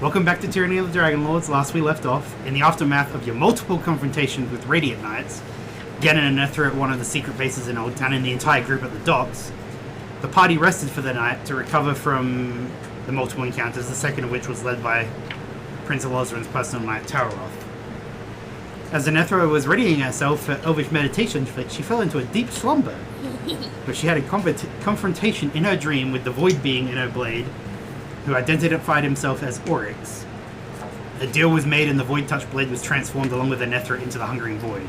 Welcome back to Tyranny of the Dragonlords. Last we left off, in the aftermath of your multiple confrontations with Radiant Knights, Ganon and Nethra at one of the secret bases in Old Town and the entire group at the docks, the party rested for the night to recover from the multiple encounters, the second of which was led by Prince Elozran's personal knight, Taroth. As Nethra was readying herself for Elvish meditation, she fell into a deep slumber, where she had a confrontation in her dream with the Void Being in her blade, who identified himself as Oryx. A deal was made and the Void Touch blade was transformed along with Nethra into the Hungering Void,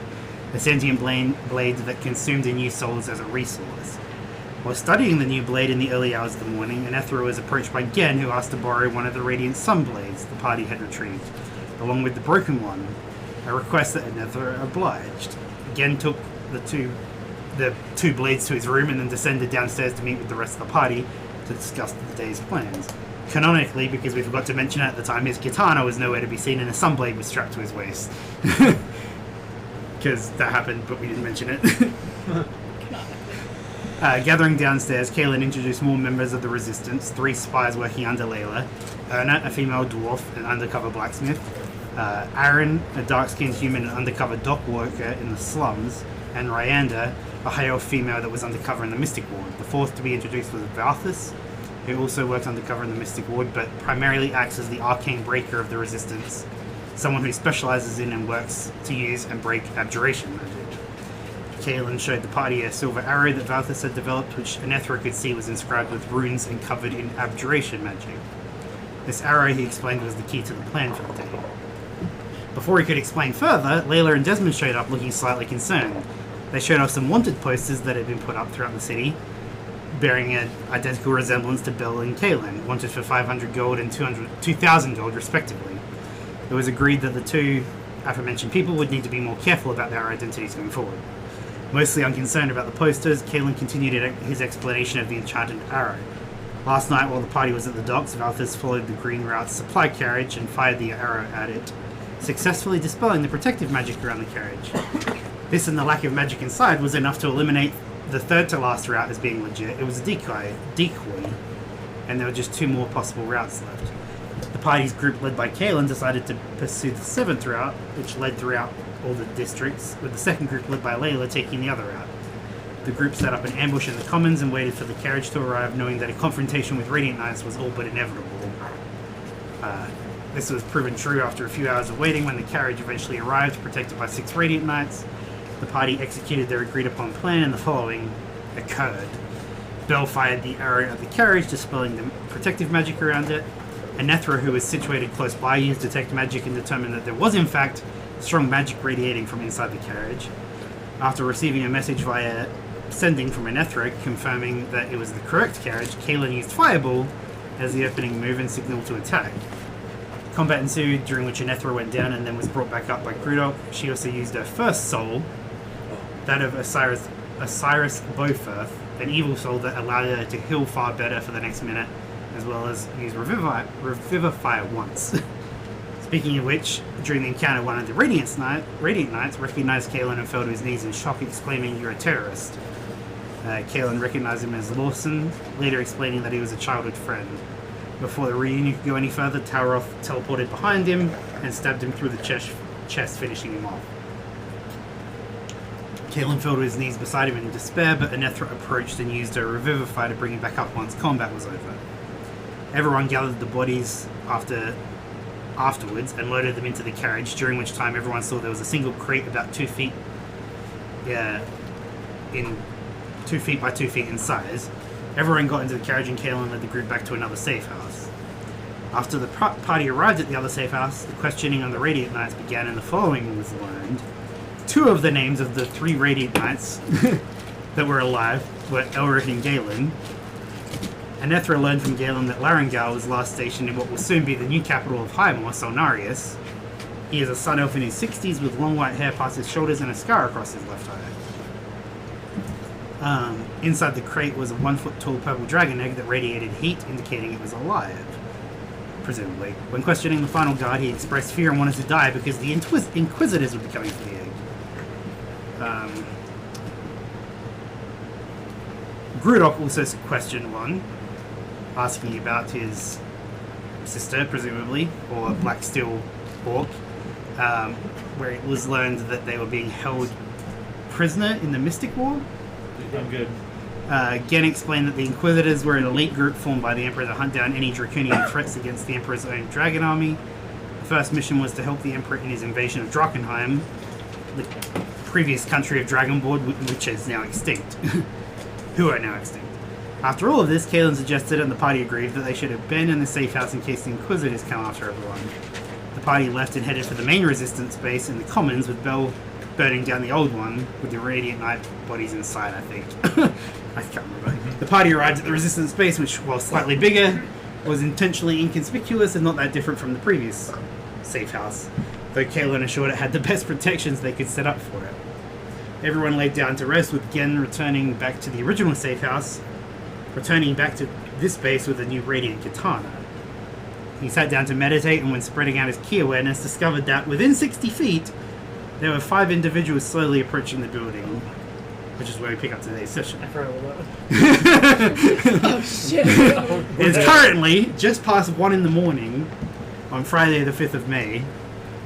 a sentient blade that consumed and used souls as a resource. While studying the new blade in the early hours of the morning, Nethra was approached by Gen, who asked to borrow one of the Radiant Sun blades the party had retrieved, along with the broken one, a request that Nethra obliged. Gen took the two blades to his room and then descended downstairs to meet with the rest of the party to discuss the day's plans. Canonically, because we forgot to mention it at the time, his katana was nowhere to be seen and a sunblade was strapped to his waist. Because that happened, but we didn't mention it. Gathering downstairs, Kaelin introduced more members of the Resistance, 3 spies working under Layla, Erna, a female dwarf and undercover blacksmith, Aaron, a dark-skinned human and undercover dock worker in the slums, and Ryanda, a high-elf female that was undercover in the Mystic Ward. The fourth to be introduced was Valthus, who also works undercover in the Mystic Ward, but primarily acts as the arcane breaker of the Resistance, someone who specializes in and works to use and break abjuration magic. Kaelin showed the party a silver arrow that Valthus had developed, which Nethra could see was inscribed with runes and covered in abjuration magic. This arrow, he explained, was the key to the plan for the day. Before he could explain further, Layla and Desmond showed up looking slightly concerned. They showed off some wanted posters that had been put up throughout the city, bearing an identical resemblance to Bill and Kaelin, wanted for 500 gold and 2,000 gold respectively. It was agreed that the two aforementioned people would need to be more careful about their identities going forward. Mostly unconcerned about the posters, Kaelin continued his explanation of the enchanted arrow. Last night, while the party was at the docks, Valthus followed the Green Route's supply carriage and fired the arrow at it, successfully dispelling the protective magic around the carriage. This and the lack of magic inside was enough to eliminate the third to last route as being legit. It was a decoy, and there were just 2 more possible routes left. The party's group, led by Kaelin, decided to pursue the 7th route, which led throughout all the districts, with the second group, led by Layla, taking the other route. The group set up an ambush in the commons and waited for the carriage to arrive, knowing that a confrontation with Radiant Knights was all but inevitable. This was proven true after a few hours of waiting when the carriage eventually arrived, protected by 6 Radiant Knights. The party executed their agreed-upon plan, and the following occurred. Bell fired the arrow at the carriage, dispelling the protective magic around it, and Nethra, who was situated close by, used detect magic and determined that there was, in fact, strong magic radiating from inside the carriage. After receiving a message via sending from Nethra confirming that it was the correct carriage, Kaelin used Fireball as the opening move and signal to attack. Combat ensued, during which Nethra went down and then was brought back up by Grudok. She also used her first soul, that of Osiris Bowfirth, an evil soul that allowed her to heal far better for the next minute, as well as use Revivify once. Speaking of which, during the encounter, one of the Radiant Knights recognized Kaelin and fell to his knees in shock, exclaiming, "You're a terrorist." Kaelin recognized him as Lawson, later explaining that he was a childhood friend. Before the reunion could go any further, Taroth teleported behind him and stabbed him through the chest, finishing him off. Kaelin fell to his knees beside him in despair, but Nethra approached and used her Revivify to bring him back up once combat was over. Everyone gathered the bodies afterwards and loaded them into the carriage, during which time everyone saw there was a single crate about 2 feet by 2 feet in size. Everyone got into the carriage and Kaelin led the group back to another safe house. After the party arrived at the other safe house, the questioning on the Radiant Knights began, and the following was learned. 2 of the names of the 3 Radiant Knights that were alive were Elric and Galen. Nethra learned from Galen that Larangal was last stationed in what will soon be the new capital of Highmoor, Solnarius. He is a sun elf in his 60s with long white hair past his shoulders and a scar across his left eye. Inside the crate was a 1-foot-tall purple dragon egg that radiated heat, indicating it was alive, presumably. When questioning the final guard, he expressed fear and wanted to die because the Inquisitors would be coming for the egg. Grudok also questioned one, asking about his sister, presumably, or a black steel orc, where it was learned that they were being held prisoner in the Mystic War. I'm good. Gen explained that the Inquisitors were an elite group formed by the Emperor to hunt down any draconian threats against the Emperor's own dragon army. The first mission was to help the Emperor in his invasion of Drakkenheim, the previous country of Dragonlords, which is now extinct. Who are now extinct. After all of this, Kalen suggested and the party agreed that they should abandon the safe house in case the Inquisitors come after everyone. The party left and headed for the main resistance base in the Commons, with Bell burning down the old one with the Radiant Knight bodies inside, I think. I can't remember. The party arrived at the resistance base, which, while slightly bigger, was intentionally inconspicuous and not that different from the previous safe house, though Kalen assured it had the best protections they could set up for it. Everyone laid down to rest, with Gen returning back to the original safe house, returning back to this base with a new Radiant Katana. He sat down to meditate, and when spreading out his key awareness, discovered that within 60 feet, there were 5 individuals slowly approaching the building, which is where we pick up today's session. I forgot about that. Oh shit! It's currently just past 1 in the morning on Friday the 5th of May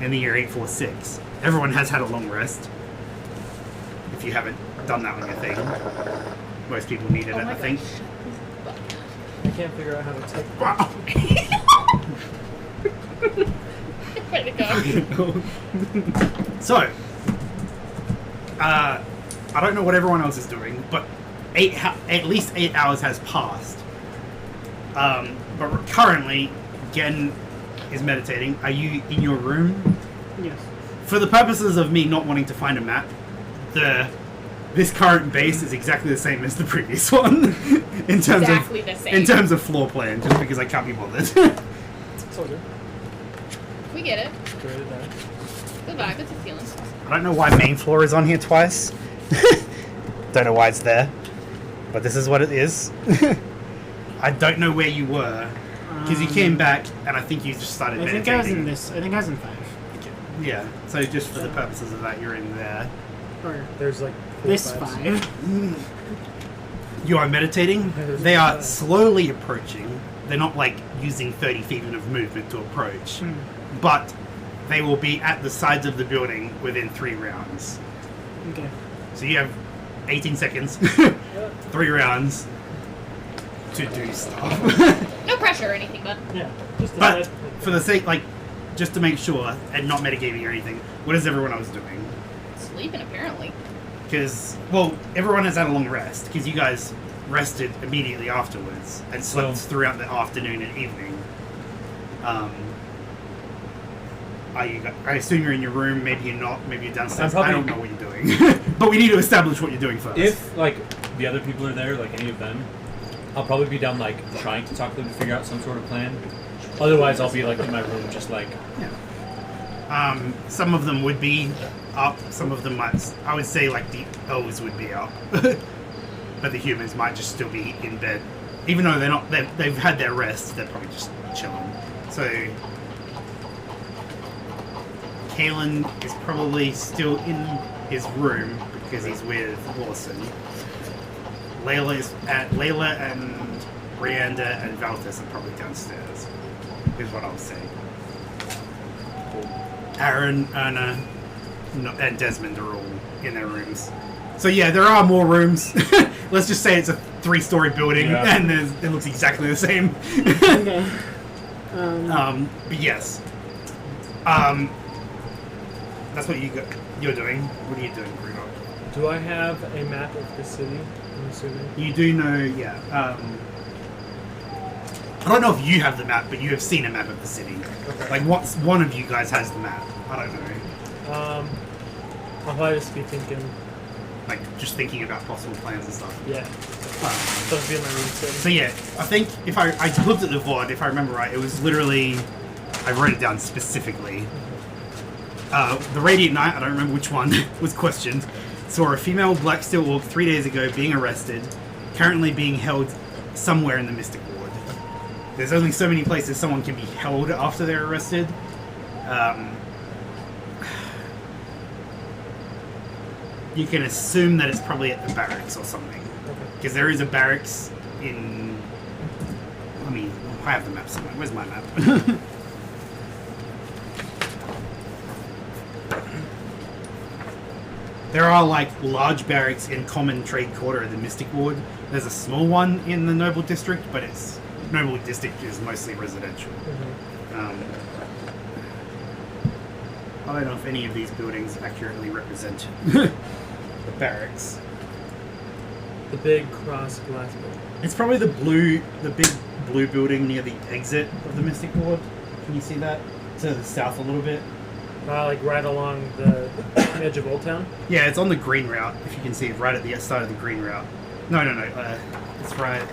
in the year 846. Everyone has had a long rest. If you haven't done that on your thing. Most people needed it, I think. I can't figure out how to take. Wow. Way to go. So, I don't know what everyone else is doing, but at least 8 hours has passed. But currently, Gen is meditating. Are you in your room? Yes. For the purposes of me not wanting to find a map, this current base is exactly the same as the previous one in terms of floor plan, just because I can't be bothered. It's all good. We get it. Good vibe. It's a feeling. I don't know why main floor is on here twice. Don't know why it's there, but this is what it is. I don't know where you were because you came back and I think you just started meditating. I think I was in 5. Yeah, so just for the purposes of that, you're in there. Or there's like this 5. You are meditating. They are slowly approaching. They're not like using 30 feet of movement to approach, but they will be at the sides of the building within 3 rounds. Okay. So you have 18 seconds, 3 rounds to do stuff. No pressure or anything, but Yeah. But for the sake, like, just to make sure and not metagaming or anything, what is everyone else doing? sleeping apparently. Because, well, everyone has had a long rest, because you guys rested immediately afterwards and slept throughout the afternoon and evening. I assume you're in your room, maybe you're not, maybe you're downstairs. I don't know what you're doing. But we need to establish what you're doing first. If, like, the other people are there, like any of them, I'll probably be down, like, trying to talk to them to figure out some sort of plan. Otherwise, I'll be, like, in my room just, like... Yeah. Some of them would be up, some of them might... I would say, like, the elves would be up. But the humans might just still be in bed. Even though they're not... They've had their rest, they're probably just chilling. So... Kalen is probably still in his room because he's with Lawson. Layla and Brianda and Valtis are probably downstairs, is what I'll say. Aaron, Erna, and Desmond are all in their rooms. So yeah, there are more rooms. Let's just say it's a 3-story building, and it looks exactly the same. Okay. But yes. That's what you're doing. What are you doing, Bruno? Do I have a map of the city? I'm assuming. You do know, yeah. I don't know if you have the map, but you have seen a map of the city. Okay. Like, one of you guys has the map. I don't know. I'll probably just be thinking. Like, just thinking about possible plans and stuff. Yeah. So be in my room too. So yeah, I think if I looked at the VOD, if I remember right, it was literally, I wrote it down specifically. The Radiant Knight, I don't remember which one, was questioned. Saw a female Black Steel Orc 3 days ago being arrested, currently being held somewhere in the Mystic Ward. There's only so many places someone can be held after they're arrested. You can assume that it's probably at the barracks or something. Because there is a barracks in... I mean, I have the map somewhere. Where's my map? There are like large barracks in Common Trade Quarter of the Mystic Ward. There's a small one in the Noble District, but Noble District is mostly residential. I don't know if any of these buildings accurately represent the barracks. The big cross glass building. It's probably the big blue building near the exit of the Mystic Ward. Can you see that? To the south a little bit. Like right along the edge of Old Town? Yeah, it's on the green route, if you can see it, right at the start of the green route. No. It's right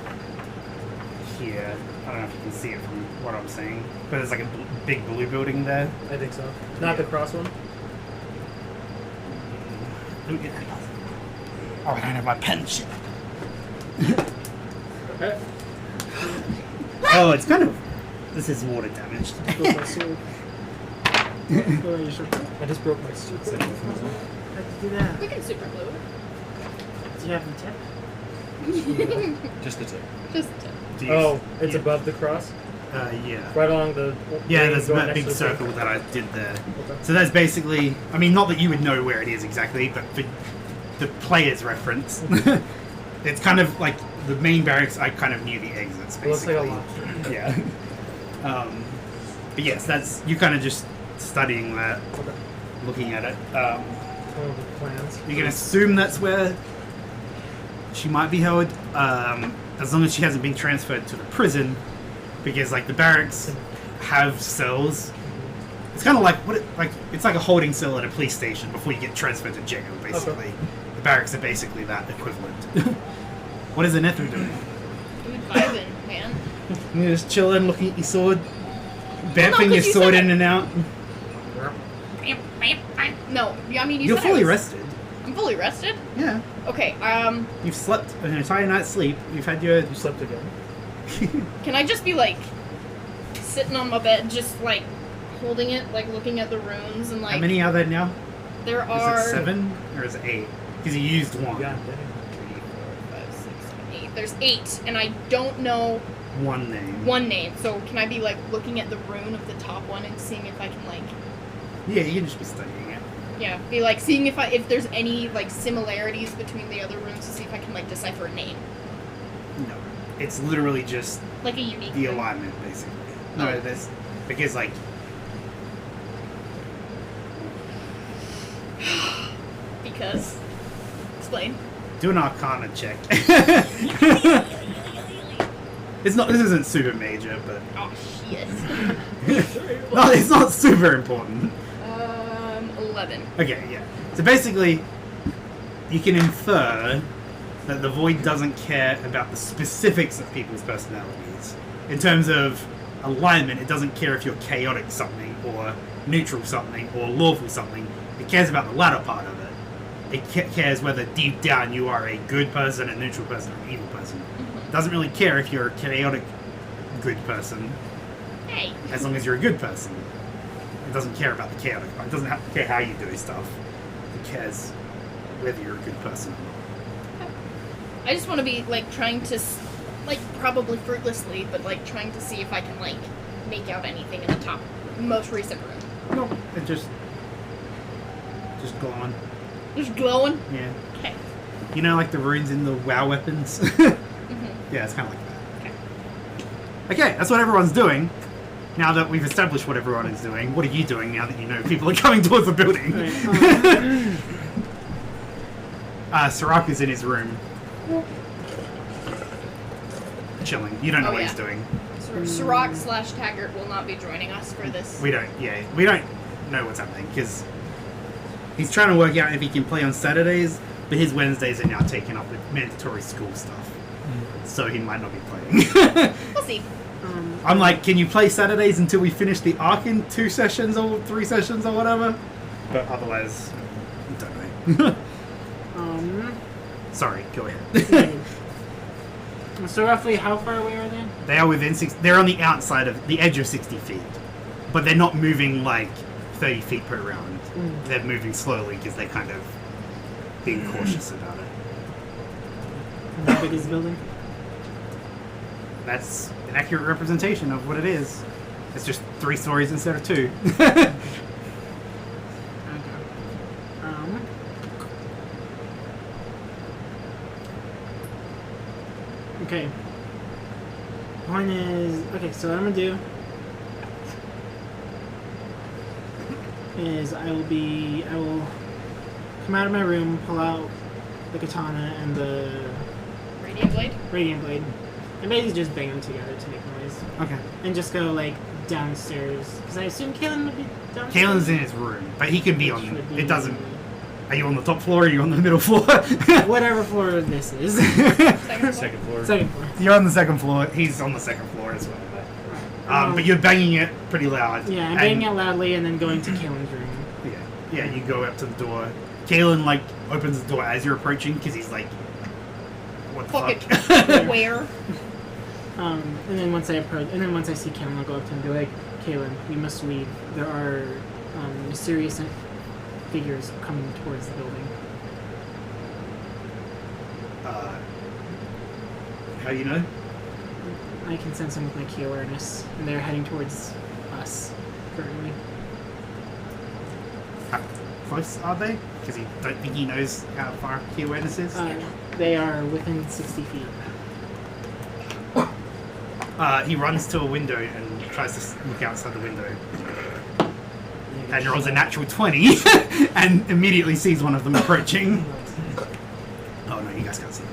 here. I don't know if you can see it from what I'm saying, but there's like a big blue building there. I think so. Not the cross one? Oh, I don't have my pen. Shit. Okay. Oh, it's kind of... This is water damaged. Broke my sword. I just broke my sword. How'd you do that? We can super glue it. Do you have the tip? Just the tip. Just Do you- Oh, it's yeah. above the cross? Yeah. Right along the... Yeah, there's going that next big to the circle that I did there. Okay. So that's basically... I mean, not that you would know where it is exactly, but for the player's reference, it's kind of like the main barracks, I kind of knew the exits, It looks basically. like a lobster. Yeah. But yes, that's... You kind of just studying that, Okay. looking at it. One of the plans. You can assume that's where she might be held, as long as she hasn't been transferred to the prison, because like the barracks have cells. It's kind of like it's like a holding cell at a police station before you get transferred to jail. Basically, Okay. The barracks are basically that equivalent. What is Anethra doing? Dude, vibing, man. You're just chilling, looking at your sword, no, bamping 'cause your you sword said in and out. Bam, bam, bam. No, I mean you You're said I fully was- rested. I'm fully rested. Yeah, Okay. you've slept an entire night's sleep. You've had your. You slept again? Can I just be like sitting on my bed, just like holding it, like looking at the runes and like? How many are there now? There Is are it 7 or is it 8? Because you used one. Yeah. 3, 4, 5, 6, 7, 8. There's 8, and I don't know One name. one name. So can I be like looking at the rune of the top one and seeing if I can like, Yeah, you can just be studying it. yeah, be like seeing if there's any like similarities between the other runes to see if I can like decipher a name, No. It's literally just like a unique. the rune. alignment, basically. No, Oh. there's... Because, like... Because. Explain. Do an Arcana check. It's not... This isn't super major, but... Oh shit. No, it's not super important. 11. Okay, yeah. So basically, you can infer that the Void doesn't care about the specifics of people's personalities. In terms of alignment, it doesn't care if you're chaotic something, or neutral something, or lawful something. It cares about the latter part of it. It cares whether deep down you are a good person, a neutral person, or an evil person. It doesn't really care if you're a chaotic good person, Hey. as long as you're a good person. It doesn't care about the chaotic part. It doesn't care how you do stuff. It cares whether you're a good person or not. I just want to be like trying to, like probably fruitlessly, but like trying to see if I can like make out anything in the top most recent room. No, it just go on. Just glowing. Yeah. Okay. You know, like the runes in the WoW weapons? Yeah, it's kind of like that. Okay, that's what everyone's doing. Now that we've established what everyone is doing, what are you doing now that you know people are coming towards the building? Sirach is in his room. Chilling. You don't know Oh, what yeah. he's doing. Sirach / Taggart will not be joining us for this. We don't know what's happening, because he's trying to work out if he can play on Saturdays, but his Wednesdays are now taken up with mandatory school stuff. So he might not be playing. We'll see. I'm like, can you play Saturdays until we finish the arc in 2 sessions or 3 sessions or whatever? But otherwise, don't know. Sorry, go ahead. So roughly how far away are they? They are within 6. They're on the outside of the edge of 60 feet, but they're not moving like 30 feet per round. They're moving slowly because they're kind of being cautious about it. How big is the building? That's an accurate representation of what it is. It's just 3 stories instead of 2. Okay. Okay. Point is okay. So what I'm gonna do is I will come out of my room, pull out the katana and the Radiant blade. and basically just bang them together to make noise, Okay. and just go like downstairs because I assume Kalen would be downstairs. Kalen's in his room, but he can be Which on. would be- It doesn't. Are you on the top floor or are you on the middle floor? Whatever floor this is. Second floor. Second floor. You're on the second floor. He's on the second floor as well. But you're banging it pretty loud. Yeah, I'm And- banging it loudly and then going to Kalen's room. Yeah, you go up to the door. Kalen, like, opens the door as you're approaching because he's like, what the fuck? Where? And then once I see Kalen, I'll go up to him and be like, Kalen, we must leave. There are mysterious figures coming towards the building. How do you know? I can sense them with my key awareness, and they're heading towards us currently. How close are they? Because he don't think he knows how far key awareness is. They are within 60 feet. He runs to a window and tries to look outside the window. And rolls a natural 20 and immediately sees one of them approaching. Oh no, you guys can't see it.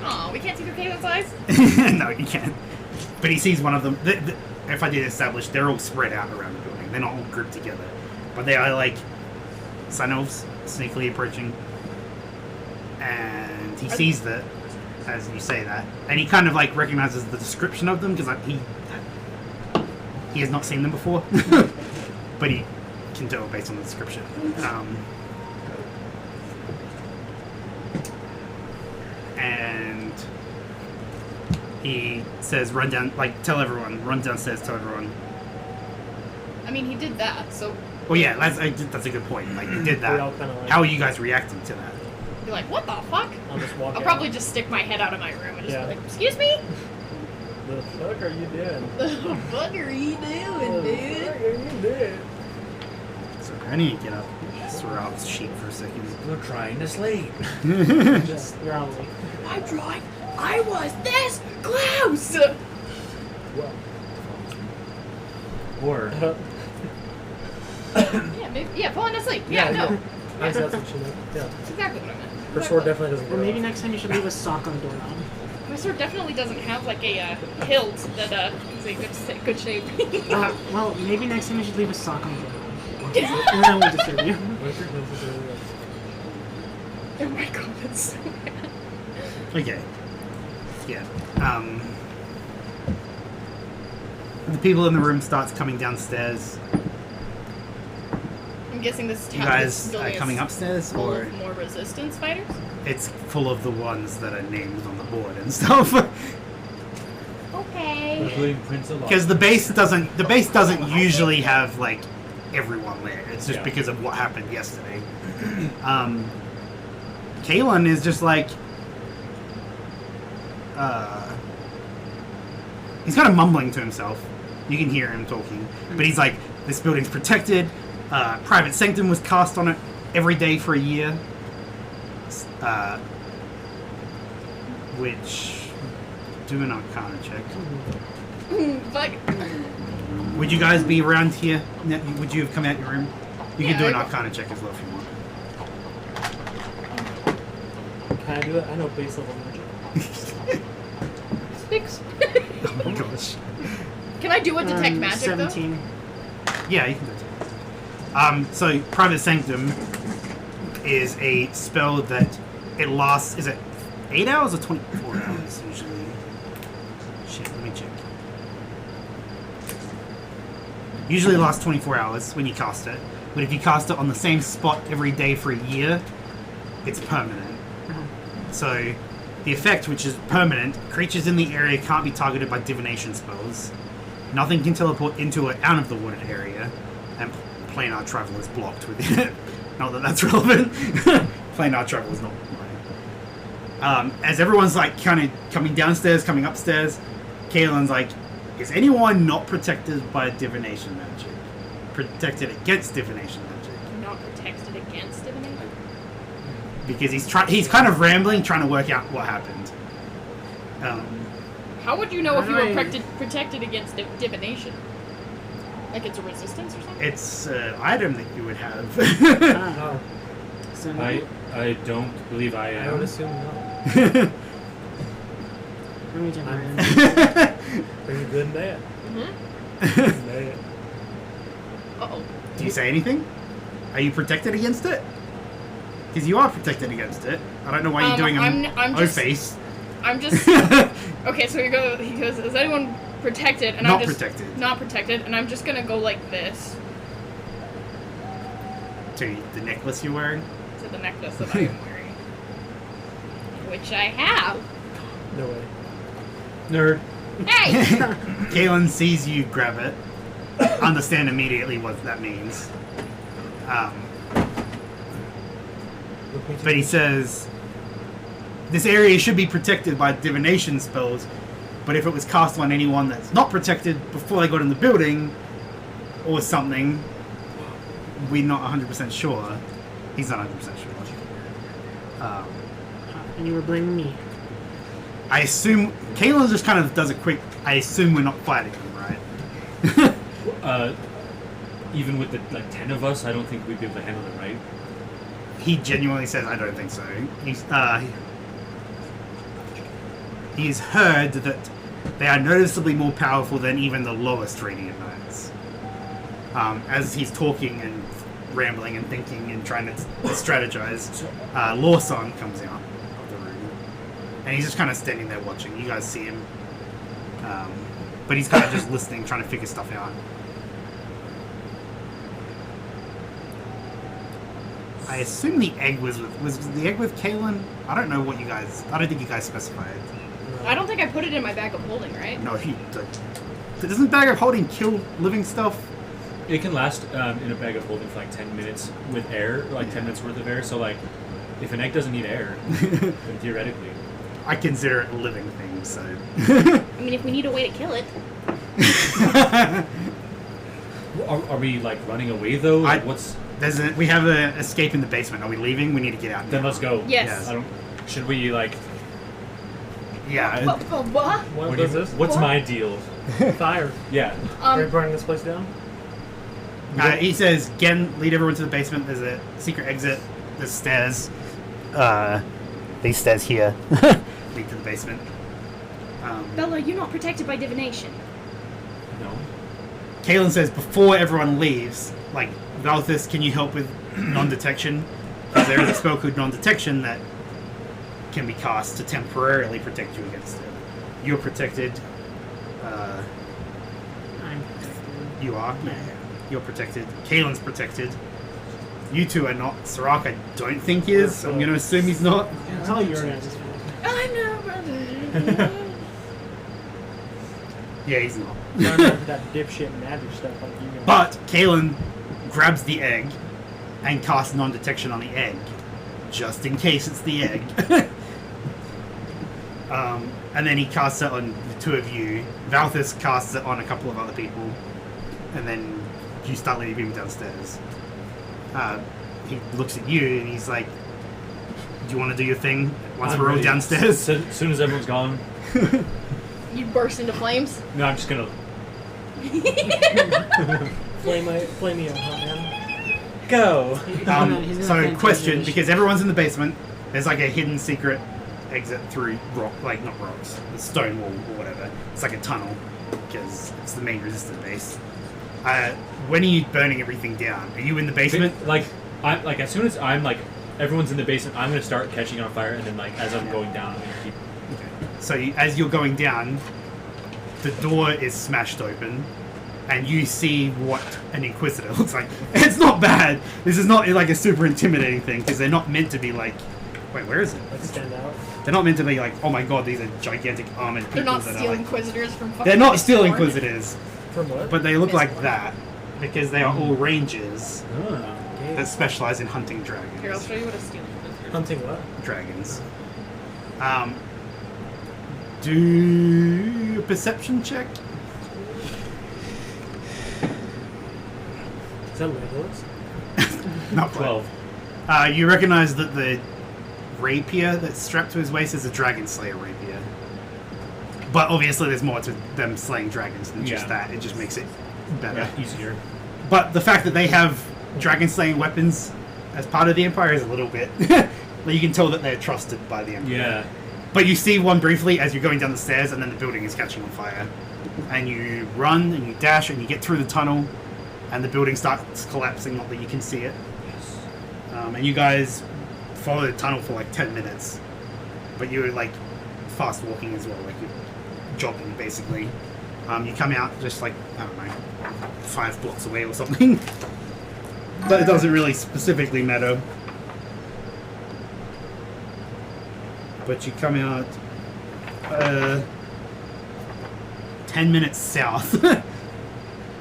Oh, we can't see through Kalen's eyes? No, you can't. But he sees one of them. If I did establish, they're all spread out around the building. They're not all grouped together. But they are like sun elves sneakily approaching. And he sees that, as you say that. And he kind of like recognizes the description of them because like, he has not seen them before. But he can tell based on the description. And he says, run down, like, tell everyone, run downstairs, tell everyone. I mean, he did that, so Well, yeah, that's a good point. Like, he did We all that. kind of like. How are you guys reacting to that? be like, what the fuck? I'll just walk I'll out. probably just stick my head out of my room and just Yeah. be like, excuse me? The fuck are you doing? The fuck are you doing, dude? What are you doing? So I need to get up, throw out the sheet for a second. We're trying to sleep. Just growling. I'm drawing. I was this close! Well. Or Yeah, maybe, yeah, falling asleep. Yeah, no. Nice, that's what you know. Yeah. That's exactly what I meant. Her sword definitely doesn't Or go maybe off. next time you should leave a sock on the doorknob. My sword definitely doesn't have like a hilt that is a good shape. Well, maybe next time you should leave a sock on the doorknob. And then I won't disturb you. What if your nose is really red? Oh my god, that's so bad. Okay. Yeah. The people in the room starts coming downstairs. I'm guessing this You town guys is are coming upstairs, full or of more resistance fighters? it's full of the ones that are named on the board and stuff. Okay. including Prince of Because the base doesn't usually have like everyone there. It's just Yeah. because of what happened yesterday. Kalen is just like he's kind of mumbling to himself. You can hear him talking, but he's like, "This building's protected. Private sanctum was cast on it every day for a year." Which do an Arcana check. Fuck. Would you guys be around here? Would you have come out your room? You can Yeah, do an I- Arcana check as well if you want. Can I do it? I know base level magic. 6. Oh my gosh. Can I do a detect magic 17. Yeah, you can do it. So Private Sanctum is a spell that it lasts. Is it 8 hours or 24 hours usually? Shit, let me check. Usually lasts 24 hours when you cast it, but if you cast it on the same spot every day for a year, it's permanent. So the effect, which is permanent, creatures in the area can't be targeted by divination spells. Nothing can teleport into or out of the wooded area, and planar travel is blocked within it. Not that that's relevant. Planar travel is not. As everyone's like kind of coming downstairs, coming upstairs, Kaelin's like, is anyone not protected by divination magic? Protected against divination magic? Not protected against divination. Because he's kind of rambling, trying to work out what happened. How would you know if you How were do I- protected against divination? Like it's a resistance or something? It's an item that you would have. Oh, So I don't believe I I would am. assume no. let me check my Are you good and bad? Mm-hmm. Bad. Uh-oh. Do you say anything? Are you protected against it? Because you are protected against it. I don't know why you're doing I'm O just, face. I'm just... Okay, so he goes, is anyone protected? And Not I'm just... protected. Not protected, and I'm just gonna go like this To the necklace you're wearing. to the necklace that I am wearing. Which I have. No way. Nerd. Hey! Kaelin sees you grab it. Understand immediately what that means. Look me But he says, this area should be protected by divination spells, but if it was cast on anyone that's not protected before they got in the building, or something, we're not 100% sure. He's not 100% sure. and you were blaming me. I assume, Kaelin just kind of does a quick, I assume we're not fighting him, right? Even with the 10 of us, I don't think we'd be able to handle it, right? He genuinely says, I don't think so. He's heard that they are noticeably more powerful than even the lowest Radiant Knights. As he's talking and rambling and thinking and trying to strategize, Lawson comes out of the room. And he's just kind of standing there watching. You guys see him. But he's kind of just listening, trying to figure stuff out. I assume the egg was the egg with Kaelin? I don't know what you guys... I don't think you guys specified. I don't think I put it in my bag of holding, right? No, doesn't bag of holding kill living stuff? It can last in a bag of holding for 10 minutes with air, 10 minutes worth of air. So if an egg doesn't need air, then theoretically. I consider it a living thing, so... I mean, if we need a way to kill it. Are we running away though? What's? We have an escape in the basement. Are we leaving? We need to get out. Then now. let's go. Yes. Should we Yeah. What? What is this? What's my deal? Fire. Yeah. Are you burning this place down? He says, "Again, lead everyone to the basement. There's a secret exit. There's stairs. These stairs here lead to the basement." Bella, you're not protected by divination. No. Kaelin says, before everyone leaves, Valthus, can you help with non-detection? Because there is a spell called non-detection that can be cast to temporarily protect you against it. You're protected. I'm protected. You are? Yeah. You're protected. Kaelin's protected. You two are not. Sirach, I don't think is. I'm going to assume he's not. It's all your guys' fault. I'm not brother. Yeah, he's not. None of that dipshit magic stuff like you know. But Kaelin grabs the egg and casts non-detection on the egg, just in case it's the egg. And then he casts it on the two of you. Valthus casts it on a couple of other people, and then you start leading people downstairs. He looks at you and he's like, "Do you want to do your thing once I'm we're all ready. downstairs?" As soon as everyone's gone. You burst into flames. No, I'm just gonna. Flame me up, huh, man? Go. He's gonna So, fantasy question, vision. because everyone's in the basement, there's a hidden secret exit through rock, not rocks, a stone wall or whatever. It's like a tunnel, because it's the main resistant base. When are you burning everything down? Are you in the basement? As soon as everyone's in the basement, I'm gonna start catching on fire, and then as I'm going down, I'm gonna keep. Okay. So as you're going down, the door is smashed open, and you see what an Inquisitor looks like. It's not bad. This is not a super intimidating thing, because they're not meant to be wait, where is it? Let's stand out. They're not meant to be oh my god, these are gigantic armored people. They're not that steel are inquisitors from fucking They're not Mistborn. steel Inquisitors, From what? but they look Mistborn. like that, because they are all rangers Okay. that specialize in hunting Here, I'll dragons. show you what a steel inquisitor is. Hunting what? Dragons. Do a perception check. Is that Legolas? Not quite. 12. You recognize that the rapier that's strapped to his waist is a dragon slayer rapier. But obviously there's more to them slaying dragons than just Yeah. that. It just makes it better. Yeah, easier. But the fact that they have dragon slaying weapons as part of the Empire is a little bit... like you can tell that they're trusted by the Empire. Yeah. But you see one briefly as you're going down the stairs and then the building is catching on fire. And you run and you dash and you get through the tunnel and the building starts collapsing, not that you can see it. And you guys follow the tunnel for like 10 minutes. But you're like fast walking as well, like you're jogging basically. You come out just like, I don't know, 5 blocks away or something. But it doesn't really specifically matter. But you come out 10 minutes south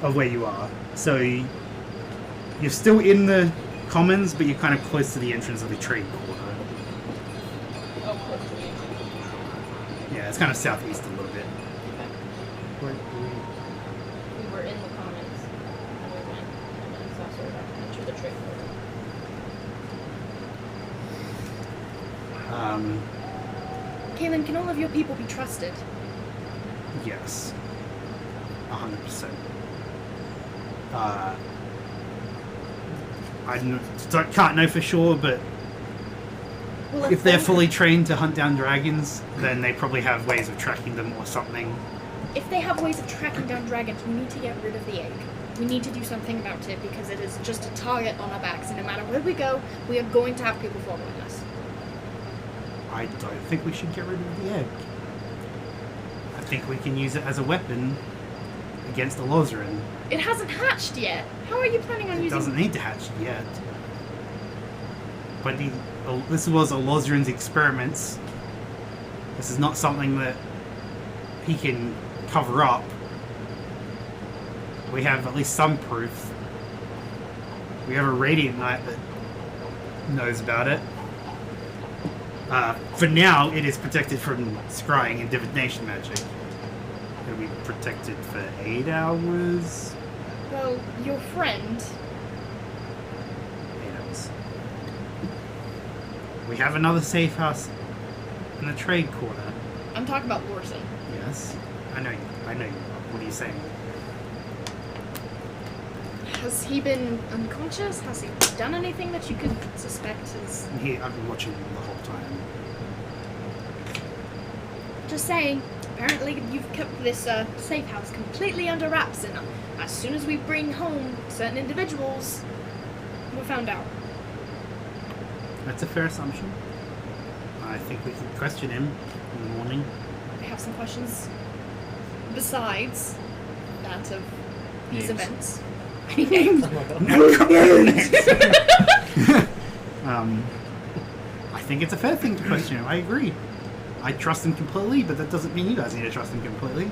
of where you are. So you're still in the commons, but you're kind of close to the entrance of the trade quarter. Oh, close to me. Yeah, it's kind of southeast a little bit. We were in the commons, and we went, and then saw sort of enter the trade quarter. Kaylin, can all of your people be trusted? Yes. 100%. Can't know for sure, but Well, if they're fully trained to hunt down dragons, then they probably have ways of tracking them or something. If they have ways of tracking down dragons, we need to get rid of the egg. We need to do something about it because it is just a target on our backs, and no matter where we go, we are going to have people following us. I don't think we should get rid of the egg. I think we can use it as a weapon against the Lozarin. It hasn't hatched yet. How are you planning on It using doesn't need to hatch yet. But this was a Lozarin's experiments. This is not something that he can cover up. We have at least some proof. We have a Radiant Knight that knows about it. For now, it is protected from scrying and divination magic. It'll be protected for 8 hours. Well, your friend. 8 hours. We have another safe house in the trade quarter. I'm talking about Lorson. Yes, I know you. I know you. What are you saying? Has he been unconscious? Has he done anything that you could suspect is... I've been watching him the whole time. Just saying, apparently you've kept this safe house completely under wraps, and as soon as we bring home certain individuals, we're found out. That's a fair assumption. I think we can question him in the morning. I have some questions besides that of these Names. events. Any names? Oh my god. I think it's a fair thing to question him. I agree. I trust him completely, but that doesn't mean you guys need to trust him completely.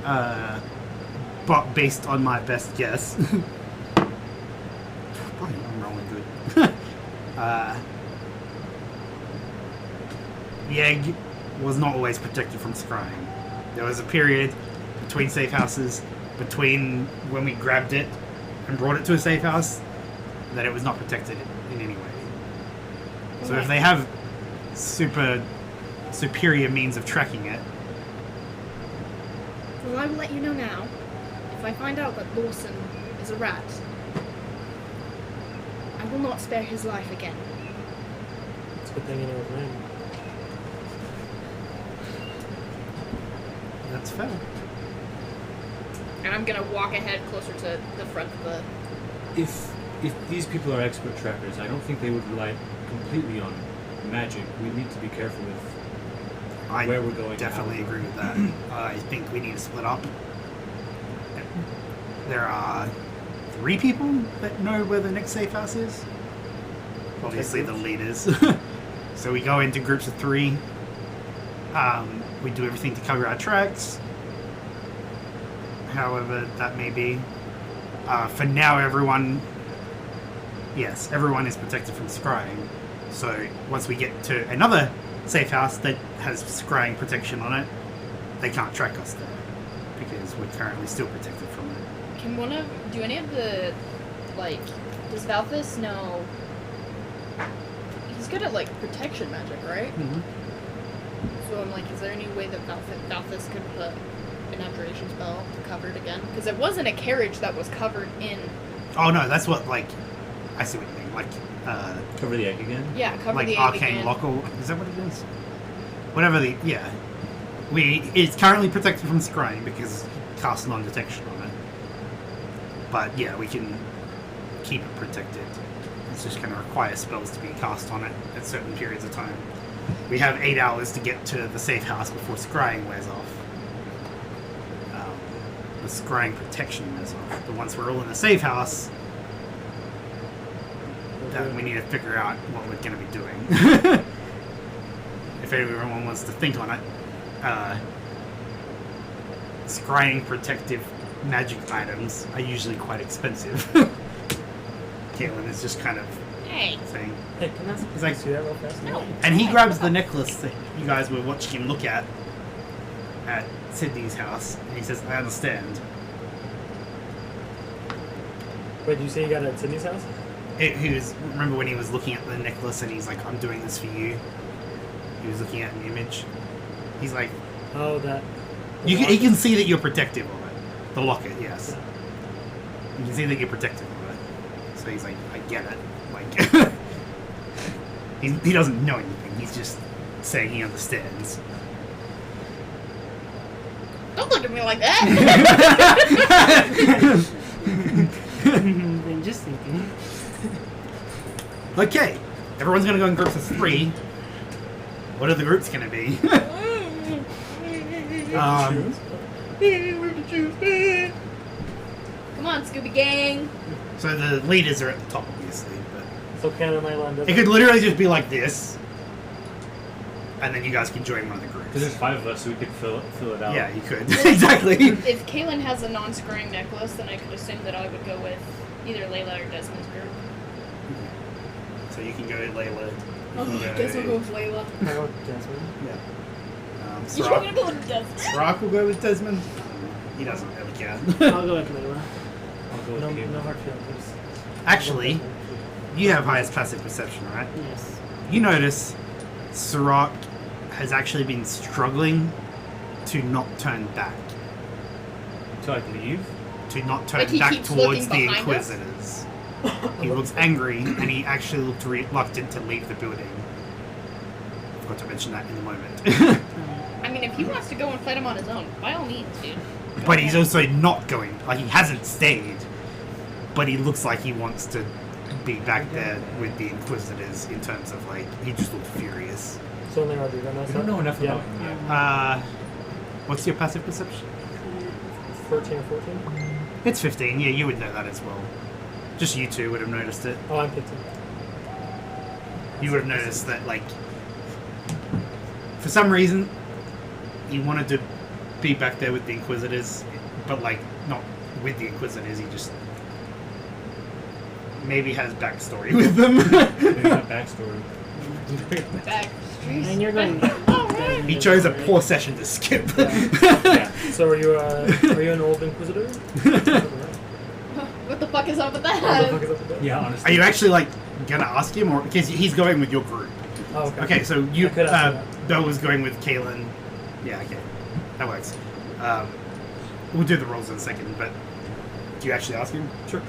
But based on my best guess, I'm rolling good. The egg was not always protected from scrying. There was a period between safe houses, between when we grabbed it and brought it to a safe house, that it was not protected in any way. So if they have superior means of tracking it, Well, I will let you know now. If I find out that Lawson is a rat, I will not spare his life again. It's a good thing you know his name. that's fair. And I'm gonna walk ahead closer to the front of the... If these people are expert trackers, I don't think they would rely completely on magic. We need to be careful with I where we're going. and how definitely we're agree with that. I think we need to split up. There are 3 people that know where the next safe house is. Obviously the leaders. So we go into groups of 3. We do everything to cover our tracks. However that may be. For now everyone is protected from scrying. So once we get to another safe house that has scrying protection on it, they can't track us there because we're currently still protected from it. Do any of the, like, does Valthus know? He's good at, like, protection magic, right? Mm-hmm. So I'm like, is there any way that Valthus could put an abjuration spell to cover it again? Because it wasn't a carriage that was covered in. Oh no, that's what, like, I see what you mean. Like, Cover the egg again? Yeah, cover like the egg arcane again. lock, or is that what it is? Whatever the it's currently protected from scrying because it casts non-detection on it. But yeah, we can keep it protected. It's just going to require spells to be cast on it at certain periods of time. We have 8 hours to get to the safe house before scrying wears off. The scrying protection wears off. But once we're all in the safe house, then we need to figure out what we're going to be doing. If everyone wants to think on it, scrying protective magic items are usually quite expensive. Caitlin is just kind of Hey. saying. Hey, can I He's like, see that real fast? No. and he grabs the necklace that you guys were watching him look at Sydney's house, and he says, "I understand." Wait, did you say you got it at Sydney's house? Remember when he was looking at the necklace and he's like, "I'm doing this for you." He was looking at an image. He's like, Oh, that. he can see that you're protective of it. The locket, yes. Yeah. You can see that you're protective of it. So he's like, I get it. Like, he doesn't know anything. He's just saying he understands. Don't look at me like that. I'm just thinking. Okay, everyone's gonna go in groups of 3. What are the groups gonna be? Come on, Scooby Gang. So the leaders are at the top, obviously, but So Canon Island it could literally just be like this, and then you guys can join one of the groups. Because there's 5 of us, so we could fill it out. Yeah, you could. Exactly. If Kaylin has a non-scrying necklace, then I could assume that I would go with either Layla or Desmond's group. So you can go Layla. Oh, I guess I'll go with Layla. I go with Desmond. Yeah. You're gonna go with Desmond. Sirach will go with Desmond. He doesn't really care. I'll go with Layla. I'll go with No, Caleb. no hard feelings. Actually, you have highest passive perception, right? Yes. You notice Sirach has actually been struggling to not turn back. To like leave? To not turn Like he back keeps towards looking the behind us? Inquisitors. He looks angry, and he actually looked reluctant to leave the building. I forgot to mention that in the moment. I mean, if he wants to go and fight him on his own, by all means, dude. But he's also not going. Like, he hasn't stayed, but he looks like he wants to be back there with the Inquisitors in terms of, like, he just looked furious. So only Roger, you don't know We don't know enough Yeah. about him yet. What's your passive perception? 13 or 14? It's 15. Yeah, you would know that as well. Just you two would have noticed it. Oh, I'm 15. You would have noticed that, like, for some reason, he wanted to be back there with the Inquisitors, but, like, not with the Inquisitors. He just maybe has backstory with them. Maybe not backstory. Back. And you're going. He chose a poor session to skip. Yeah. So are you an old Inquisitor? What the fuck is up with What the that? fuck is up with that? Yeah, Are honestly. you actually, like, gonna ask him, or because he's going with your group? Oh, okay. Okay, so you, I could ask him Bill was going with Kaylin. Yeah, okay, that works. We'll do the rolls in a second, but do you actually ask him? Sure.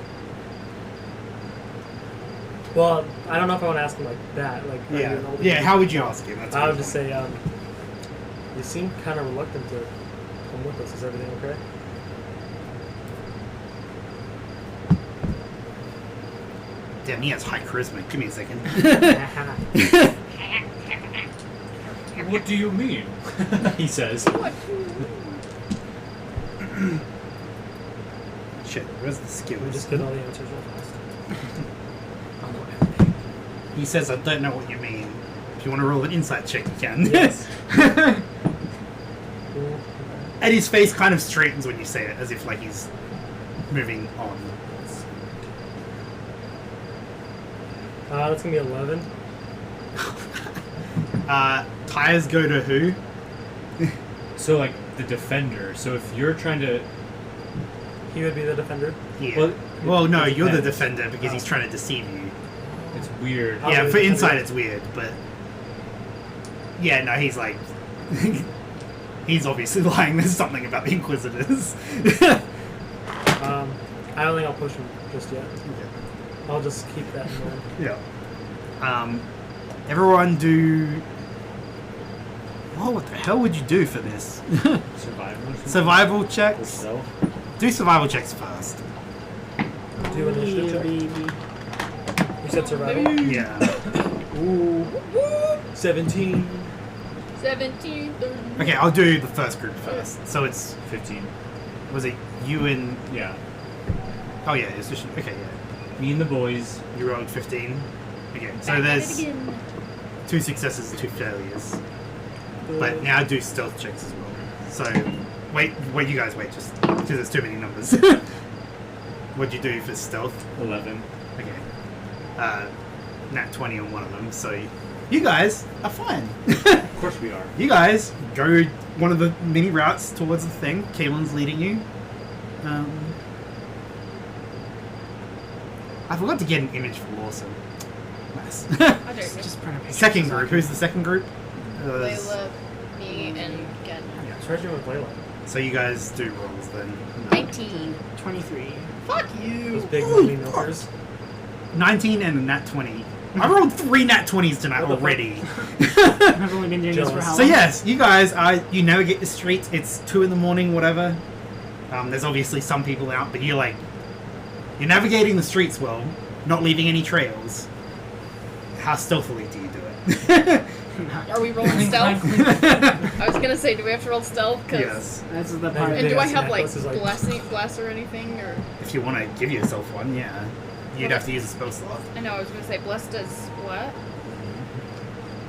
Well, I don't know if I want to ask him like that. Like, are you an old Yeah. How would you ask him? That's a I good would just point. say, you seem kind of reluctant to come with us. Is everything okay? Damn, he has high charisma. Give me a second. What do you mean? He says. What? Shit, where's the skills? We just get all the answers real fast. He says, I don't know what you mean. If you want to roll an insight check, you can. Yes. And his face kind of straightens when you say it, as if like he's moving on. That's gonna be 11. tires go to who? So like the defender. So if you're trying to, He would be the defender. Yeah. Well, no, it you're the depends. defender because he's trying to deceive you. It's weird. I'll Yeah, be for the inside defender. it's weird, but yeah, no, he's like he's obviously lying. There's something about the Inquisitors. I don't think I'll push him just yet. I'll just keep that in mind. Yeah. Everyone do. Oh, what the hell would you do for this? Survival. Survival Or checks. stealth. Do survival checks first. Do an initiative check. Baby. You said survival. Yeah. Ooh. 17. 17, 30. Okay, I'll do the first group first. So it's 15. was it you and Yeah. oh yeah, it's just okay, yeah. Me and the boys. You rolled 15. Okay, so Back at it there's again. 2 successes and 2 failures. But now do stealth checks as well. So wait, you guys wait, just because there's too many numbers. What'd you do for stealth? 11. Okay. Nat 20 on one of them, so you guys are fine. Of course we are. You guys go one of the mini routes towards the thing. Kaylin's leading you. I forgot to get an image for Lawson. Nice. I don't know. Just print a picture. Second group. Who's the second group? Layla, me, and Gen. Treasure with Layla. So you guys do rolls then. 19. 23. Fuck you. Those big Ooh, money milkers. 19 and a nat 20. I rolled 3 nat 20s tonight What the already. I've only been doing this for Jealous. how So long? yes, you guys you navigate the streets. It's 2 in the morning, whatever. There's obviously some people out, but you're navigating the streets well, not leaving any trails. How stealthily do you do it? Are we rolling stealth? I was gonna say, do we have to roll stealth? Cause Yes. That's the And part. And do I Yes, have like necklace is like- bless or anything? Or If you want to give yourself one, yeah. You'd have to use a spell slot. I know I was gonna say bless does what?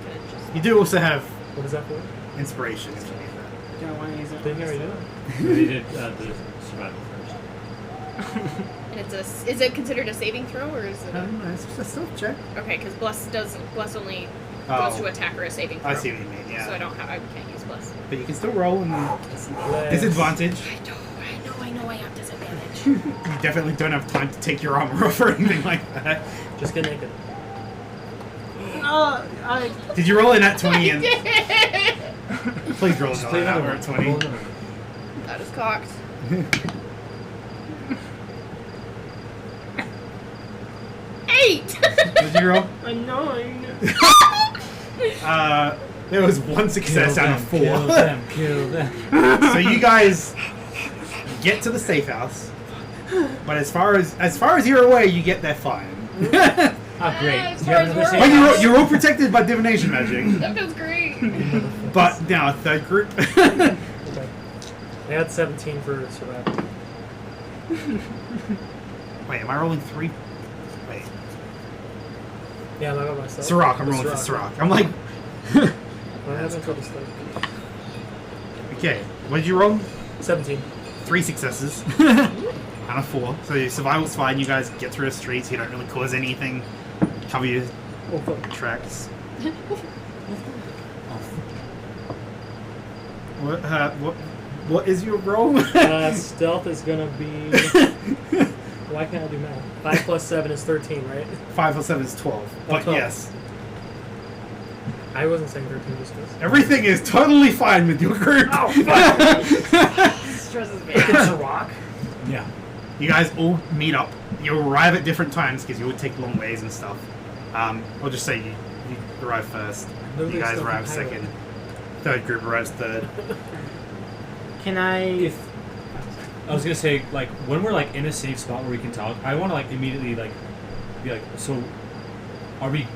Can it just You do also have What is that for? inspiration if you need that. Do I want to use it? Didn't you already do that? They did the survival first. and is it considered a saving throw or is it? I don't know, it's just a stealth check. Okay, because bless only Oh. goes to attack or a saving throw. I see what you mean, yeah. So I can't use bless. But you can still roll and Bless. disadvantage. I know I have disadvantage. You definitely don't have time to take your armor off or anything like that. Just get naked. I Did you roll a nat 20 and That please roll Just play another another nat one. 20? Roll another one. is cocked. Eight. Did you roll? a 9. There was 1 success Kill out them, of 4. kill them, kill them. So you guys get to the safe house, but as far as you're aware, you get there fine. Ah, great. As Do far you have as another we're save? But you're all protected by divination magic. That feels great. But now, third group. Okay. I had 17 for survival. Wait, am I rolling 3? Wait. Yeah, I'm not by myself. Sirach, I'm With rolling for Sirach. Sirach. I'm like, I haven't tried to study. okay, what did you roll? 17. 3 successes. Out of 4. So your survival's fine, you guys get through the streets, you don't really cause anything. Cover your Oh, fuck. tracks. What is your roll? Stealth is gonna be. Why can't I do math? 5 plus 7 is 13, right? 5 plus 7 is 12. But 12. yes, I wasn't saying 13 just because. everything is totally fine with your group. Oh, Stresses me It's out. a rock. Yeah. You guys all meet up. You arrive at different times because you would take long ways and stuff. I'll just say you arrive first. No, You there's guys stuff arrive in second. Third group arrives third. Can I? If I was gonna say, like, when we're like in a safe spot where we can talk, I want to like immediately like be like, so are we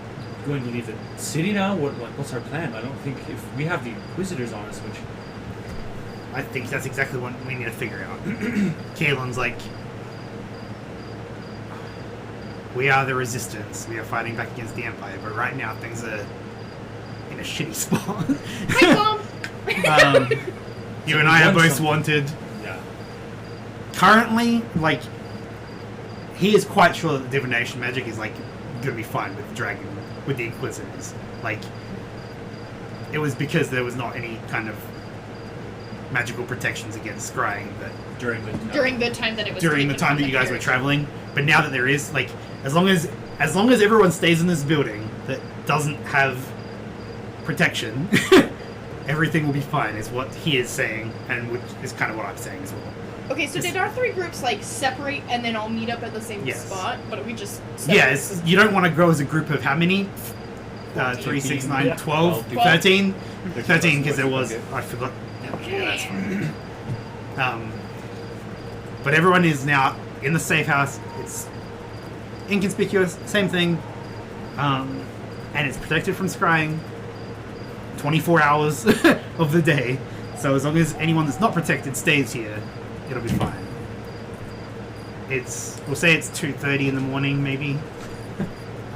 going to leave the city now? What's our plan? I don't think if we have the Inquisitors on us, which I think that's exactly what we need to figure out. Kaylin's like, we are the resistance. We are fighting back against the Empire, but right now things are in a shitty spot. Hi, Mom. You and I are want both something. wanted. yeah, Currently, like, he is quite sure that divination magic is like gonna be fine with the dragon, with the Inquisitors. Like, it was because there was not any kind of magical protections against scrying that during the time that it was during the taken time from that you guys were carriage. traveling. But now that there is, like, as long as everyone stays in this building that doesn't have protection, everything will be fine. Is what he is saying, and which is kind of what I'm saying as well. Okay, so did our 3 groups like separate and then all meet up at the same Yes. spot? But we just Yeah, you don't want to go as a group of how many? 3, 6, 9, Yeah. 12, 12. 13? There's 13 because there plus was... okay. I forgot. Yeah, that's fine. But everyone is now in the safe house. It's inconspicuous, same thing. And it's protected from scrying 24 hours of the day. So as long as anyone that's not protected stays here, it'll be fine. We'll say it's 2:30 in the morning, maybe.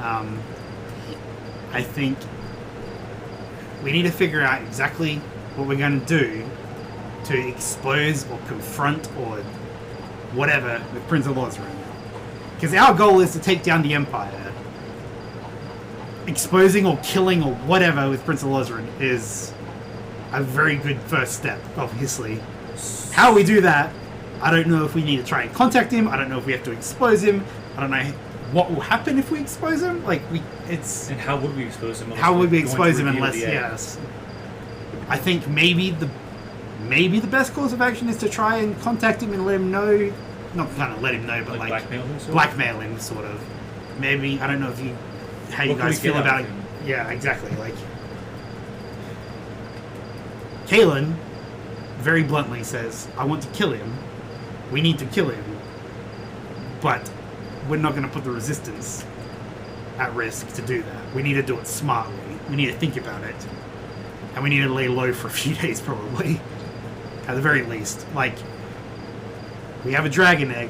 I think we need to figure out exactly what we're going to do to expose or confront or whatever with Prince of Lozran. Because our goal is to take down the Empire. Exposing or killing or whatever with Prince of Lozran is a very good first step, obviously. How we do that, I don't know if we need to try and contact him. I don't know if we have to expose him. I don't know what will happen if we expose him. And how would we expose him? How would we going to expose him reveal unless, the egg? yes. I think maybe the best course of action is to try and contact him and let him know, not kind of let him know, but like blackmail him. Sort of? blackmail him, sort of. Maybe, I don't know how you What can guys we feel get out about of it. him? Yeah, exactly. Like, Kalen very bluntly says, I want to kill him. We need to kill him. But we're not going to put the resistance at risk to do that. We need to do it smartly. We need to think about it. And we need to lay low for a few days, probably. At the very least. Like, we have a dragon egg.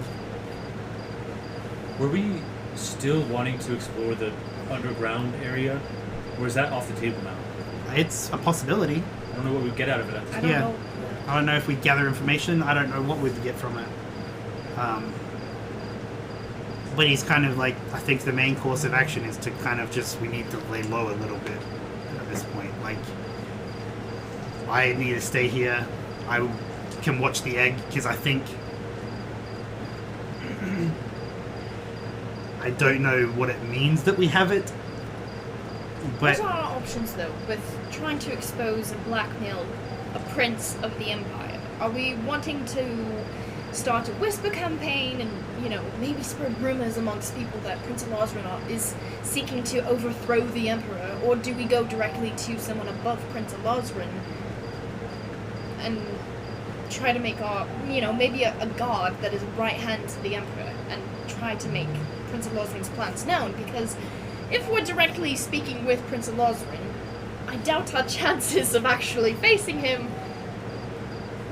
Were we still wanting to explore the underground area, or is that off the table now? It's a possibility. I don't know what we get out of it. At this I point. don't Yeah. know. I don't know if we gather information. I don't know what we'd get from it. But he's kind of like, I think the main course of action is to kind of just, we need to lay low a little bit at this point. Like, I need to stay here. I can watch the egg because I think I don't know what it means that we have it. But What are our options, though, with trying to expose and blackmail a prince of the Empire? Are we wanting to start a whisper campaign and, maybe spread rumors amongst people that Prince of Lozran is seeking to overthrow the Emperor? Or do we go directly to someone above Prince of Lozran and try to make our, maybe a guard that is right hand to the Emperor and try to make Prince of Lozran's plans known? Because if we're directly speaking with Prince of Lozran, I doubt our chances of actually facing him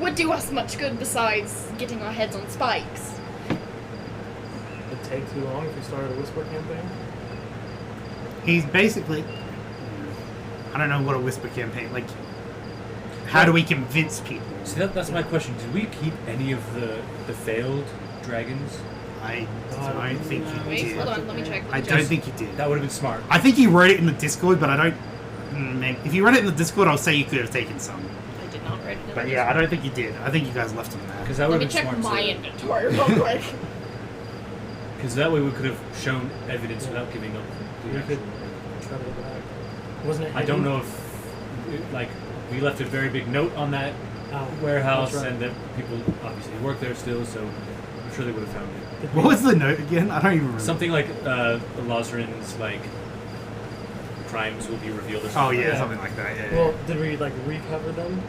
would do us much good besides getting our heads on spikes. It'd take too long if we started a whisper campaign. he's basically, I don't know what a whisper campaign, like, how do we convince people? See, that's my question. Did we keep any of the failed dragons? I don't think you Wait, did. hold on, let me check. I don't think you did. That would have been smart. I think you wrote it in the Discord, but I don't. Maybe. If you wrote it in the Discord, I'll say you could have taken some. I did not write it. But yeah, I don't think you did. I think you guys left them there. Because that Let would me have been check smart. my inventory real quick. Because that way we could have shown evidence without giving up. We the could action. try to go back. Wasn't it? I don't hidden? know if, we left a very big note on that Oh, warehouse, that's right. and that people obviously work there still, so I'm sure they would have found it. Did What we- was the note again? I don't even remember. Something like Lozran's crimes will be revealed or something. Oh yeah, Yeah. something like that. Yeah. Well, did we recover them?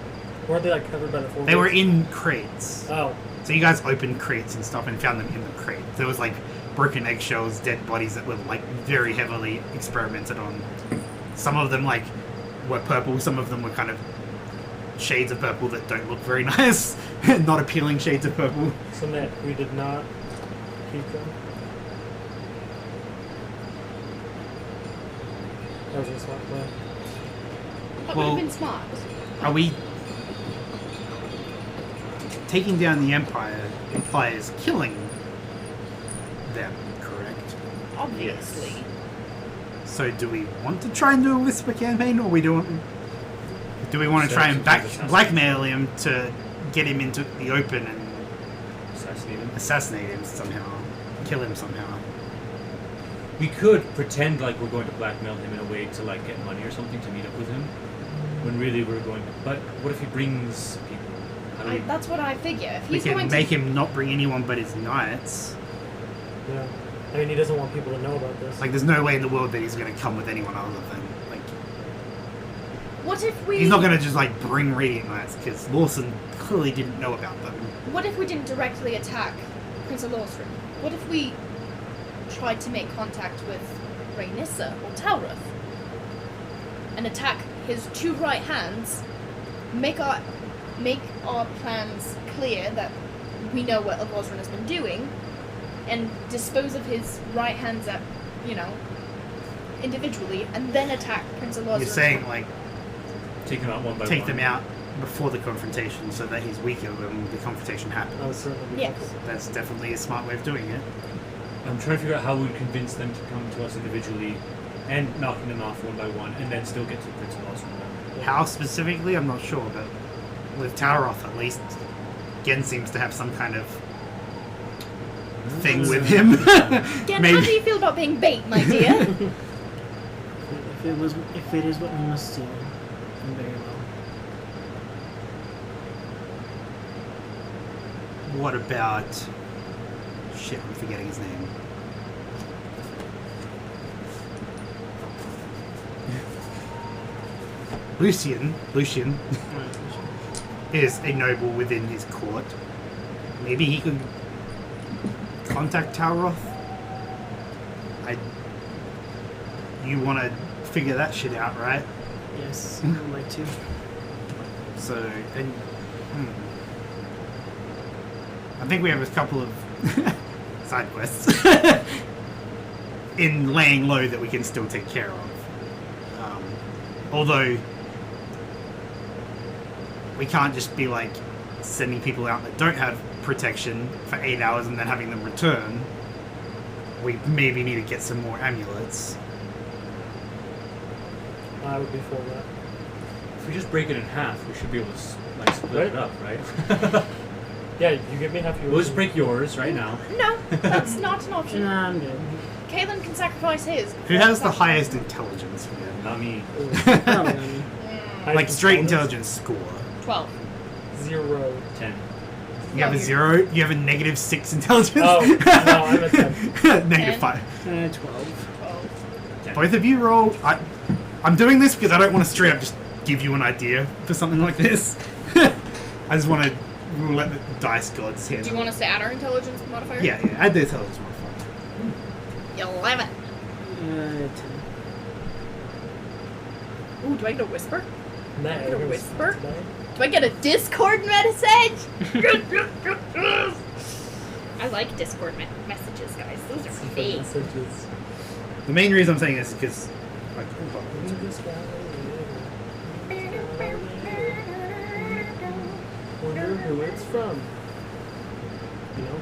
Weren't they covered by the four? They were gates? in crates. Oh, So you guys opened crates and stuff and found them in the crate. There was broken eggshells, dead bodies that were very heavily experimented on. Some of them were purple. Some of them were kind of shades of purple that don't look very nice. Not appealing shades of purple. so Ned, we did not keep them. That was a smart plan. That Well- would have been smart. Are we taking down the Empire implies killing them, correct? Obviously. So do we want to try and do a whisper campaign, or we don't? Do we want to try and Assassinate. blackmail him to get him into the open and Assassinate him. assassinate him somehow? Kill him somehow? We could pretend like we're going to blackmail him in a way to like get money or something to meet up with him, when really we're going. But what if he brings people? How do we? That's what I figure. If We he's can going make to, him not bring anyone but his knights. Yeah. I mean, he doesn't want people to know about this. Like, there's no way in the world that he's going to come with anyone other than, like... what if we? He's not going to just, like, bring Radiant Knights, because Lawson clearly didn't know about them. What if we didn't directly attack Prince of Lawson? What if we tried to make contact with Rhaenissa or Talroth and attack his two right hands? Make our plans clear that we know what Lawson has been doing, and dispose of his right hands at, individually, and then attack Prince of Lawson. You're saying, like, Take them out one by take one. them out before the confrontation so that he's weaker when the confrontation happens. That would certainly be Yes. helpful. That's definitely a smart way of doing it. I'm trying to figure out how we'd convince them to come to us individually, and knocking them off one by one, and then still get to Prince of Lawson. How specifically, I'm not sure, but with Talroth, at least, Gen seems to have some kind of thing with him. Again, how do you feel about being bait, my dear? If it is what we must do, then very well. What about... Shit, I'm forgetting his name. Lucian is a noble within his court. Maybe he could contact Talroth. You want to figure that shit out, right? Yes, I would like to. So, and I think we have a couple of side quests in laying low that we can still take care of. Although we can't just be like sending people out that don't have protection for 8 hours and then having them return. We maybe need to get some more amulets. I would be for that. If we just break it in half, we should be able to split Right. it up, right? Yeah, you give me half yours. We'll just break yours right now. No, that's not an option. Nah, I'm good. Kaelin can sacrifice his. Who has the highest intelligence here? Not me. Probably not me. Like straight intelligence score. 12. 0. 10. You have a 0. You have a -6 intelligence. Oh, no, I'm a 10. Negative 5. 12. 12. Both of you roll. I'm doing this because I don't want to straight up just give you an idea for something like this. I just want to let the dice gods handle. Do you want us to add our intelligence modifier? Yeah, add the intelligence modifier. 11. 10. Ooh, do I get a whisper? Nah, I get a yours whisper? today. Do I get a Discord message? I like Discord messages, guys. Those are Secret fake. messages. The main reason I'm saying this is because, like, Leave this guy. Wonder who it's from. You know?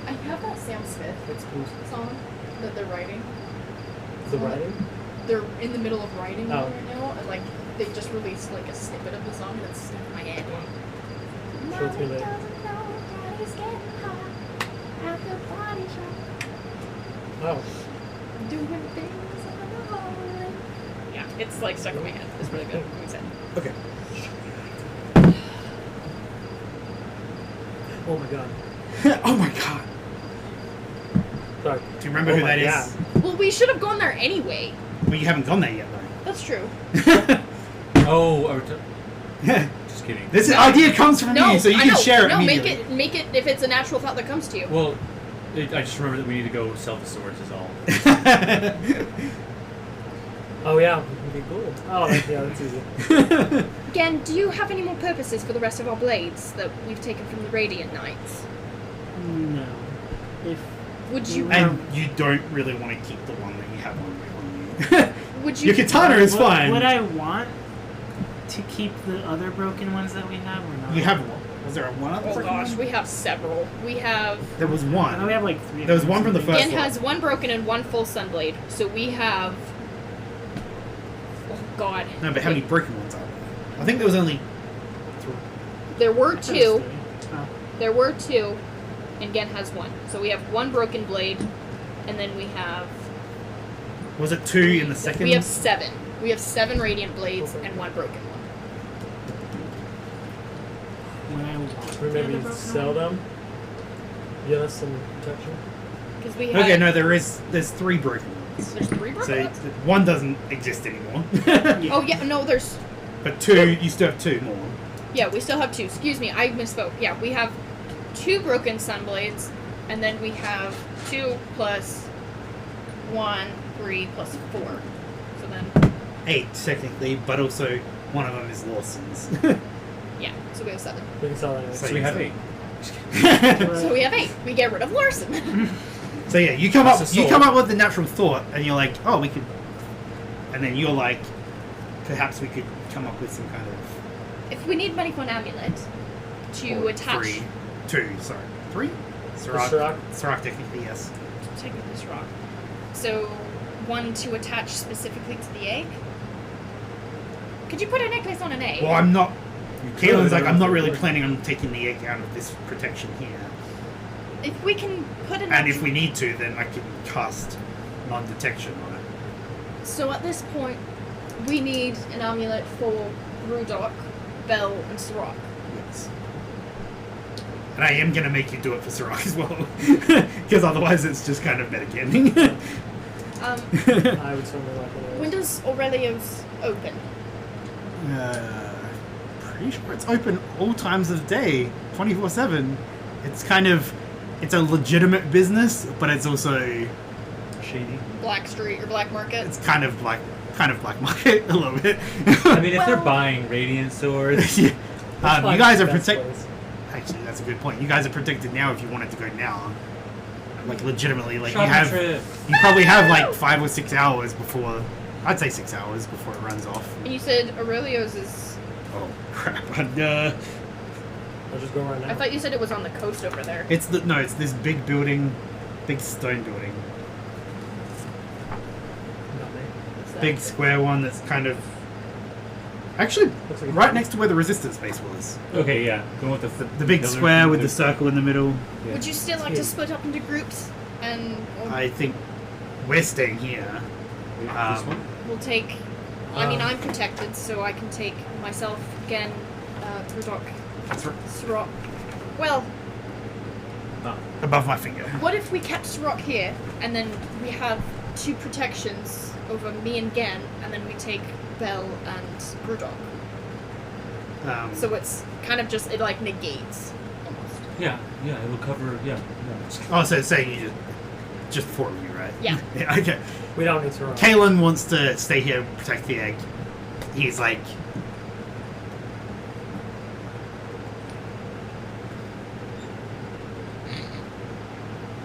I have that Sam Smith It's cool. song that they're writing. The writing? They're in the middle of writing Oh. right now, and like they just released like a snippet of the song that's stuck in my head. Show it to me later. Oh. Doing things on the highway. Yeah, it's like stuck in my head. It's really good. It's it. okay. Oh my god. Oh my god. Sorry. Do you remember Oh who my that God. is? Well, we should have gone there anyway. Well, you haven't gone there yet, That's true. though. Oh, just kidding. This idea comes from No, me, so you I can know. share it No, immediately. make it if it's a natural thought that comes to you. Well, I just remember that we need to go sell the swords is all. Oh yeah, we can get gold. Oh, yeah, that's easy. Again, do you have any more purposes for the rest of our blades that we've taken from the Radiant Knights? No. If Would you? And you don't really want to keep the one that you have on you. Would you? Your katana is fine. Would I want to keep the other broken ones that we have or not? You have one. Was there one other? Oh freaking gosh, one? we have several. We have. There was I know we one. have like 3. There was one from the first Gen one. has one broken and one full sunblade, so we have. God. No, but how many broken ones are there? I think there was only 3. There were two. Oh. There were 2, and Gen has 1. So we have 1 broken blade, and then we have... Was it 2 in the second? We have 7. We have 7 radiant blades and 1 broken one. When I Should we maybe sell them? Get us some protection. Because we have... Okay, no, there's 3 broken ones. There's 3 broken So ones? 1 doesn't exist anymore. Oh, yeah, no, there's... But 2, you still have 2 more. Yeah, we still have 2. Excuse me, I misspoke. Yeah, we have 2 broken sunblades, and then we have 2 plus 1, 3 plus 4. So then, 8 technically, but also one of them is Lawson's. yeah, so we have 7. We can sell that anyway. So So we have 8. So we have 8. We get rid of Larson. So yeah, you come That's up a you soul. come up with the natural thought, and you're like, oh, we could, and then you're like, perhaps we could come up with some kind of If we need money for an amulet to attach... 3, 2, sorry, 3. Sirach? Sirach technically, yes. Take this rock. So, 1 to attach specifically to the egg? Could you put a necklace on an egg? Well, I'm not. Caelan's like, I'm not really Work. planning on taking the egg out of this protection here. If we can put a And if we need to, then I can cast non-detection on it. So at this point, we need an amulet for Rudok, Bell, and Sirach. Yes. And I am going to make you do it for Sirach as well. Because otherwise it's just kind of metagaming. I would certainly like one of When those. does Aurelio's open? Pretty sure it's open all times of day, 24/7. It's kind of, it's a legitimate business, but it's also, Shady. Black Street or Black Market? it's kind of black market a little bit. I mean, if they're Well- buying radiant swords, Yeah. Let's You find guys the are best protected. place. Actually, that's a good point. You guys are protected now if you wanted to go now. Like legitimately, like shopping you have, trip. you probably have like 5 or 6 hours before. I'd say 6 hours before it runs off. And you said Aurelio's is... Oh crap! I'll just go right now. I thought you said it was on the coast over there. It's this big building, big stone building, Not me. What's that? big square one that's kind of actually Looks like a right party. next to where the resistance base was. Okay, yeah. Going with The big pillars square and with the circle in the middle. Yeah. Would you still like to split up into groups? And I think we're staying here. This one? we'll take... I mean, Um, I'm protected, so I can take myself, again, Rudok, That's right. Sirach. Well, Above my finger. what if we kept Sirach here, and then we have 2 protections over me and Gen, and then we take Bell and Rudok? So it's kind of just, it like negates, almost. Yeah, it will cover. Yeah. Oh, so it's saying you just 4 of you, right? Yeah. Yeah. Okay. We don't need to run. Kalen wants to stay here and protect the egg. He's like,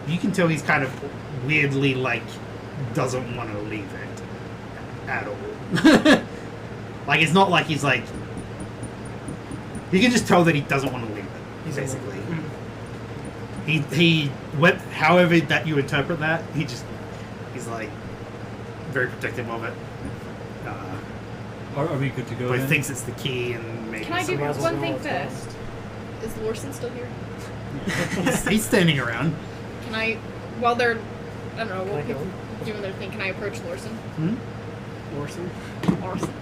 you can tell he's kind of weirdly like doesn't want to leave it at all. Like it's not like he's like, you can just tell that he doesn't want to leave it. He's Basically, he what however that you interpret that, he's like very protective of it. Are we good to go? But he then? thinks it's the key, and maybe Can I do Someone else one will thing know what's going on. first? Is Lorson still here? he's standing around. Can I, while they're, I don't know, Can while I go? people doing their thing, can I approach Lorson? Hmm? Orson. Lorson.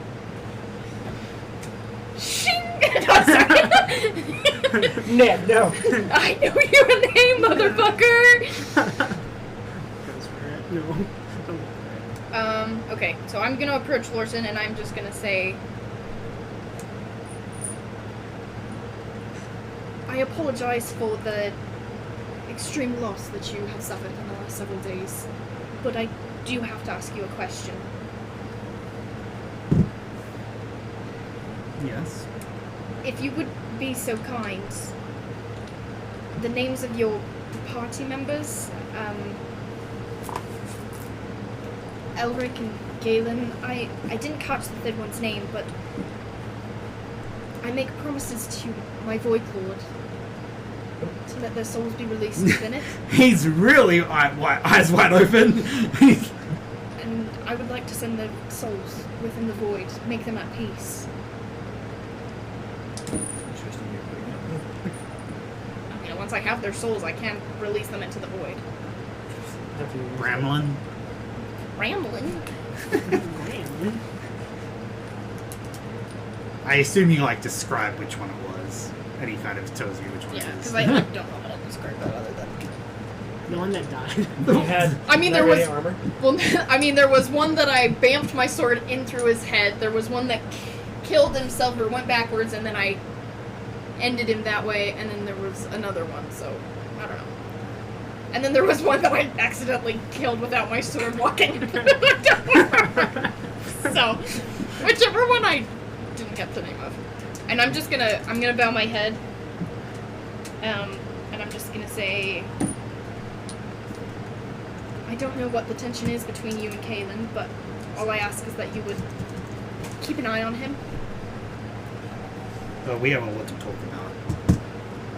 Shing! No, sorry. Ned, no. I know your name, motherfucker! Goes for it. No. Don't go for Okay, so I'm gonna approach Lorson and I'm just gonna say, I apologize for the extreme loss that you have suffered in the last several days, but I do have to ask you a question. Yes. If you would be so kind, the names of your party members, Elric and Galen, I didn't catch the third one's name, but I make promises to my Void Lord to let their souls be released within it. He's really eyes wide open. And I would like to send the souls within the void, make them at peace. Interesting. You're putting it. Once I have their souls, I can't release them into the void. After you use Ramlin. Rambling? I assume you like describe which one it was, and he kind of tells you which one Yeah, it because is. I don't know how to describe that other than. The one that died. He had I mean, there was. armor. Well, I mean, there was one that I bamfed my sword in through his head. There was one that killed himself or went backwards, and then I ended him that way. And then there was another one. So I don't know. And then there was one that I accidentally killed without my sword walking. So whichever one I didn't get the name of. And I'm gonna bow my head. And I'm just gonna say, I don't know what the tension is between you and Kaylin, but all I ask is that you would keep an eye on him. But we have a lot to talk about,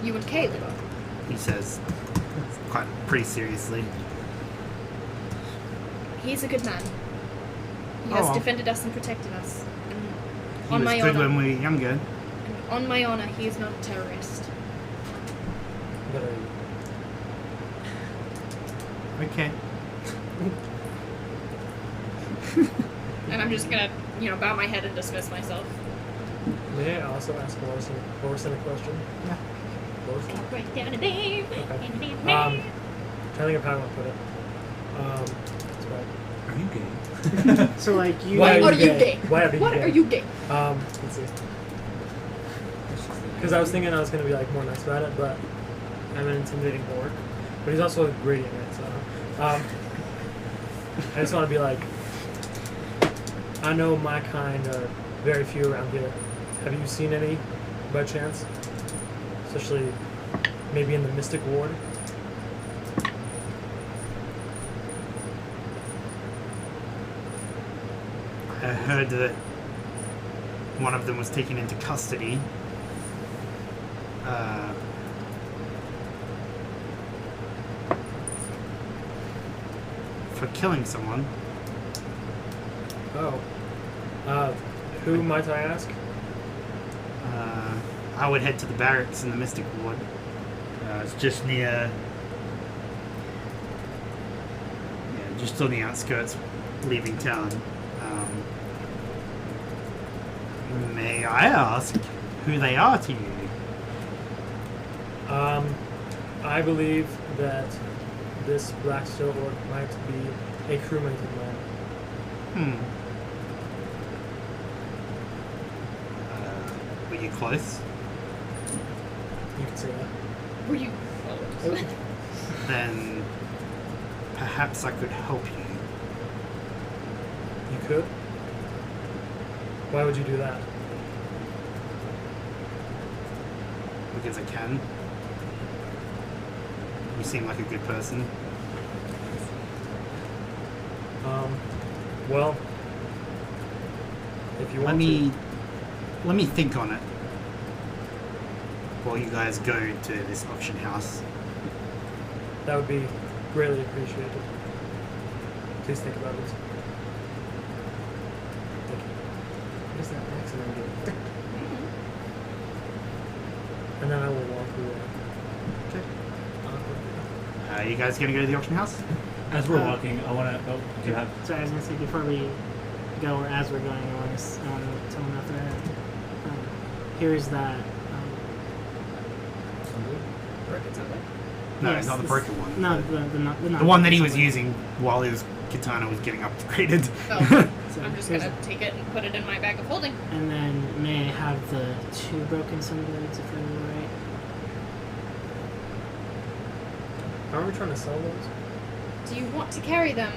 You and Kaylin. he says, pretty seriously. He's a good man. He has Oh. defended us and protected us. And He on was my good honor, when we were younger. and on my honor, he is not a terrorist. But Okay. And I'm just gonna, bow my head and dismiss myself. may I also ask Lorison a question? Yeah. Lorison? Write down a name. Okay. And a name. Trying to think of how I want to put it. That's right. Are you gay? So like you. Why Are you gay? Why are you What gay? are you gay? Let's see. Because I was thinking I was going to be like more nice about it, but I'm an intimidating orc. But he's also a gradient, right? So, I just want to be like, I know my kind are very few around here. Have you seen any, by chance? Especially maybe in the Mystic Ward? I heard that one of them was taken into custody. For killing someone. Oh. Who might I ask? I would head to the barracks in the Mystic Ward. It's just near... Yeah, just on the outskirts, leaving town. May I ask who they are to you? I believe that this Black Steel Orc might be a crewmate of mine. Were you close? You could say that. Were you? Then perhaps I could help you. You could? Why would you do that? Because I can. You seem like a good person. Well, if you Let want me think on it while you guys go to this auction house. to, that would be greatly appreciated. Please think about it. Thank you. What is that accident do? And then I will walk away. You guys gonna go to the auction house? As we're walking, I want to. Oh, do you have? Sorry, I was gonna say before we go, or as we're going, I want to tell them after that. Here's that. Broken something. No, yes, it's not the this- broken one. No, the one that he was using while his katana was getting upgraded. Oh, So I'm just here's gonna take it and put it in my bag of holding. And then may I have the 2 broken sunblades if I'm right? Aren't we trying to sell those? Do you want to carry them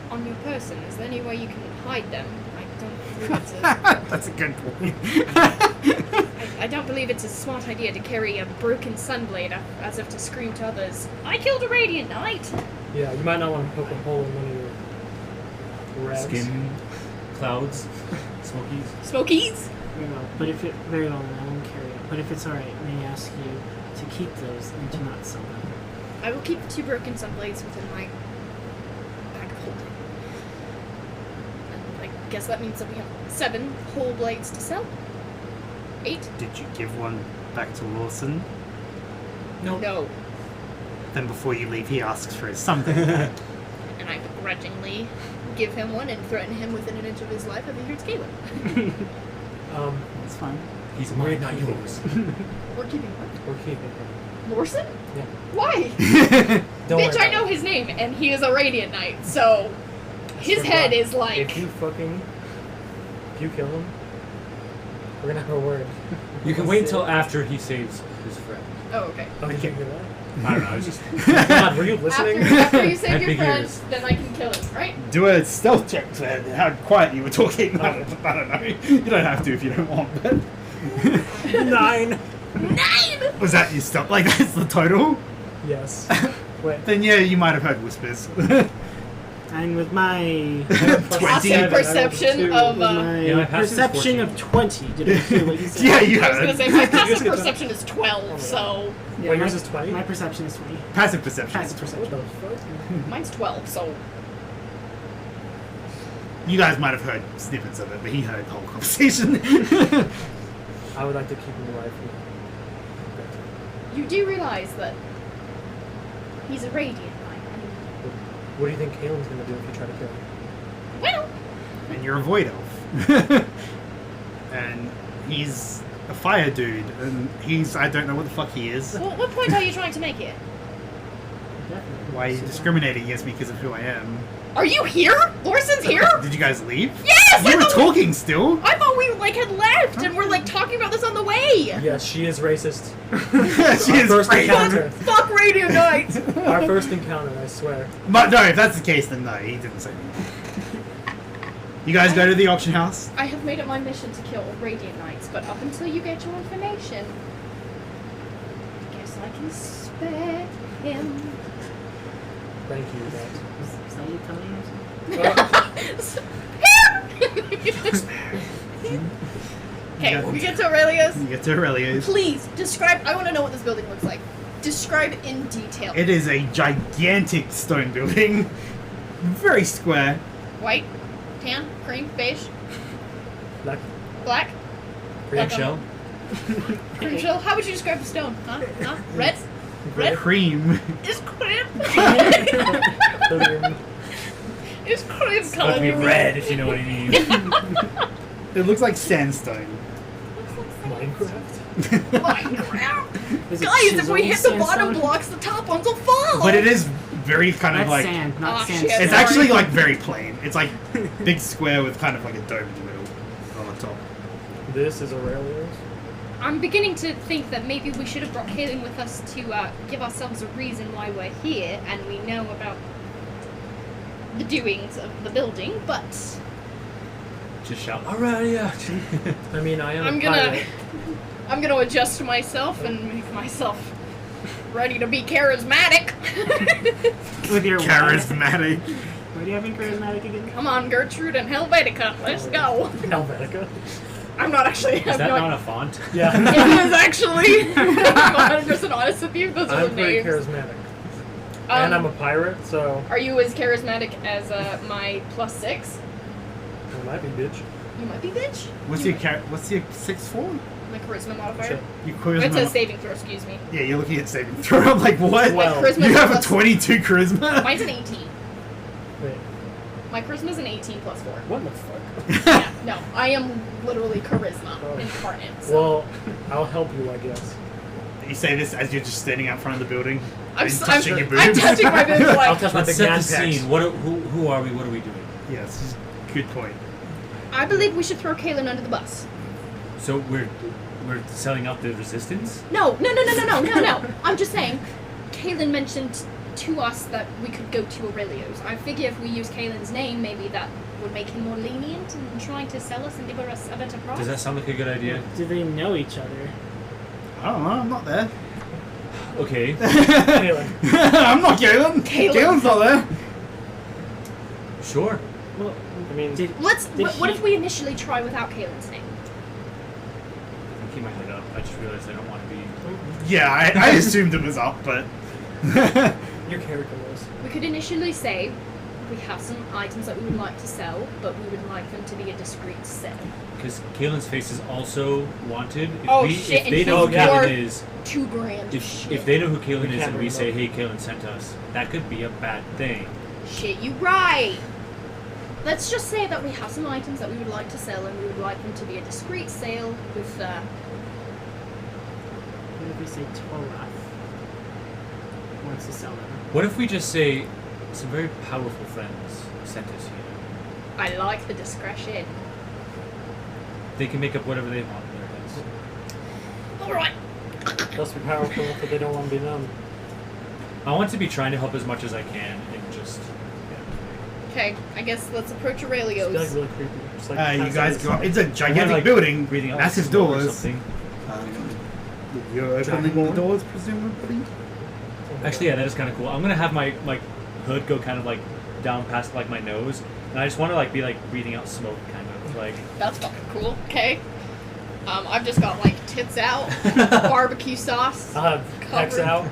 on your person? Is there any way you can hide them? I don't believe it's a, That's a good point. I don't believe it's a smart idea to carry a broken sunblade as if to scream to others, I killed a Radiant Knight! Yeah, you might not want to poke a hole in one of your rags. Skin, clouds, smokies. Smokies! Very well. But if it very well, then I won't carry it. But if it's alright, may I ask you to keep those and to not sell them? I will keep the 2 broken sunblades within my bag of holding. guess that means that we have 7 whole blades to sell. 8? Did you give one back to Lawson? No. Then before you leave, he asks for his something. And I begrudgingly give him one and threaten him within an inch of his life. I think it's Caleb. That's fine. He's mine, not yours. We're keeping one. We're keeping him. Lawson? Yeah. Why? Don't Bitch, worry I about know it. his name, and he is a Radiant Knight, so his Swear to head God, is like. If you kill him, we're gonna have a word. You can wait until after he saves his friend. Oh, okay. Oh, did you hear that? I don't know. I was just. God, were you listening? After you save your Figures. friend, then I can kill him, right? Do a stealth check for how quiet you were talking. I don't know. You don't have to if you don't want, but... 9. 9! Was that your stealth? Like, that's the total? Yes. Wait. Then yeah, you might have heard whispers. And with my Awesome perception of. my Yeah, my passive is perception 14. of 20, did I hear what you said? Yeah, you I was heard. gonna say my passive Just get the- perception is 12, so Yeah, Wait, my- yours is 20? My perception is 20. Passive perception. Passive What perception. the fuck? mine's 12. So You guys might have heard snippets of it, but he heard the whole conversation. I would like to keep him alive. you do realize that he's a Radiant Knight. What do you think Kalen's gonna do if you try to kill him? Well, And you're a void elf. And he's a fire dude, and I don't know what the fuck he is. what point are you trying to make here? Definitely. Why are you discriminating against me because of who I am? Are you here? Lorson's here? Did you guys leave? Yes! You I were thought talking still. I thought we had left and we're talking about this on the way. Yes, she is racist. She Our is first crazy. encounter. Fuck Radiant Knight. Our first encounter, I swear. But no, if that's the case, then no, he didn't say anything. You guys go to the auction house. I have made it my mission to kill Radiant Knights, but up until you get your information, I guess I can spare him. Thank you, that. Is that you telling us? Okay, we get to Aurelius. You get to Aurelius. Please describe. I want to know what this building looks like. Describe in detail. It is a gigantic stone building, very square. White, tan, cream, beige, Black. black, Cream shell. cream shell. How would you describe the stone? Huh? Red? Red? Cream. Is cream? Cream. Is cream Let colored? me red, if you know what I mean. It looks like sandstone. Minecraft. Minecraft. Is it Guys, if we chiseled hit the bottom sandstone? blocks, the top ones will fall. But it is very kind of That's like. sand, not Ah, sandstone. shit. It's Sorry. actually like very plain. It's like big square with kind of like a dome in the middle on the top. This is Aurelius. I'm beginning to think that maybe we should have brought Kaylin with us to give ourselves a reason why we're here, and we know about the doings of the building, but Just shout, Aurelia! I mean, I am I'm a gonna pirate. I'm gonna adjust myself and make myself ready to be charismatic. With your Charismatic. What are you having charismatic again? Come on, Gertrude and Helvetica, let's go. Helvetica. I'm not actually. Is that not a font? Yeah. It is actually. I'm 100% honest with you. Those are I'm the pretty names. charismatic. And I'm a pirate, so Are you as charismatic as my +6? I might be bitch. You might be, bitch. What's your 6 for? My charisma modifier. Shit. Your It's a charisma. saving throw, excuse me. Yeah, you're looking at saving throw. I'm like, what? Well, charisma You have a plus- 22 charisma. Mine's an 18. Wait, My charisma's an 18 +4. what the fuck? Yeah, no, I am literally charisma Oh. incarnate. So. Well, I'll help you, I guess. You say this as you're just standing out front of the building. I'm, and s- touching I'm, your boobs. I'm touching my boobs I'll like, touch my Let's big set man the pecs. scene. Who are we? What are we doing? Yes, good point. I believe we should throw Kaylin under the bus. So we're selling out the resistance? No. I'm just saying, Kaylin mentioned to us that we could go to Aurelio's. I figure if we use Kaylin's name, maybe that would make him more lenient in trying to sell us and give us a better price. Does that sound like a good idea? Do they know each other? I don't know, I'm not there. Okay. Kaylin. I'm not Galen. Galen's not there. Sure. Well, I mean, did, Let's. Did What he- if we initially try without Kaylin's name? I'll keep my head up. I just realized I don't want to be. Yeah, I assumed it was up, but your character was. We could initially say, we have some items that we would like to sell, but we would like them to be a discreet sale. Because Kaelin's face is also wanted. If Shit, they and know who he's Kaelin worth is, $2,000. if they know who Kaelin We is can't and we bring say, them hey, Kaelin sent us, that could be a bad thing. Shit, you right. Let's just say that we have some items that we would like to sell, and we would like them to be a discreet sale with. What if we say Torah wants to sell them? What if we just say, some very powerful friends sent us here. I like the discretion. They can make up whatever they want in their heads. All right. Must be powerful enough that they don't want to be known. I want to be trying to help as much as I can and just... Okay, I guess let's approach It's Aurelio's. like really creepy. Just like You guys go. outside It's a I'm gigantic like, building, breathing out massive smoke or doors. something. You're opening the doors, presumably. the- Actually, yeah, that is kind of cool. I'm gonna have my hood go kind of like down past like my nose, and I just want to like be like breathing out smoke, kind of like. That's fucking cool. Okay. I've just got like tits out, barbecue sauce. I'll have X Covered. out.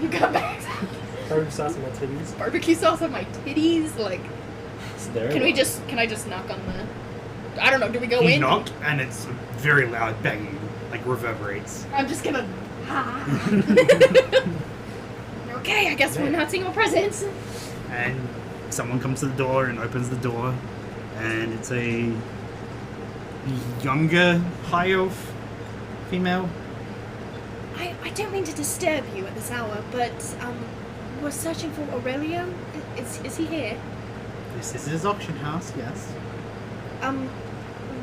You got bags out. Barbecue sauce on my titties. Barbecue sauce on my titties. Like, It's there. can I just knock on the? I don't know. Do we go You in? knock, and it's very loud banging, like reverberates. I'm just gonna. Okay, I guess we're not seeing our presents. And someone comes to the door and opens the door, and it's a younger high elf female. I don't mean to disturb you at this hour, but we're searching for Aurelio. Is he here? This is his auction house, yes.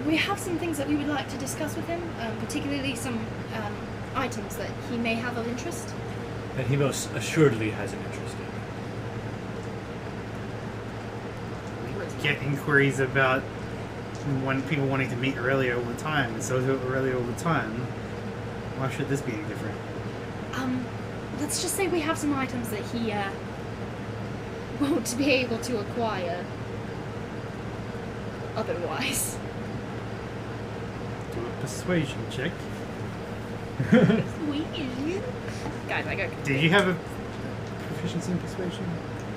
We have some things that we would like to discuss with him, particularly some items that he may have of interest. That he most assuredly has an interest in. Get inquiries about people wanting to meet Aurelia all the time, and so do Aurelia all the time. Why should this be any different? Let's just say we have some items that he won't be able to acquire otherwise. Do a persuasion check. Guys, I got. Did you have a proficiency in persuasion?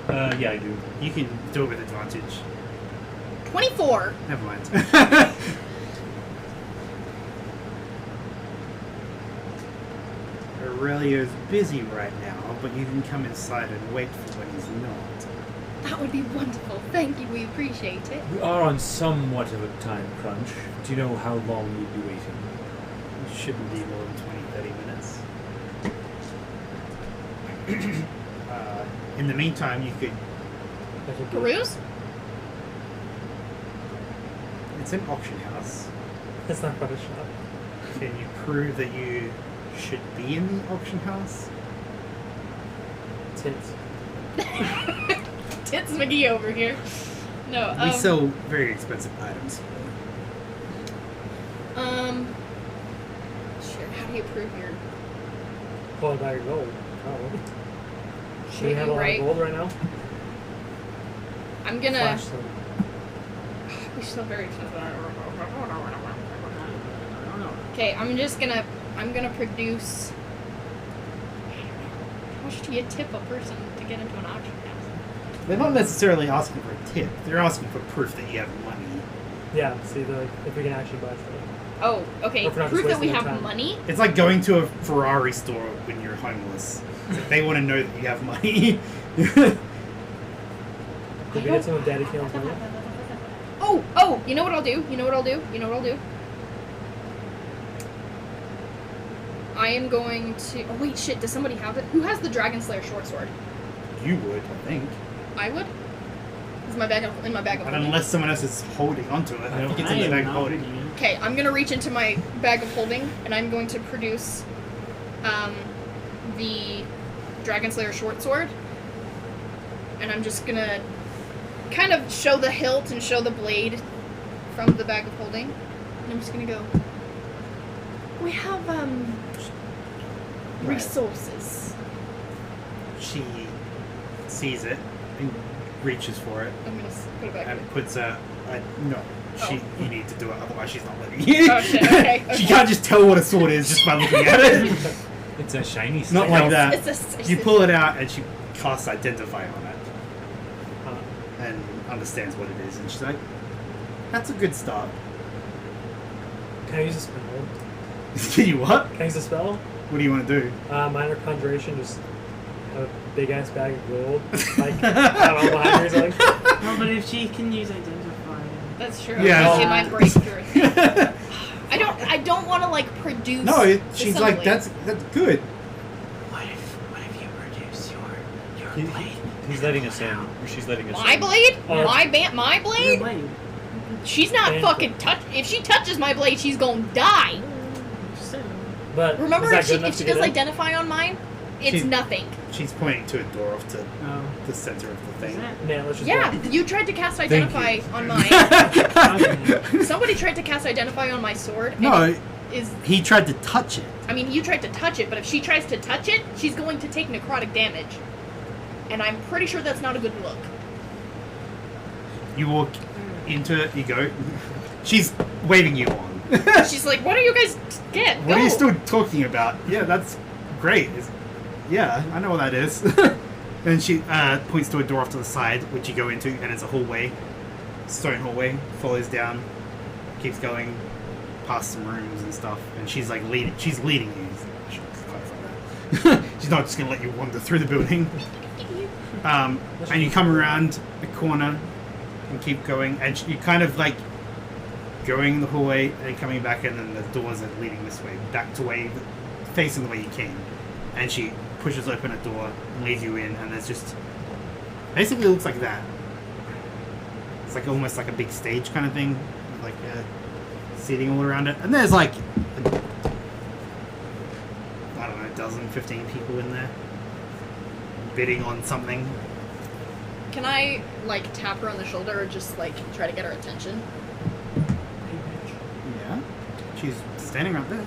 Yeah, I do. You can do it with advantage. 24. Never mind. Aurelio's busy right now, but you can come inside and wait for when he's not. That would be wonderful. Thank you. We appreciate it. We are on somewhat of a time crunch. Do you know how long we'd be waiting? It shouldn't be more than 20-30 minutes. In the meantime, you could... Peruse? It's an auction house. It's not quite a shop. Can you prove that you should be in the auction house? Tits. Tits McGee over here. No, We sell very expensive items. Shit, how do you prove your... Pull a bag of gold. Probably. Shit, Do we have a you're lot right. of gold right now? I'm gonna... Flash some. We're still very expensive. Okay, I'm gonna produce... How much do you tip a person to get into an auction house? They're not necessarily asking for a tip. They're asking for proof that you have money. Yeah, see, like, if we can actually buy stuff. Oh, okay. Or if we're not Proof just that we wasting have our time. money? It's like going to a Ferrari store when you're homeless. It's like they want to know that you have money. Did we get some of Daddy Kalen's money? Oh, you know what I'll do? I am going to... Oh, wait, shit, does somebody have it? Who has the Dragon Slayer short sword? You would, I think. I would? It's in my bag of But holding. unless someone else is holding onto it. I think it's in the bag of holding. Okay, I'm gonna reach into my bag of holding, and I'm going to produce the Dragon Slayer short sword. And I'm just gonna kind of show the hilt and show the blade from the bag of holding. And I'm just gonna go... We have, resources. She sees it and reaches for it I'm gonna put it back. and puts a no. Oh. You need to do it, otherwise she's not letting you. Oh, shit, okay, She okay. can't just tell what a sword is just by looking at it. It's a shiny Not like that. It's You pull it out and she casts Identify on it. and understands what it is. And she's like, "That's a good start." Can I use a spell? Can you what? Can I use a spell? What do you want to do? Minor conjuration, just have a big ass bag of gold. Like, I don't know, behind her is like. No, but if she can use identify. That's true. Yeah. It might break through. I don't want to like produce. No, the she's like, sunlight. that's good. What if you produce your blade? He's letting us in. Or she's letting us My in. blade? Oh. My Your blade? blade. She's not Thank fucking touch. If she touches my blade, she's gonna die. Just saying. But Remember, is that if she, good enough if she to get does in? identify on mine, it's She's- nothing. She's pointing to a door off to Oh. the center of the Is thing. that? Yeah, let's just Yeah, go. you tried to cast Thank identify you. on mine. Okay. Somebody tried to cast identify on my sword. And No, it is. he tried to touch it. I mean, you tried to touch it, but if she tries to touch it, she's going to take necrotic damage. And I'm pretty sure that's not a good look. You walk into it. You go. She's waving you on. She's like, "What are you guys get? What are you Go." still talking about? Yeah, that's great. Yeah, I know what that is. And she points to a door off to the side, which you go into, and it's a hallway, stone hallway. Follows down, keeps going, past some rooms and stuff. And she's like leading. She's leading you. I should clarify that. She's not just gonna let you wander through the building. And you come around the corner and keep going, and you kind of like going the hallway and coming back, and then the doors are leading this way, back to way, facing the way you came. And she pushes open a door and leads you in, and there's just basically looks like that. It's like almost like a big stage kind of thing, with like seating all around it, and there's like I don't know, 12, 15 people in there bidding on something. Can I like tap her on the shoulder or just like try to get her attention? Yeah, she's standing right there.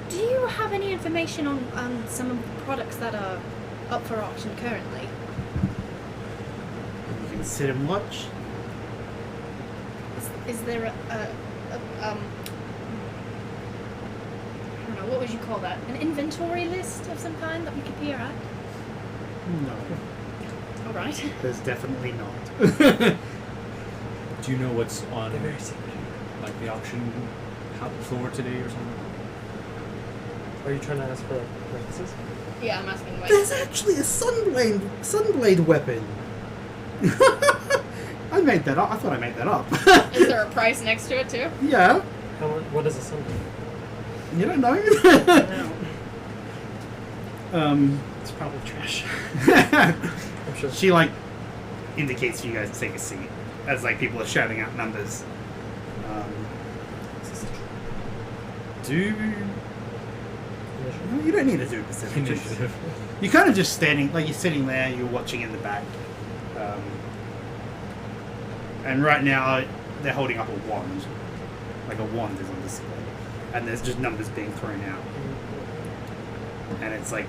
Do you have any information on some of the products that are up for auction currently? You can sit and watch. Is there a I don't know, what would you call that? An inventory list of some kind that we could peer at? No, All right. there's definitely not. Do you know what's on They're very secret. like the auction floor today or something? Are you trying to ask for prices? Yeah, I'm asking like. There's actually a sunblade weapon. I made that up. I thought I made that up. Is there a price next to it too? Yeah, How much? What is a symbol? you don't know. No. It's probably trash. I'm sure. She like indicates for you guys to take a seat as like people are shouting out numbers. Do no, you don't need to do percentages. Initiative. You're kind of just standing, like you're sitting there, you're watching in the back. And right now, they're holding up a wand. Like a wand is on display. And there's just numbers being thrown out. And it's like,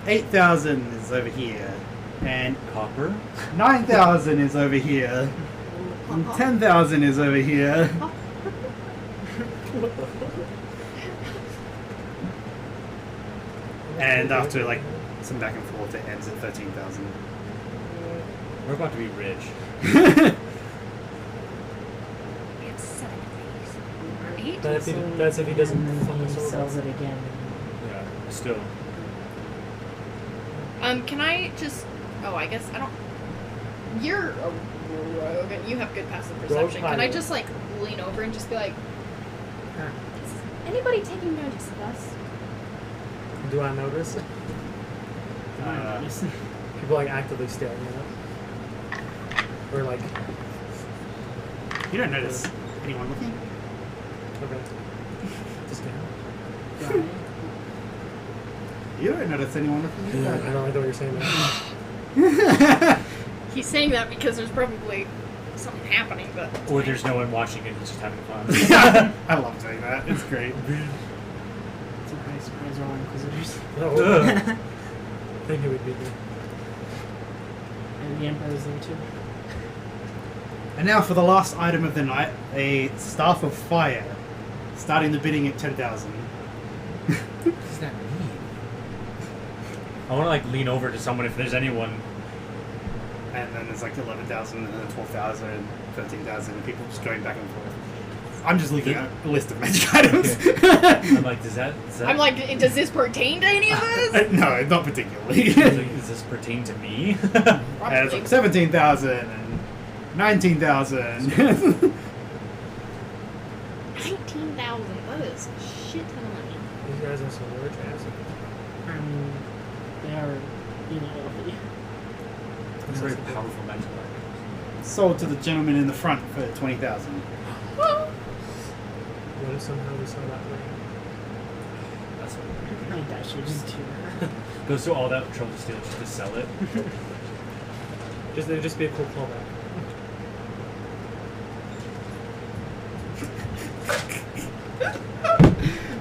8,000 is over here. And Copper? 9,000 is over here. And 10,000 is over here. And after like some back and forth, it ends at 13,000. We're about to be rich. We have 7 of these. 8? That's if he doesn't fuck He us over. sells it again. Yeah, still. Can I just? Oh, I guess I don't. You're a rogue, and you have good passive perception. Can I pilot. just like lean over and just be like, Huh. "Is anybody taking notice of us?" Do I notice? Nice. People like actively staring at us. Or like, You don't notice anyone looking? okay. Just kidding. Guy. You don't notice anyone looking I either. don't like the way you're saying that. He's saying that because there's probably something happening, but Or there's no one watching it, he's just having fun. I love doing that. It's great. Surprise, surprise, we're all Inquisitors. No. I think he would be there. And the Emperor's there too. And now for the last item of the night, a Staff of Fire. Starting the bidding at 10,000. What does that mean? I want to like lean over to someone if there's anyone and then there's like 11,000, and then 12,000, 13,000, and people just going back and forth. I'm just looking at a list of magic items. I'm like, does that? I'm like, does this pertain to any of us? No, not particularly. Does this pertain to me? And it's like 17,000 and 19,000. 19,000. That is a shit ton of money. These guys are some rich asses. They are, wealthy. It's a very powerful magic item. Sold to the gentleman in the front for 20,000. What if somehow we saw that ring? That's what I think I should just do that. goes through all that trouble to steal it just to sell it. It'd just be a cool callback.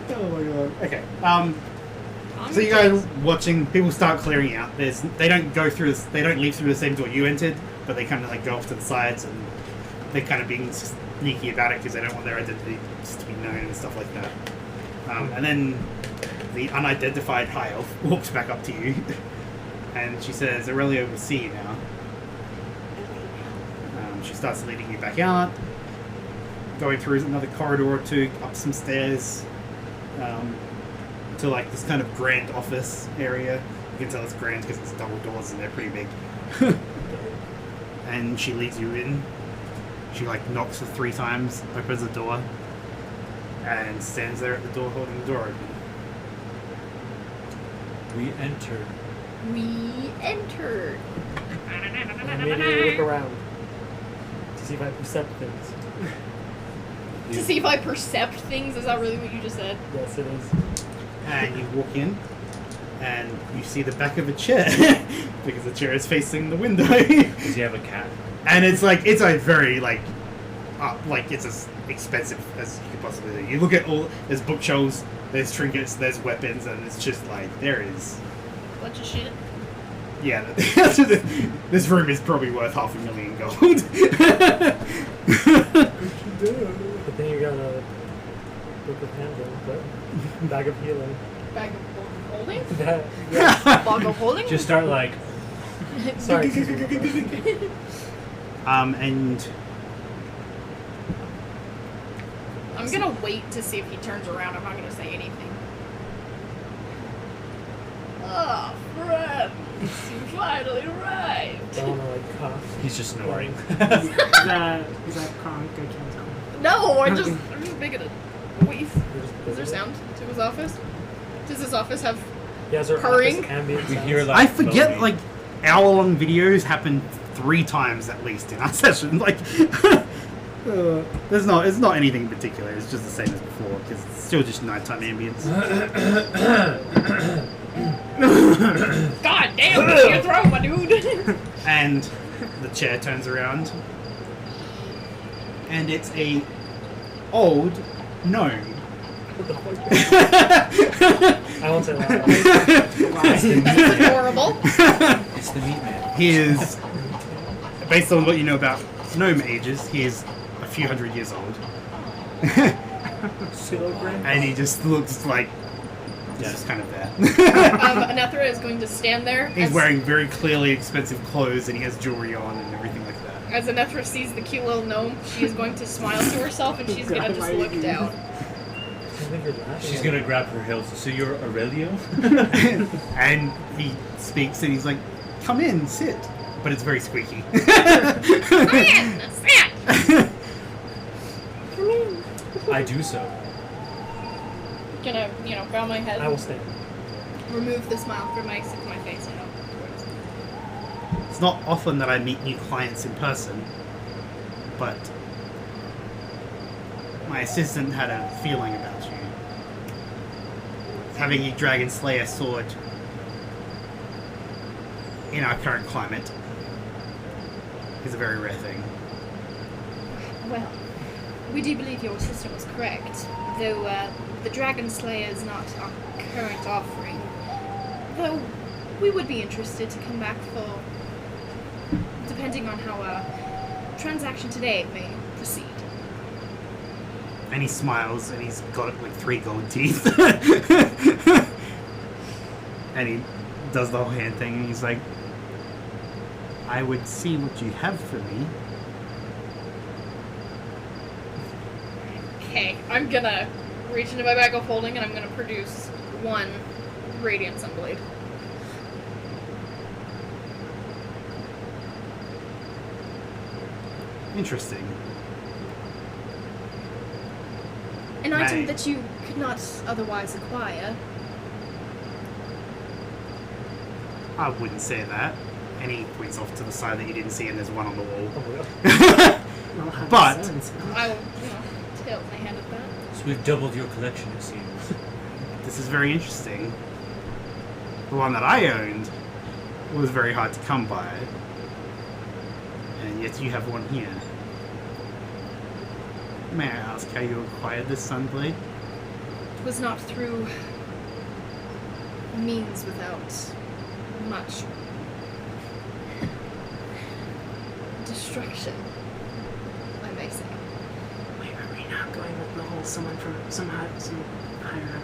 Oh my god. Okay. So you guys watching, people start clearing out. They don't go through this. They don't leave through the same door you entered, but they kind of like go off to the sides, and they're kind of being sneaky about it because they don't want their identity to be known and stuff like that. And then the unidentified high elf walks back up to you, and she says, "Aurelio will see you now." She starts leading you back out, going through another corridor or two, up some stairs, to like this kind of grand office area. You can tell it's grand because it's double doors and they're pretty big. And she leads you in. She like knocks 3 times, opens the door, and stands there at the door holding the door open. We enter. We entered. I immediately look around to see if I percept things. To see if I percept things. Is that really what you just said? Yes, it is. And you walk in, and you see the back of a chair because the chair is facing the window. Does he have a cat? And it's a very it's as expensive as you could possibly do. You look at there's bookshelves, there's trinkets, there's weapons, and it's just like there is. Bunch of shit. Yeah, this room is probably worth $500,000 gold. But then you got a book of handling, but bag of healing. Bag of holding? That, yeah. Bag of holding? Just start like. Sorry. And I'm gonna wait to see if he turns around. I'm not gonna say anything. Oh, friend! You finally arrived! Don't wanna like cough. He's just snoring. Is that Kronk? I can't tell. No, I'm just making a wave. You're just Is there sound to his office? Does his office have... He has her Purring? office ambient We sounds. hear like. I forget moaning. like hour-long videos happen 3 times at least in our session. Like, it's not anything particular. It's just the same as before because it's still just nighttime ambience. God damn, it's your throat, my dude! And the chair turns around, and it's a old gnome. I won't say that. That's adorable. It's the meat man. He is, based on what you know about gnome ages, he is a few hundred years old. And he just looks like he's just kind of there. Anethra is going to stand there. He's as, wearing very clearly expensive clothes and he has jewelry on and everything like that. As Anethra sees the cute little gnome, she is going to smile to herself and she's going to just look down. I think you're laughing. She's gonna grab her heels. So you're Aurelio? And he speaks and he's like, "Come in, sit." But it's very squeaky. Man, sit! I do so. Gonna, bow my head. I will stand. Remove the smile from my face, It's not often that I meet new clients in person, but my assistant had a feeling about you. Having a Dragon Slayer sword in our current climate is a very rare thing. Well, we do believe your sister was correct, though the Dragon Slayer is not our current offering. Though we would be interested to come back for, depending on how our transaction today may proceed. And he smiles and he's got like 3 gold teeth. And he does the whole hand thing and he's like, I would see what you have for me. Okay, I'm gonna reach into my bag of holding and I'm gonna produce one Radiant Sunblade. Interesting. An item Right. that you could not otherwise acquire. I wouldn't say that. And he points off to the side that you didn't see, and there's one on the wall. Oh, really? Well, how But- does that sound? I will, tilt my hand at that. So we've doubled your collection, it seems. This is very interesting. The one that I owned was very hard to come by. And yet you have one here. May I ask how you acquired this Sunblade? It was not through means without much destruction, I may say. Wait, are we not going with the whole someone from some higher up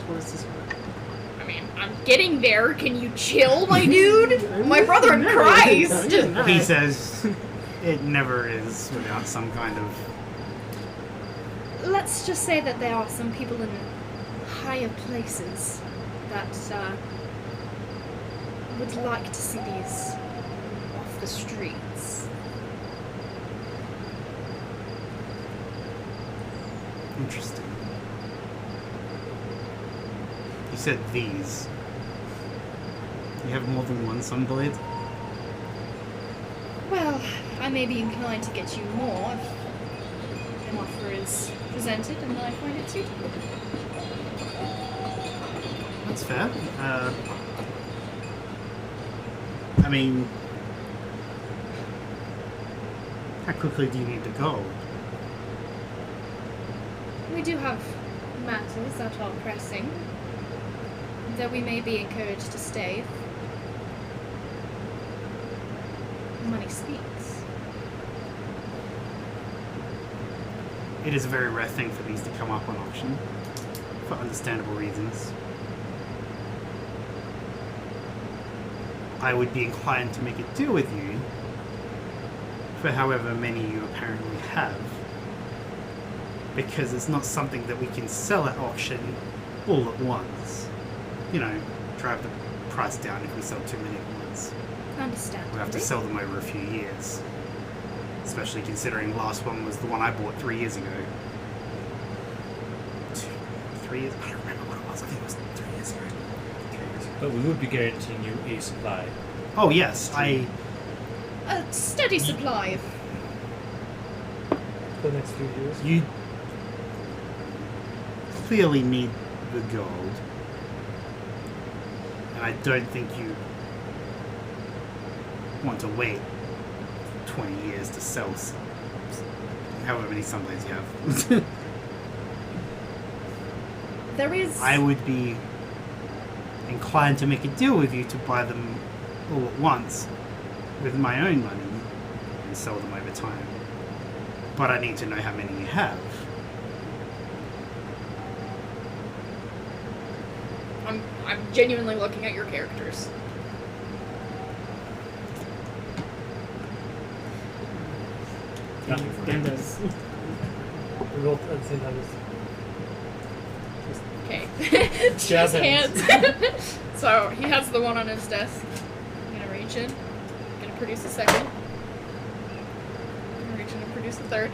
towards this one? I mean, I'm getting there. Can you chill, my dude? My brother in Christ! He says it never is without some kind of... Let's just say that there are some people in higher places that would like to see these off the streets. Interesting. You said these. You have more than one Sunblade? Well, I may be inclined to get you more if an offer is presented and I find it suitable. That's fair. I mean, how quickly do you need to go? We do have matters that are pressing, that we may be encouraged to stay if money speaks. It is a very rare thing for these to come up on auction, for understandable reasons. I would be inclined to make a deal with you for however many you apparently have, because it's not something that we can sell at auction all at once. You know, drive the price down if we sell too many at once. Understandably. We'll have to sell them over a few years. Especially considering the last one was the one I bought 3 years ago. 3 years? I don't remember what it was. I think it was 3 years ago. 3 years ago. But we would be guaranteeing you a supply. Oh yes, A steady supply of For the next few years. You clearly need the gold. And I don't think you want to wait 20 years to sell however many Sunblades you have. there is I would be inclined to make a deal with you to buy them all at once with my own money and sell them over time. But I need to know how many you have. I'm genuinely looking at your characters. Yeah. Dan does. We both at the same time. Just Okay. Jazz His hands. hands. So he has the one on his desk. I'm gonna reach in. I'm gonna produce a second. I'm gonna reach in and produce a third.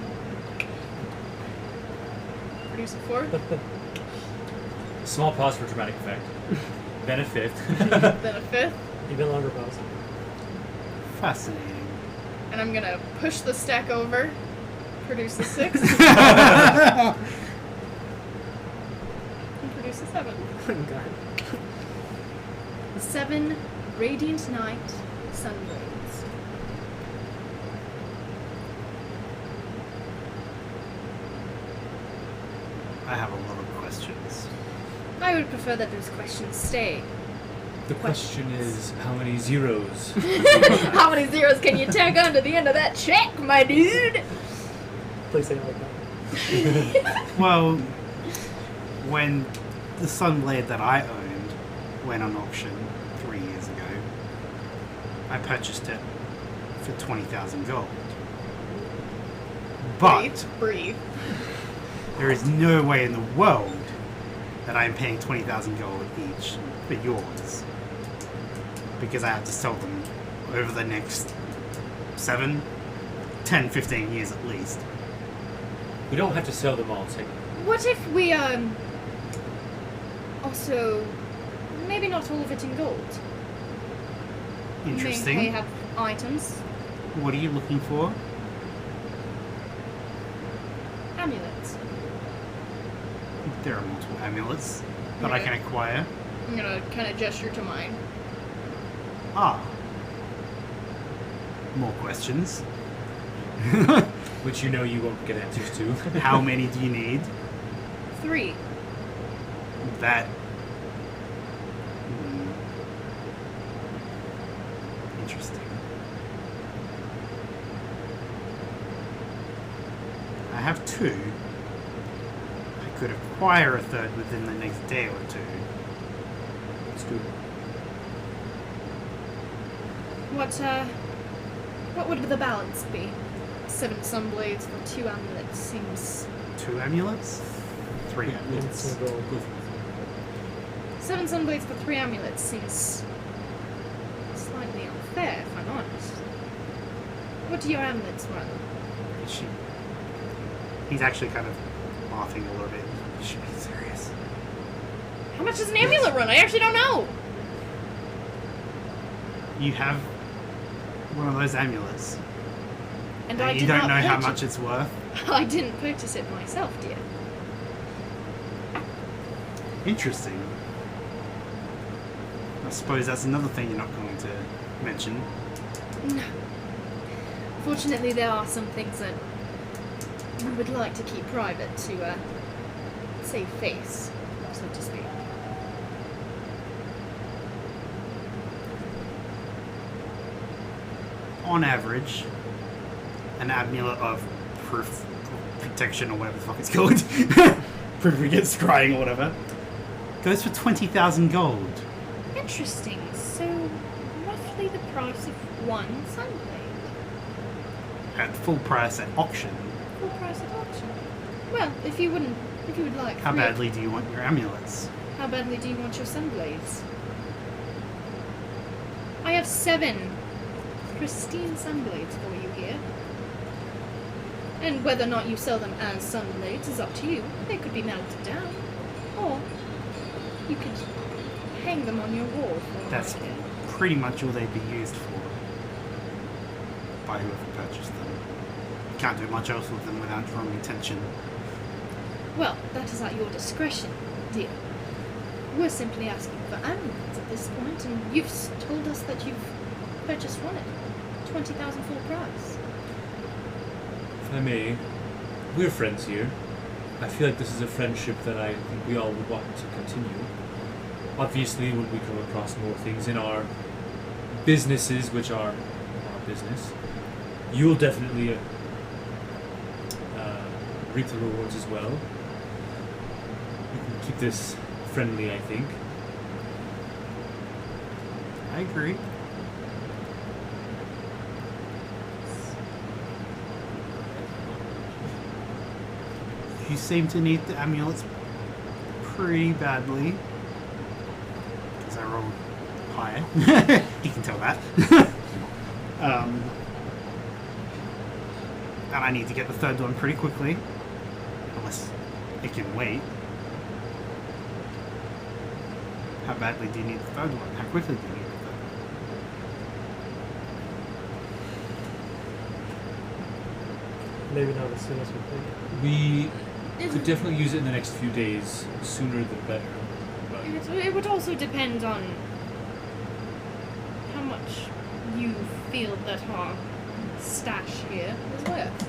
Produce a fourth. Small pause for dramatic effect. Then a fifth. Then a fifth. even longer pause. Fascinating. And I'm gonna push the stack over. Produce a six. I And produce a seven. Oh god. 7 Radiant Night Sunblades. have a lot of questions. I would prefer that those questions stay. The question is, how many zeros? How many zeros can you tag onto the end of that check, my dude? Please say it like that. Well, when the Sunblade that I owned went on auction 3 years ago, I purchased it for 20,000 gold. But breathe. there is no way in the world that I am paying 20,000 gold each for yours. Because I have to sell them over the next 7, 10, 15 years at least. We don't have to sell them all. Take What if we also maybe not all of it in gold? Interesting. May have items, What are you looking for? amulets. There are multiple amulets that I can acquire. I'm gonna kind of gesture to mine. Ah. More questions. which you know you won't get answers to. How many do you need? 3. That. Interesting. I have 2. I could acquire a third within the next day or 2. Let's do it. What would the balance be? 7 sunblades for 2 amulets seems... 2 amulets? 3 amulets. Let's go. 7 sunblades for 3 amulets seems slightly unfair, if I'm honest. What do your amulets run? He's actually kind of laughing a little bit. You should be serious. How much does an amulet run? I actually don't know! You have one of those amulets. And I you did don't not know how purchase- much it's worth. I didn't purchase it myself, dear. Interesting. I suppose that's another thing you're not going to mention. No. Fortunately, there are some things that we would like to keep private to save face, so to speak. On average, an amulet of proof protection or whatever the fuck it's called, proof against scrying or whatever, goes for 20,000 gold. Interesting. So, roughly the price of 1 sunblade. At full price at auction. Full price at auction. Well, if you would like. How 3 badly do you want your amulets? How badly do you want your sunblades? I have 7 pristine sunblades for you here. And whether or not you sell them as sunblades is up to you. They could be melted down. Or you could hang them on your wall for a That's while. pretty much all they'd be used for by whoever purchased them. You can't do much else with them without drawing attention. Well, that is at your discretion, dear. We're simply asking for amulets at this point, and you've told us that you've purchased one at 20,000 full price. If I may, we're friends here. I feel like this is a friendship that I think we all would want to continue. Obviously, when we come across more things in our businesses, which are our business, you'll definitely reap the rewards as well. We can keep this friendly, I think. I agree. You seem to need the amulets pretty badly. Because I rolled higher. You can tell that. And I need to get the third one pretty quickly. Unless it can wait. How badly do you need the third one? How quickly do you need the third one? Maybe not as soon as we think. We could definitely use it in the next few days. Sooner the better. But It would also depend on how much you feel that our stash here is worth.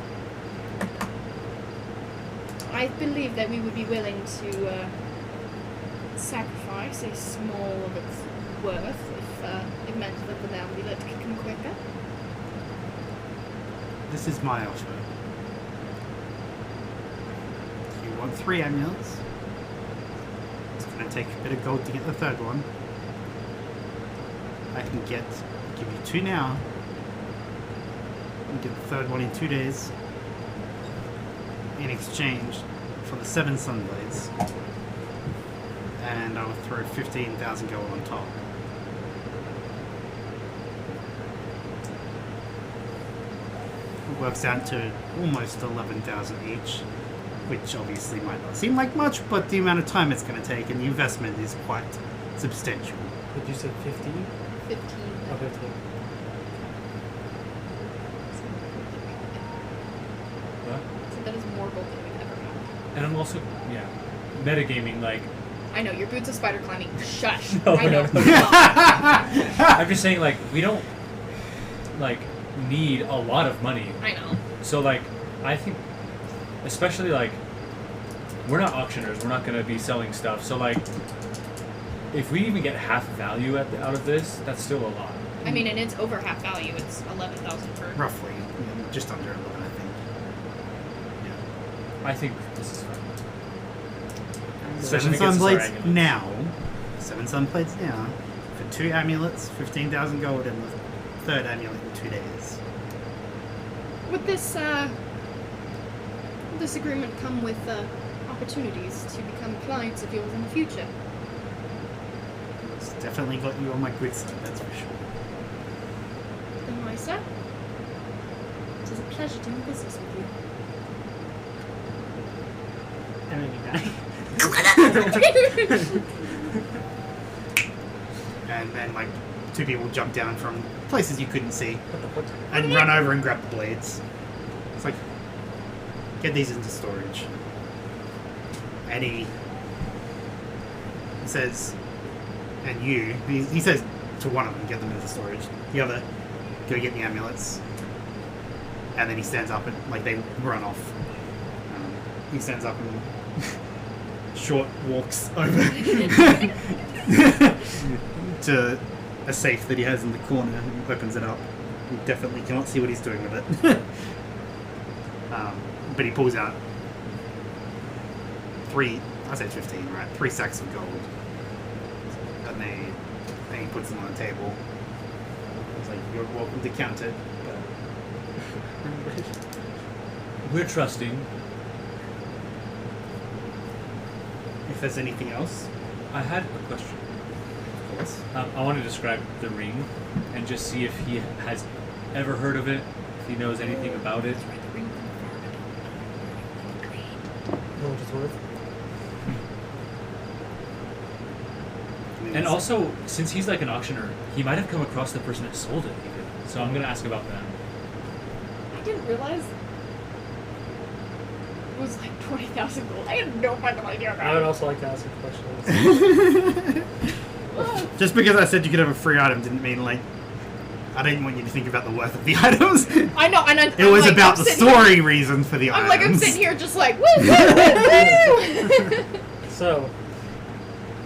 I believe that we would be willing to sacrifice a small of its worth if it meant that the amulet could come quicker. This is my offer. You want 3 amulets. It's going to take a bit of gold to get the third one. I can give you 2 now. and get the third one in 2 days in exchange for the 7 Sunblades. And I will throw 15,000 gold on top. It works out to almost 11,000 each, which obviously might not seem like much, but the amount of time it's going to take and the investment is quite substantial. Did you say 50? 15. Oh, 15. What? So that is more gold than we've ever had. And I'm also, metagaming, like, I know, your boots of spider climbing. Shush. No, I know. no. I'm just saying, like, we don't, like, need a lot of money. I know. So, like, I think, especially, like, we're not auctioneers. We're not going to be selling stuff. So, like, if we even get half value out of this, that's still a lot. I mean, and it's over half value. It's 11,000 per. Roughly, just under 11, I think. I think this is fine. Seven Especially against our Sunblades amulets. now. 7 Sunblades now. For 2 amulets, 15,000 gold, and the 3rd amulet in 2 days. Would this agreement come with opportunities to become clients of yours in the future? It's definitely got you on my good side, that's for sure. Then, my sir, it is a pleasure doing business with you. And then you die. And then, like, 2 people jump down from places you couldn't see What the fuck? and run over and grab the blades. It's like, get these into storage. And he says, and he says to one of them, get them into storage. The other, go get the amulets. And then he stands up and, like, they run off. He stands up and short walks over to a safe that he has in the corner and opens it up. You definitely cannot see what he's doing with it. But he pulls out 3, I said 15, right? 3 sacks of gold. And he puts them on the table. He's like, you're welcome to count it. But We're trusting. if there's anything else, I had a question. of course. I want to describe the ring and just see if he has ever heard of it, if he knows anything about it. How much it's worth? And also, since he's like an auctioneer, he might have come across the person that sold it even. So I'm going to ask about them. I didn't realize it was like 20,000 gold. I had no fucking idea about I would it. also like to ask a question. Just because I said you could have a free item didn't mean, like, I didn't want you to think about the worth of the items. I know, and It was about the story reason for the I'm items. like, I'm sitting here just like, woo, woo, woo, woo. So,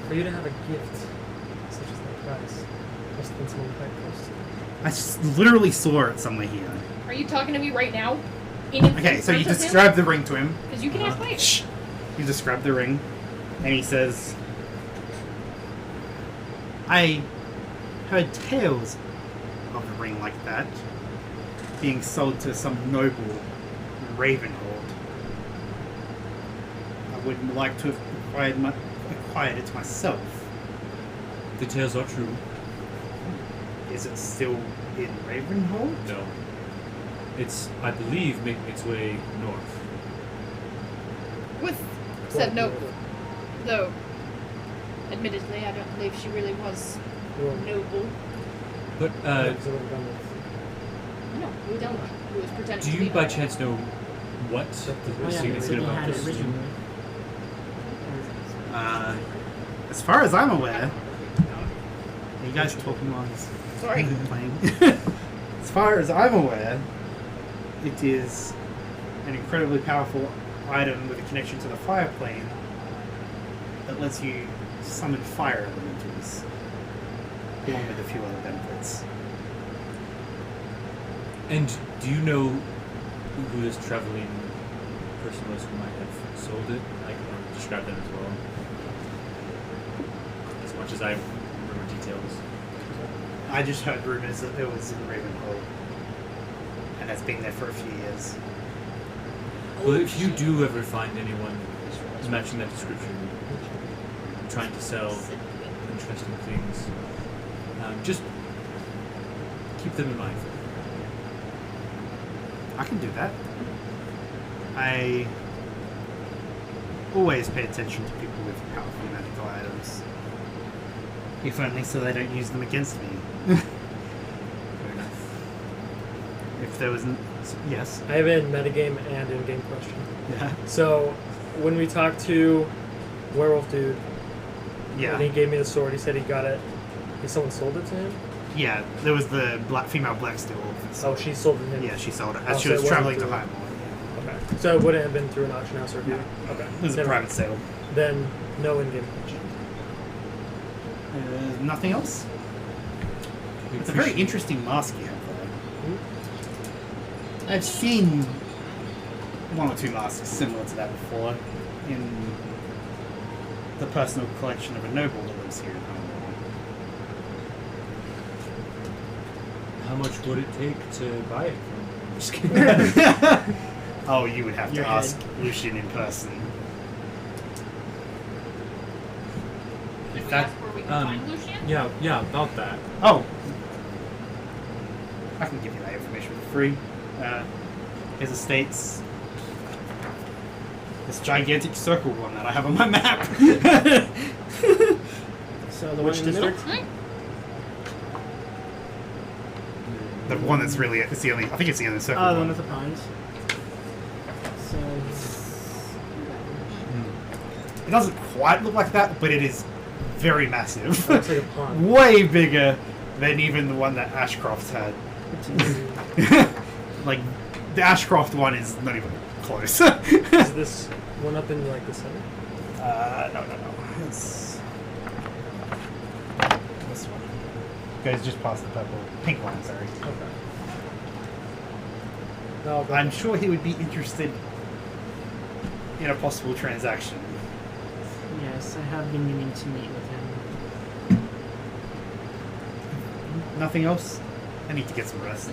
for you to have a gift such as that price, must have been someone quite close to you. I just literally saw it somewhere here. Are you talking to me right now? Okay, so you describe the ring to him. Because you can ask later. Shh. You describe the ring, and he says, I heard tales of a ring like that being sold to some noble in Ravenhold. I would like to have acquired it myself. The tales are true. Is it still in Ravenhold? No. It's, I believe, making its way north. With said note, though, admittedly, I don't believe she really was Well, noble. But, because it would have done with No, we don't know who was pretending do to be you by noble. chance know what Oh, the Oh yeah, significant he about had it this originally. As far as I'm aware, are you guys talking while he's Sorry. playing? As far as I'm aware, it is an incredibly powerful item with a connection to the fire plane that lets you summon fire elementals, along with a few other benefits. And do you know who this traveling person was who might have sold it? I can describe them as well. As much as I remember details. I just heard rumors that it was in Ravenhold, and has been there for a few years. Well, if you do ever find anyone matching that description, trying to sell interesting things, just keep them in mind. I can do that. I always pay attention to people with powerful magical items. If only so they don't use them against me. Fair enough. If there was... Yes. I have a metagame and in-game question. Yeah. So, when we talked to Werewolf Dude, Yeah. and he gave me the sword, he said he got it. Someone sold it to him? Yeah, there was the female black steel wolf. that Oh, sold it. she sold it to him? Yeah, she sold it Oh, as she so it was wasn't traveling to through- Highmore. Okay. So it wouldn't have been through an auction house or No. Okay. It was a Never private mind. sale. Then, no in-game question. Nothing else? We It's a very appreciate- interesting mask you have there. I've seen one or two masks similar to that before in the personal collection of a noble that lives here in Highmore. How much would it take to buy it from? Just kidding. Oh, you would have to Your ask Lucian in person. If We that, ask where we can find Lucian? yeah, about that. Oh! I can give you that information for free. His estate's this gigantic circle one that I have on my map. So the Which one in the middle? district? The one that's really, it's the only, I think it's the only circle Oh, the one one. with the pond. So It doesn't quite look like that, but it is very massive. Looks like a pond. Way bigger than even the one that Ashcroft had. Like, the Ashcroft one is not even close. Is this one up in like the center? No. It's this one. Goes just past the purple, pink line, sorry. Okay. No, but I'm sure he would be interested in a possible transaction. yes, I have been meaning to meet with him. Nothing else? I need to get some rest.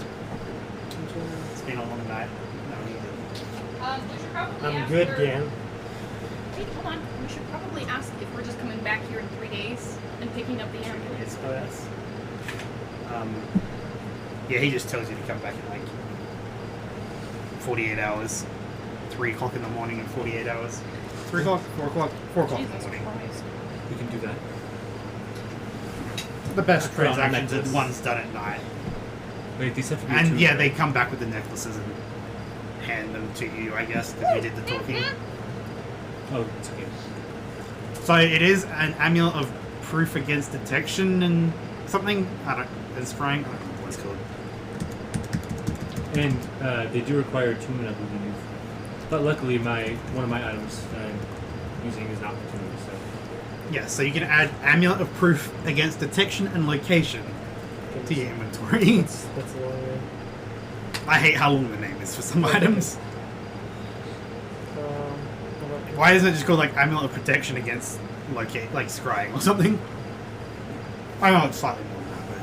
It's been a long night. No, need it. We should probably I'm ask good, her- Gan. Wait, hold on. We should probably ask if we're just coming back here in 3 days and picking up the ambulance. Oh, yes. Yeah, he just tells you to come back in like 48 hours. 3 o'clock in the morning and 48 hours. 3 o'clock, 4 o'clock, 4 o'clock in the Jesus morning. Christ. We can do that. The best Put on a transactions are the necklace. ones done at night. Wait, these have to be And two, yeah, right? they come back with the necklaces and hand them to you, I guess, because we did the talking. Oh, it's okay. So it is an amulet of proof against detection and something. And scrying. I don't know what it's called. And they do require attunement, I believe. But luckily, one of my items I'm using is not attuned, so. Yeah, so you can add amulet of proof against detection and location to your inventory. That's a long way. I hate how long the name is for some items. How about- Why isn't it just called like amulet of protection against locate, like scrying or something? I know it's slightly more than that, but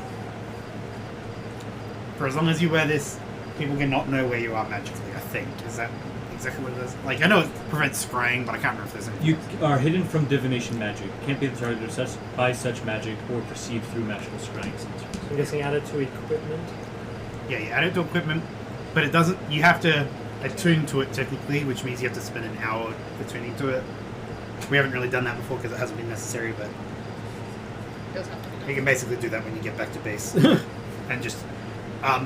for as long as you wear this, people cannot know where you are magically. I think is that exactly what it is. Like I know it prevents scrying, but I can't remember if there's anything. You are hidden from divination magic. Can't be the target of by such magic or perceived through magical scrying sensors. I'm guessing added to equipment. Yeah, you add it to equipment, but it doesn't. You have to attune to it technically, which means you have to spend an hour attuning to it. We haven't really done that before because it hasn't been necessary, but Doesn't have to be done. you can basically do that when you get back to base. And just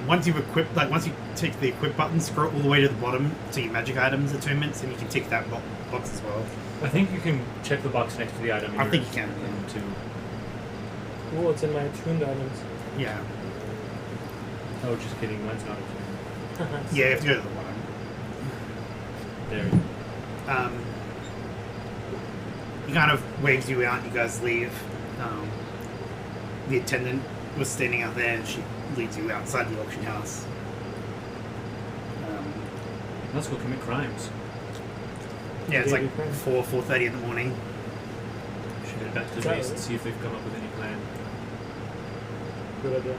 once you've equipped, like once you tick the equip button, scroll all the way to the bottom to your magic items attunements, and you can tick that box as well. I think you can check the box next to the item. I think you can. Too. Oh, it's in my attuned items. Yeah, Oh, just kidding. Mine's not attuned. yeah, you have to go to the bottom. There. He kind of waves you out. You guys leave. The attendant was standing out there, and she leads you outside the auction house. Let's go commit crimes. Yeah, it's like Okay. 4:30 in the morning. Should head back to the base and see if they've come up with any plan. Good idea.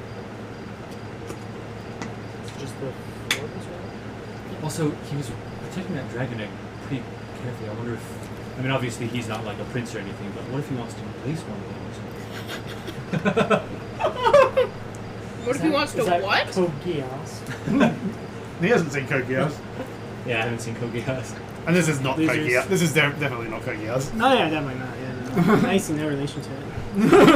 It's just the floor. Also, he was protecting that dragon egg pretty carefully. I wonder if... I mean, obviously he's not like a prince or anything, but what if he wants to replace one of those? What if he wants to what? Code Geass. He hasn't seen Code Geass. Yeah, I haven't seen Code Geass. And this is not Code Losers. Geass. This is definitely not Code Geass. Oh yeah, definitely not. Yeah, no. I see no relation to it.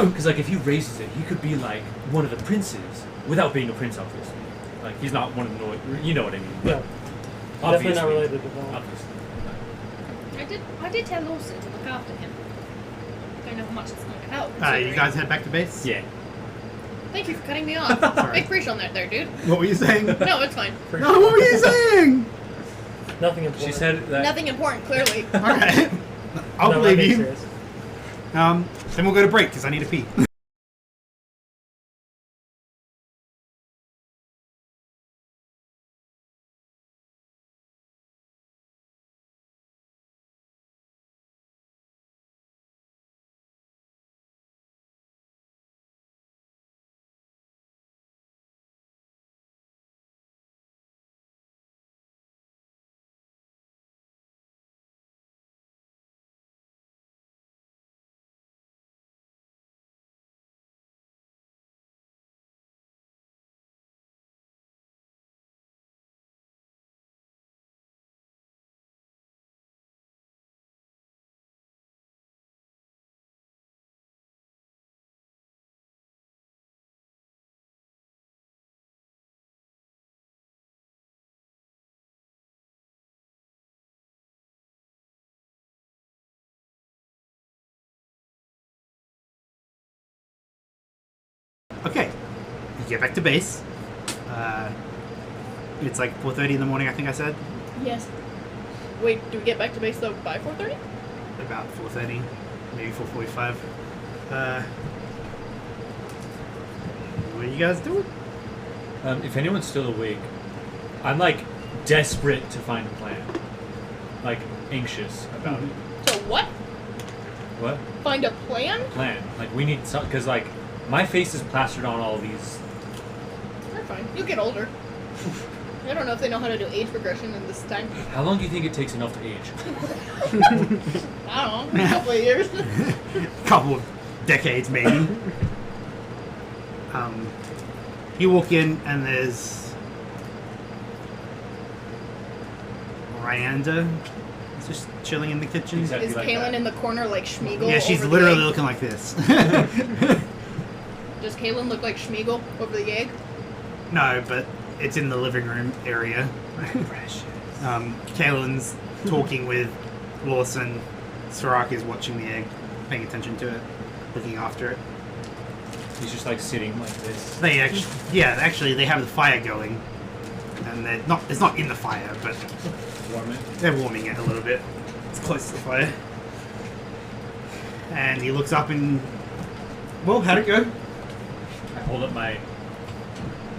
Because like if he raises it, he could be like one of the princes without being a prince, obviously. Like he's not one of the you know what I mean. Yeah. Obviously, Definitely not related to that. obviously. I did tell Lawson to look after him. Don't know how much it's going to help. You considering- guys head back to base? Yeah. Thank you for cutting me off. Sorry. Big preach on that there, dude. What were you saying? No, it's fine. No, what were you saying? Nothing important. She said that. Nothing important, clearly. Alright. I'll No, believe that makes you. sense. Then we'll go to break because I need to pee. Okay. You get back to base. It's like 4:30 in the morning, I think I said. Yes. Wait, do we get back to base though by 4:30? About 4:30, maybe 4:45. What are you guys doing? If anyone's still awake, I'm like desperate to find a plan. Like anxious about it. So what? What? Find a plan? Plan. Like we need some because like my face is plastered on all these. They're fine. You'll get older. I don't know if they know how to do age progression in this time. How long do you think it takes enough to age? I don't know, a couple of years. Couple of decades, maybe. You walk in and there's Ryanda. It's just chilling in the kitchen. Exactly. Is like Kaylin that. in the corner like Schmeagol? Yeah, she's over literally the egg? looking like this. Does Kaylin look like Schmeagol over the egg? No, but it's in the living room area. Kaylin's talking with Lawson. Sirach is watching the egg, paying attention to it, looking after it. He's just like sitting like this. They actually they have the fire going, and they're not. It's not in the fire, but Warm it. they're warming it a little bit. It's close to the fire. And he looks up and, well, how'd it go? I hold up my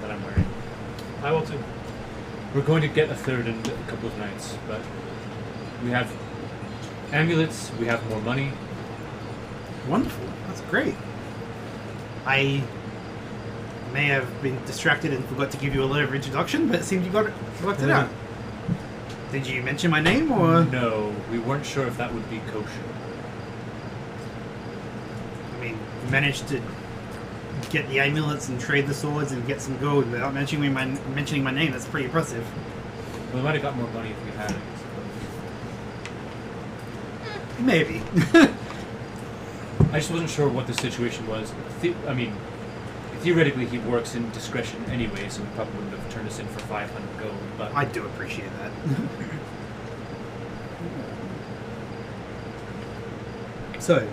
that I'm wearing. I will too. We're going to get a third in a couple of nights, but we have amulets. We have more money. Wonderful. That's great. I may have been distracted and forgot to give you a letter of introduction, but it seems you worked it out. Did you mention my name, or? No, we weren't sure if that would be kosher. I mean, you managed to get the amulets and trade the swords and get some gold without mentioning my name. That's pretty impressive. We might have got more money if we had it. Maybe. I just wasn't sure what the situation was. I mean, theoretically he works in discretion anyway, so we probably wouldn't have turned us in for 500 gold. But I do appreciate that. So,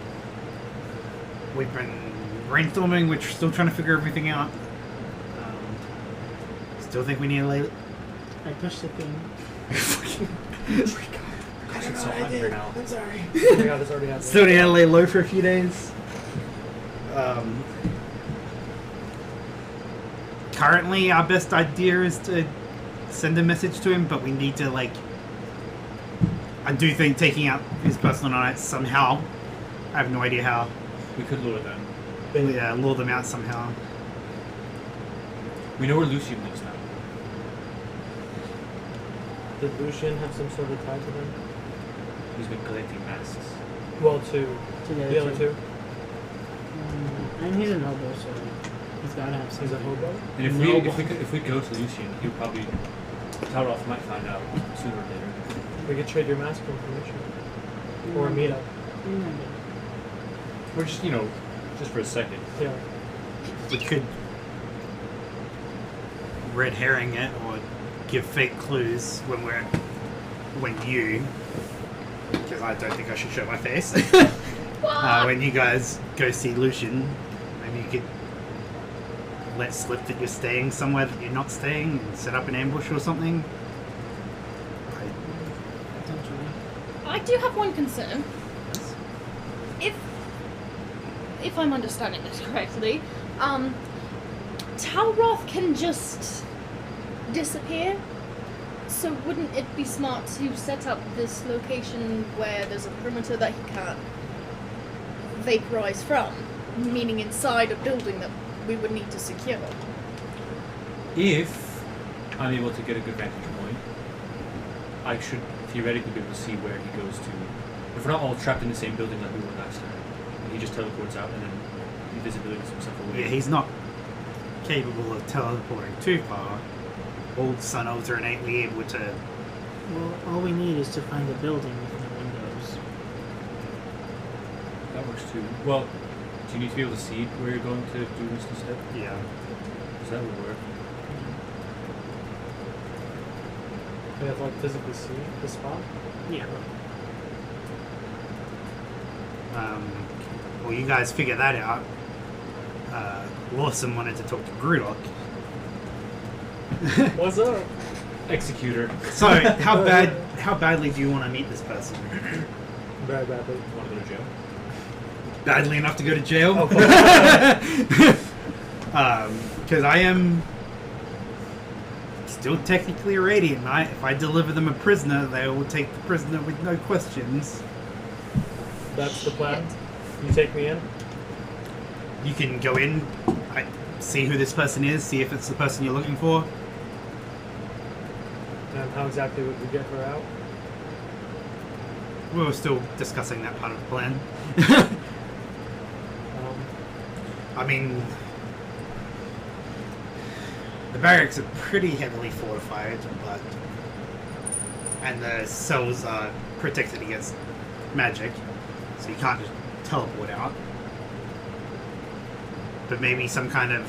we've been brainstorming. We're still trying to figure everything out. Still think we need to lay. I pushed the thing. gosh, it's so hot here now. I'm sorry. Oh my god, this already happened. Still need to lay low for a few days. Currently, our best idea is to send a message to him, but we need to, like, I do think taking out his personal nights somehow. I have no idea how. We could lure them. Yeah, lure them out somehow. We know where Lucian lives now. Did Lucian have some sort of tie to them? He's been collecting masks. Well, to To the other two. And he's a noble, so he's gotta have He's a something. hobo. And No. if we go to Lucian, he'll probably Taroth might find out sooner or later. We could trade your mask for information. Or a meetup. Or just just for a second. Yeah. We could red herring it or give fake clues when you, because I don't think I should show my face. When you guys go see Lucian, maybe you could let slip that you're staying somewhere that you're not staying and set up an ambush or something. Potentially. I do have one concern. If I'm understanding this correctly, Talroth can just disappear. So wouldn't it be smart to set up this location where there's a perimeter that he can't vaporize from, meaning inside a building that we would need to secure? If I'm able to get a good vantage point, I should theoretically be able to see where he goes to. If we're not all trapped in the same building like we were last time, and he just teleports out and then invisibility himself away. Yeah, he's not capable of teleporting too far. Old Sun Elves are innately able to. Well, all we need is to find a building with no windows. That works too. Well, do you need to be able to see where you're going to do this instead? Yeah. Because that would work. We have to physically see the spot. Yeah. Well, you guys figure that out. Lawson wanted to talk to Grudok. What's up? Executor. So, how badly do you want to meet this person? Very badly. Want to go to jail? Badly enough to go to jail? Oh, Because I am still technically a Radiant Knight. If I deliver them a prisoner, they will take the prisoner with no questions. That's the plan. You take me in. You can go in, see who this person is, see if it's the person you're looking for. And how exactly would we get her out? We were still discussing that part of the plan. I mean, the barracks are pretty heavily fortified, and the cells are protected against magic, so you can't just teleport out. But maybe some kind of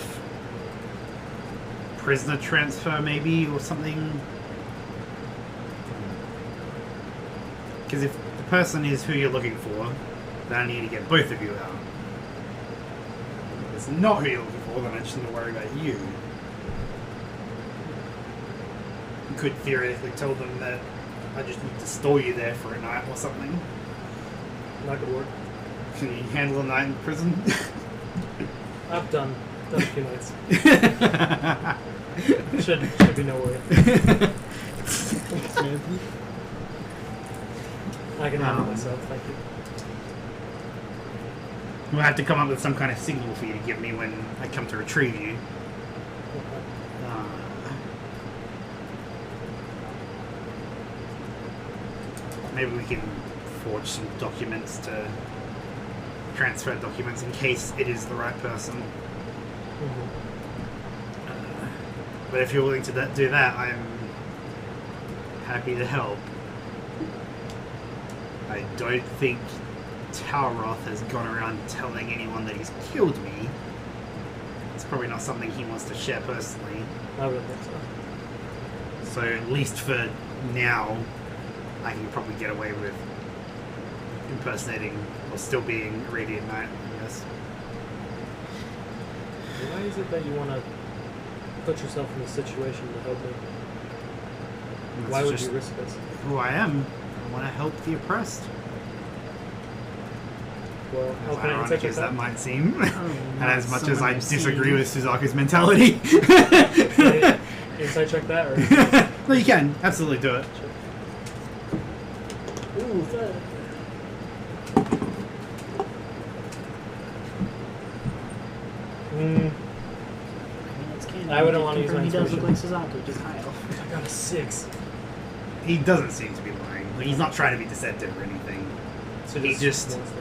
prisoner transfer, maybe, or something. Because if the person is who you're looking for, then I need to get both of you out. If it's not who you're looking for, then I just need to worry about you. You could theoretically tell them that I just need to store you there for a night or something. That could work. Can you handle a night in prison? I've done a few nights. Should be no worry. I can handle myself, thank you. We'll have to come up with some kind of signal for you to give me when I come to retrieve you. Maybe we can forge some documents to transfer documents in case it is the right person. But if you're willing to do that, I'm happy to help. I don't think Talroth has gone around telling anyone that he's killed me. It's probably not something he wants to share personally. I would think so. So at least for now, I can probably get away with impersonating or still being a Radiant Knight, I guess. Why is it that you want to put yourself in this situation to help me? That's Why would just you risk this? who I am. I want to help the oppressed. Well, As how can I ironic check as that that? might seem. And not as much as I someone I've disagree seen. with Suzaku's mentality. Insight check that, or No, you can. Absolutely do it. ooh, third. It's canon. I wouldn't want to use my He does look like inspiration. Suzaku, just high elf. I got a 6. he doesn't seem to be lying. Like, he's not trying to be deceptive or anything. So He just- wants to-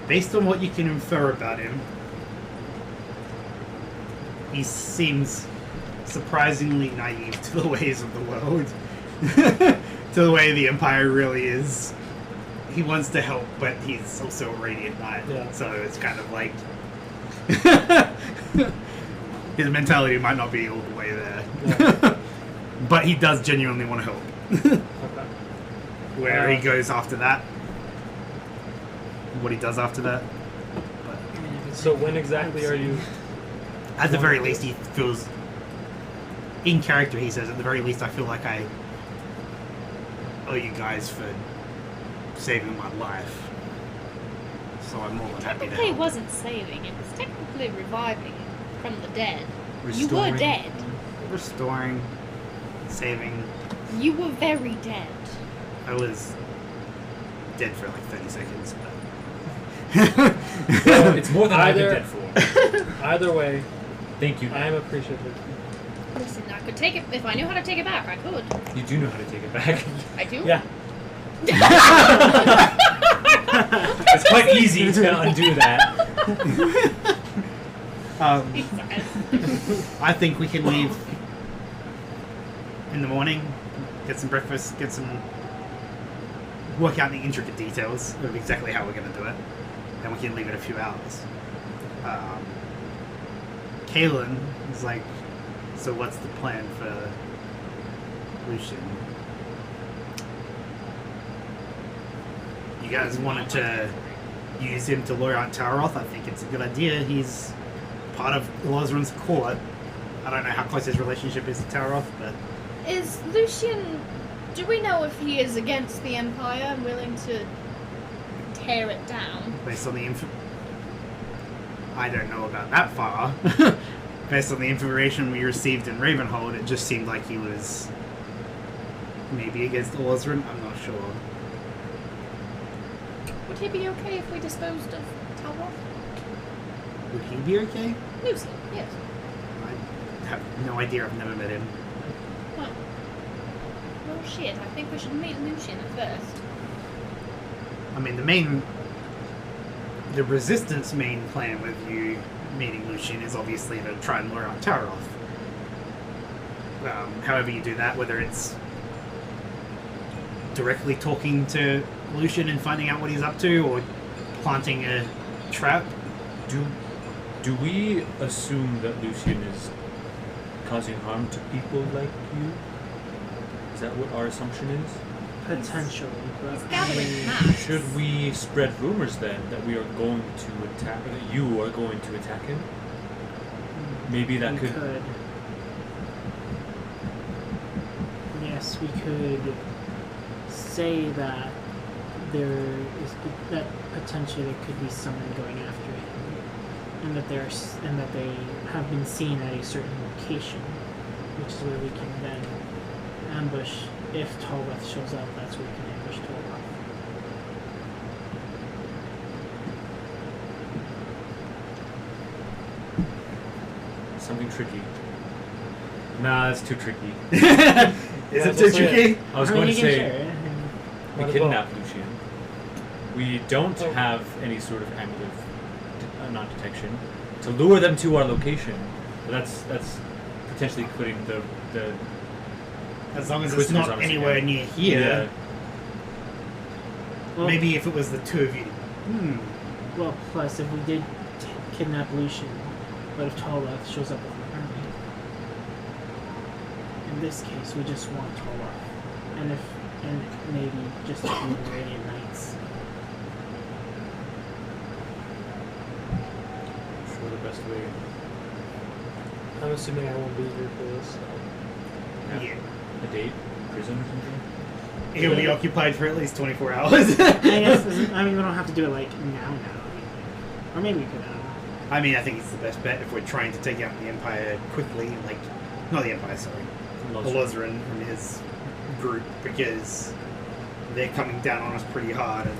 Based on what you can infer about him, he seems surprisingly naive to the ways of the world. To the way the Empire really is. He wants to help, but he's also a Radiant Knight. Yeah. So it's kind of like... his mentality might not be all the way there. Yeah. But he does genuinely want to help. Okay. Where he goes after that. What he does after that. I mean, if it's So when exactly are you? At the very least, he feels... In character, he says, at the very least, I feel like I owe you guys for saving my life. So I'm more than happy to Technically, it help. wasn't saving. It was technically reviving from the dead. You Restoring. were dead. Restoring, saving. You were very dead. I was dead for like 30 seconds. But Well, it's more than I've been Either- dead for. Either way, Thank you. I am appreciative. Listen, I could take it if I knew how to take it back. I could. You do know how to take it back. I do. Yeah. It's quite easy to undo that. I think we can leave in the morning, get some breakfast, work out the intricate details of exactly how we're going to do it, and we can leave it a few hours. Kalen is like, so what's the plan for Lucian? You guys wanted to use him to lure out Taroth? I think it's a good idea. He's part of Lozran's court. I don't know how close his relationship is to Taroth, but Is Lucian? Do we know if he is against the Empire and willing to tear it down? based on the I don't know about that far. Based on the information we received in Ravenhold, it just seemed like he was maybe against Lozran. I'm not sure. Would he be okay if we disposed of Taroth? Would he be okay? Lucian, yes. I have no idea. I've never met him. Well, well, shit. I think we should meet Lucian at first. I mean, the Resistance main plan with you meeting Lucian is obviously to try and lure out Taroth. However you do that, whether it's directly talking to Lucian and finding out what he's up to, or planting a trap. Do we assume that Lucian is causing harm to people like you? Is that what our assumption is? potentially, but He's gathering I- mass. Should we spread rumors then that we are going to attack, that you are going to attack him? Maybe that we could. Yes, we could say that there is that potentially there could be someone going after him, and that and that they have been seen at a certain location, which is where we can then ambush. If Tolweth shows up, that's where we can ambush Tolweth. Something tricky. Nah, that's too tricky. Is Yeah, it too let's say tricky? I was I mean, going to you can say share it. we Might as kidnap Lucian. We don't Oh. have any sort of amulet, non-detection, to lure them to our location. But that's potentially putting the As long as it's Prisoners not on us anywhere again. near here. Well, Maybe if it was the two of you. Well, plus if we did kidnap Lucian, but if Tolweth shows up with an army, in this case we just want Tolweth, and maybe just a few Radiant Knights. sure the best way. I'm assuming I won't be here for this. So. Yeah. A date, prison or something. He'll be occupied for at least 24 hours. I guess I mean we don't have to do it like now, or maybe we could. I don't know. I mean, I think it's the best bet if we're trying to take out the Empire quickly, like, not the Empire, sorry, Lozran and his group, because they're coming down on us pretty hard, and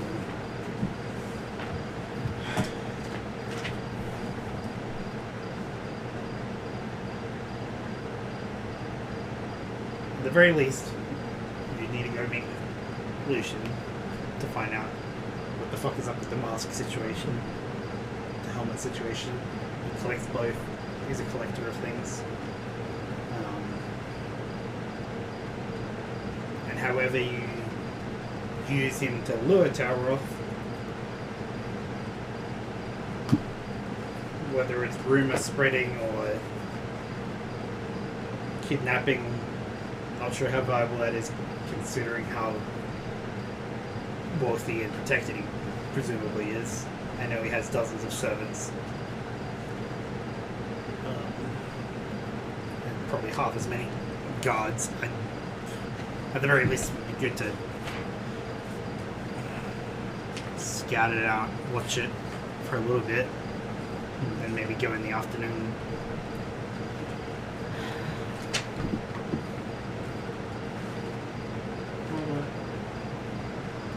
the very least, you need to go meet Lucian to find out what the fuck is up with the mask situation, the helmet situation. He collects both. He's a collector of things. And however you use him to lure Talroth, whether it's rumor spreading or kidnapping, not sure how viable that is considering how wealthy and protected he presumably is. I know he has dozens of servants. And probably half as many guards. At the very least, it would be good to scout it out, watch it for a little bit, and maybe go in the afternoon. Well,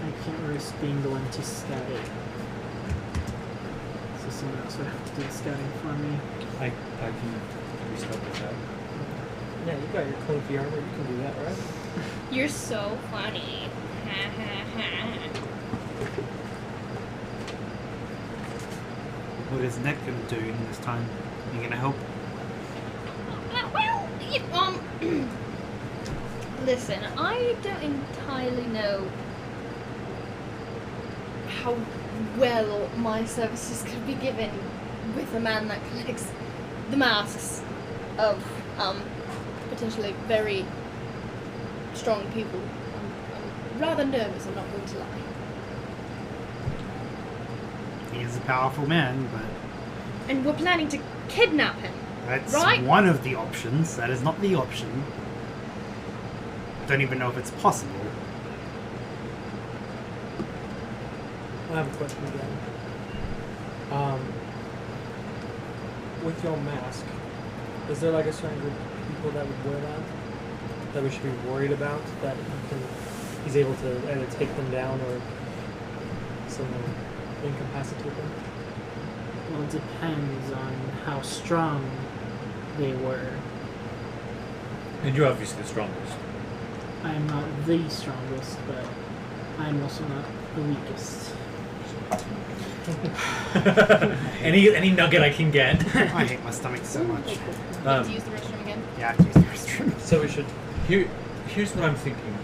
I can't risk being the one to scout it. So someone else would have to do the scouting for me. I can restart with that. Yeah, you got your clunky armor. You can do that, right? You're so funny. Ha ha ha. What is Nick gonna do in this time? You gonna help? Well, listen, I don't entirely know how well my services could be given with a man that collects the masks of potentially very strong people. I'm rather nervous, I'm not going to lie. He's a powerful man, but And we're planning to kidnap him. that's Right. one of the options. That is not the option. Don't even know if it's possible. I have a question again. With your mask, is there like a certain group of people that would wear that we should be worried about? That he's able to either take them down or somehow incapacitate them? Well, it depends on how strong they were. And you're obviously the strongest. I'm not the strongest, but I'm also not the weakest. any nugget I can get. I hate my stomach so much. You have to use the restroom again. Yeah, I have to use the restroom. So we should. Here's what I'm thinking.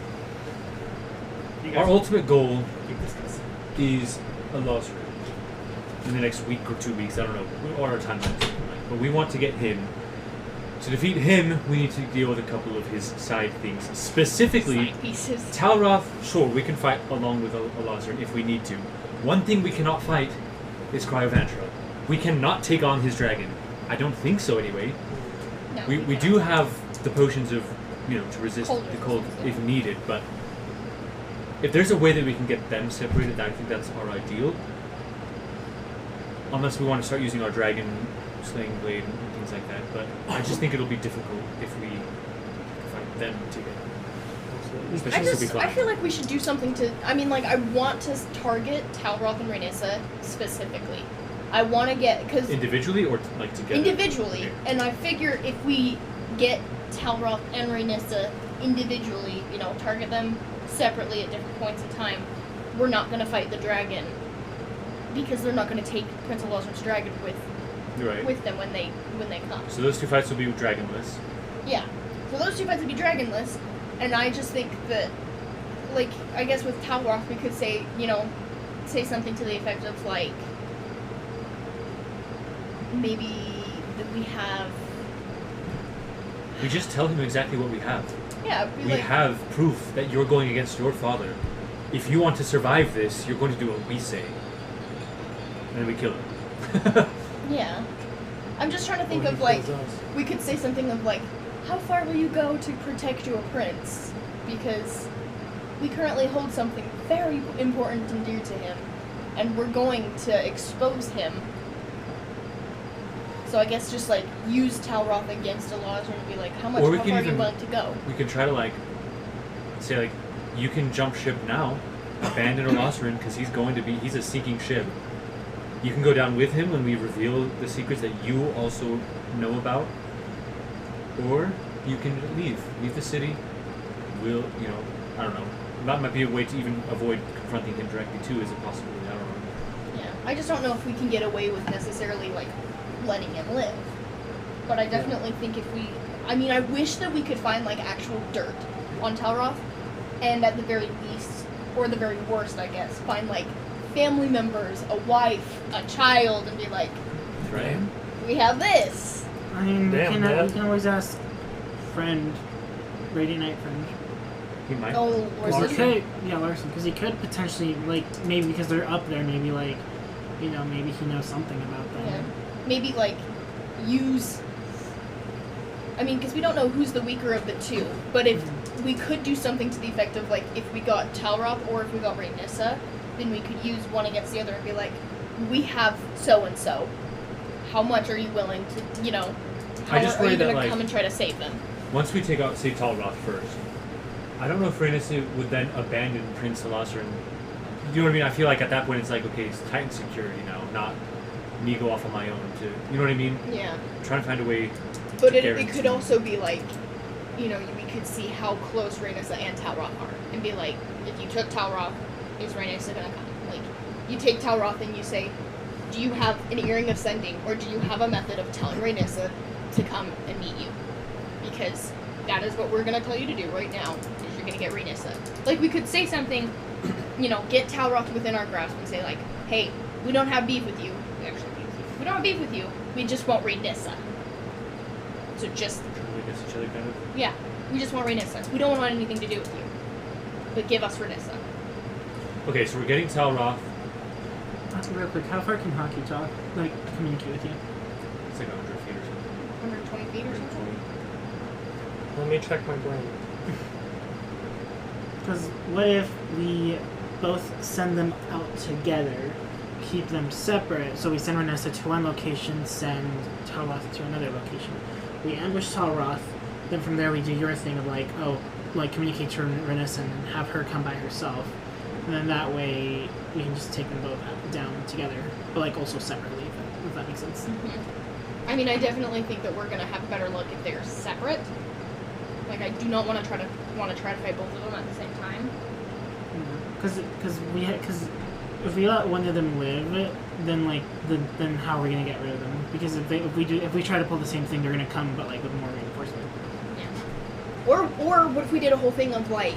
You Our guys ultimate goal keep discussing. is a loss rate in the next week or 2 weeks. I don't know what our timeline is looking like, but we want to get him. To defeat him, we need to deal with a couple of his side things. Specifically, Side pieces. Talroth, sure, we can fight along with Alazar if we need to. One thing we cannot fight is Cryovantra. We cannot take on his dragon. I don't think so, anyway. No, We cannot. do have the potions of, to resist Cold the cold resistance, yeah. if needed, but if there's a way that we can get them separated, I think that's our ideal. Unless we want to start using our dragon slaying blade and things like that, but I just think it'll be difficult if we fight them together. Especially I feel like we should do something to. I mean, like, I want to target Talroth and Rhaenys specifically. I want to get because individually or like together? individually, Okay. and I figure if we get Talroth and Rhaenys individually, target them separately at different points in time, we're not going to fight the dragon because they're not going to take Prince Alazar's dragon Right. with them when they come. So those two fights will be dragonless. Yeah. So those two fights would be dragonless, and I just think that, like, I guess with Talroth we could say, say something to the effect of, like, maybe that we have... We just tell him exactly what we have. Yeah, We have proof that you're going against your father. If you want to survive this, you're going to do what we say. And then we kill him. Yeah. I'm just trying to think Or of, he like, kills us. we could say something of, like, how far will you go to protect your prince? Because we currently hold something very important and dear to him, and we're going to expose him. So I guess just, like, use Talroth against Alazar and be like, how Or we far can are you even- willing to go? We can try to, like, say, like, you can jump ship now, abandon Alazar because he's a sinking ship. You can go down with him when we reveal the secrets that you also know about. Or you can leave the city, will, I don't know. That might be a way to even avoid confronting him directly too, is a possibility. I don't know. Yeah, I just don't know if we can get away with necessarily like letting him live. But I definitely think if we, I wish that we could find like actual dirt on Talroth, and at the very least, or the very worst, I guess, find like family members, a wife, a child, and be like, Right? we have this. I mean, Damn, we man. can always ask friend, Radiant Knight friend. He might. Oh, or Because he something. could, Larson, because he could potentially, like, maybe because they're up there, maybe, like, maybe he knows something about them. Yeah. Maybe like use. Because we don't know who's the weaker of the two. But if we could do something to the effect of like, if we got Talroth or if we got Rhaenys, then we could use one against the other and be like, we have so and so. How much are you willing to, I just are you worry that, going to like, come and try to save them? Once we save Talroth first, I don't know if Rhaenys would then abandon Prince Elazarin. You know what I mean? I feel like at that point it's like, okay, it's Titan security now, not me go off on my own to, you know what I mean? Yeah. I'm trying to find a way. But it guarantee. could also be like, we could see how close Rhaenys and Talroth are. And be like, if you took Talroth, is Rhaenys going to come? Like, you take Talroth and you say, do you have an earring of sending, or do you have a method of telling Rhaenys to come and meet you? Because that is what we're going to tell you to do right now, is you're going to get Rhaenys. Like, we could say something, get Talroth within our grasp and say, like, hey, we don't have beef with you. We don't have beef with you. We just want Rhaenys. So just, Against each other, kind of. yeah, we just want Rhaenys. We don't want anything to do with you. But give us Rhaenys. Okay, so we're getting Talroth. Real quick, how far can Hockey talk? Like, communicate with you? It's like 100 feet or something. 120 feet or something? 120. Let me check my brain. Because what if we both send them out together, keep them separate? So we send Rhaenys to one location, send Talroth to another location. We ambush Talroth, then from there we do your thing of like, communicate to Rhaenys and have her come by herself. And then that way we can just take them both down together, but like also separately, if that makes sense. Mm-hmm. I definitely think that we're gonna have a better look if they're separate. Like, I do not want to try to fight both of them at the same time. Because if we let one of them live, then then how are we gonna get rid of them? Because if we try to pull the same thing, they're gonna come, but like with more reinforcement. Yeah. Or what if we did a whole thing of like,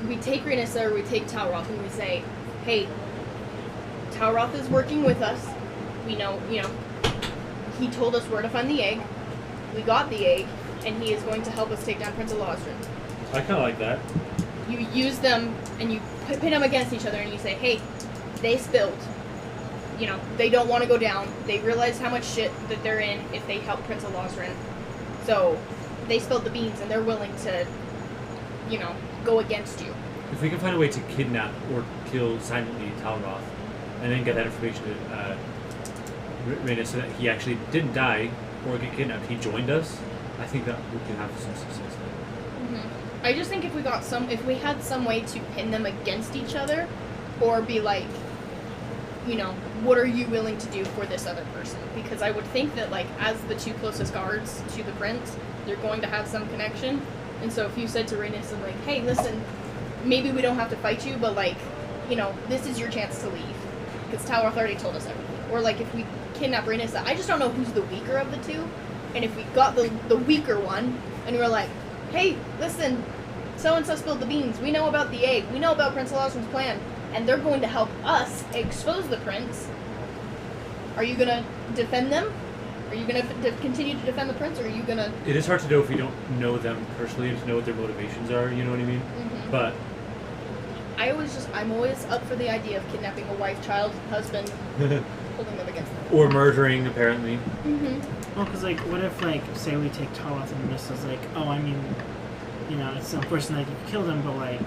we take Rhaenys or we take Talroth and we say, hey, Talroth is working with us. We know, he told us where to find the egg. We got the egg, and he is going to help us take down Prince Elazarin. I kind of like that. You use them and you pit them against each other and you say, hey, they spilled. They don't want to go down. They realize how much shit that they're in if they help Prince Elazarin. So they spilled the beans and they're willing to, go against you. If we can find a way to kidnap or kill silently Talroth, and then get that information to Rhaenys so that he actually didn't die or get kidnapped, he joined us, I think that we can have some success there. Mm-hmm. I just think if we had some way to pin them against each other, or be like, what are you willing to do for this other person? Because I would think that, like, as the two closest guards to the prince, they're going to have some connection. And so if you said to Rhaenys, like, hey, listen, maybe we don't have to fight you, but, like, this is your chance to leave. Because Talroth already told us everything. Or, like, if we kidnap Rhaenys, I just don't know who's the weaker of the two. And if we got the weaker one, and we were like, hey, listen, so-and-so spilled the beans. We know about the egg. We know about Prince Elazarin's plan. And they're going to help us expose the prince. Are you going to defend them? Are you going to continue to defend the prince, or are you going to... It is hard to know if we don't know them personally and to know what their motivations are, you know what I mean? Mm-hmm. But I'm always up for the idea of kidnapping a wife, child, husband, holding them against them. or murdering, apparently. Mm-hmm. Well, because like, what if like, say we take Talroth and Rhaenys, like, it's unfortunate that you killed him, but like,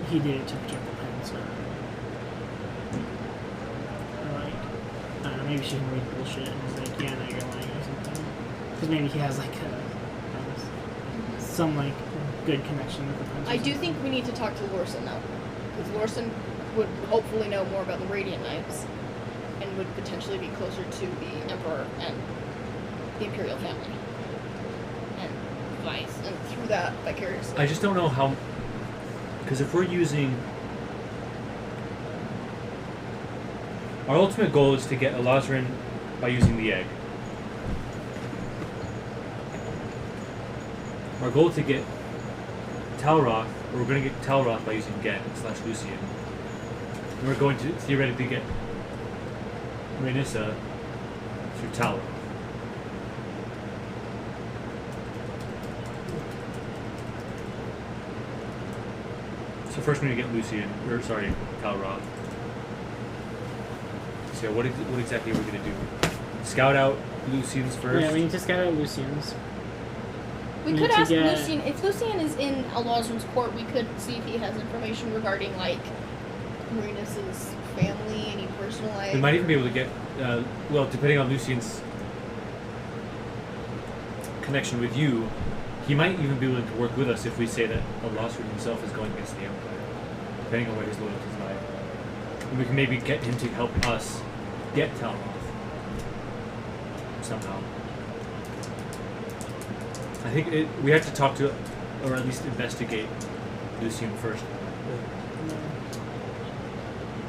he did it to protect the prince, or like, I don't know, maybe she can read bullshit and is like, yeah, no, you're lying or something. Because maybe he has like some like good connection with the prince. I do think we need to talk to Lorson, though. Because Lorson would hopefully know more about the Radiant Knights, and would potentially be closer to the Emperor and the Imperial family. And advice and through that vicariously. I just don't know how, because if we're using, our ultimate goal is to get Elazarin by using the egg. Our goal is to get Talroth, or we're going to get Talroth by using Gen/Lucian. And we're going to theoretically get Rhaenissa through Talroth. So first we're going to get Talroth. So what exactly are we going to do? Scout out Lucian's first? Yeah, we need to scout out Lucian's. We We could need to ask get- Lucian, if Lucian is in Alazrin's court, we could see if he has information regarding, like, Marinus's family, any personal life. We might even be able to get, well, depending on Lucian's connection with you, he might even be willing to work with us if we say that Alazrin himself is going against the Empire, depending on where his loyalties lie. And we can maybe get him to help us get Talroth somehow. I think we have to talk to, or at least investigate Lucian first.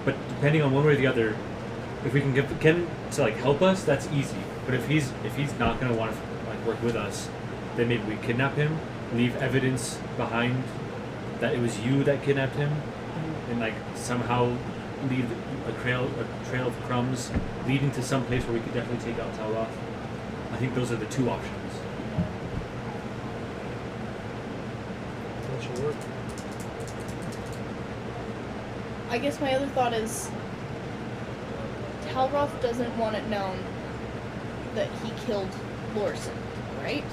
But depending on one way or the other, if we can get him to like help us, that's easy. But if he's not gonna want to like work with us, then maybe we kidnap him, leave evidence behind that it was you that kidnapped him, and like somehow leave a trail of crumbs leading to some place where we could definitely take out Talroth. I think those are the two options. That should work. I guess my other thought is Talroth doesn't want it known that he killed Lorson, right?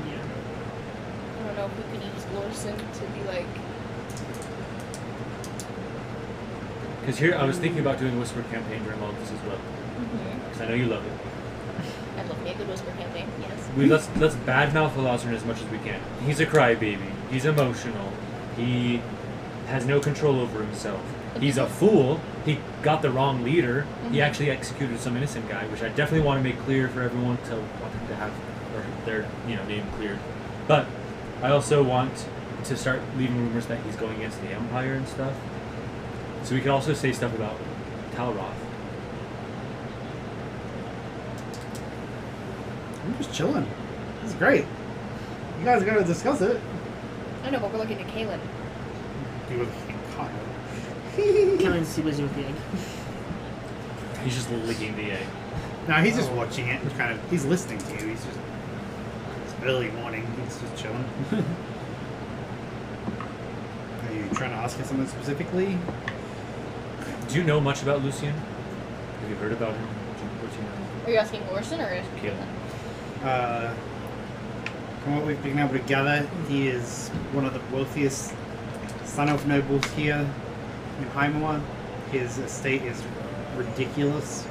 Yeah. I don't know if we could use Lorson to be like, Because here I was thinking about doing a Whisper campaign during all of this as well. Because I know you love it. I'd love me a good whisper campaign, yes. Let's badmouth Elazarin as much as we can. He's a crybaby. He's emotional. He has no control over himself. He's a fool. He got the wrong leader. He actually executed some innocent guy, which I definitely want to make clear for everyone to want them to have their name cleared. But I also want to start leaving rumors that he's going against the Empire and stuff. So we can also say stuff about Talroth. I'm just chilling. This is great. You guys are going to discuss it. I know, but we're looking at Kaylin. You were caught. Killing sea busy with the egg. He's just licking the egg. No, he's just watching it. He's listening to you. He's just. It's early morning. He's just chilling. Are you trying to ask us something specifically? Do you know much about Lucian? Have you heard about him? What do you know? Are you asking Lorson or asking Kaylin. From what we've been able to gather, he is one of the wealthiest son-of nobles here in Highmoor. His estate is ridiculous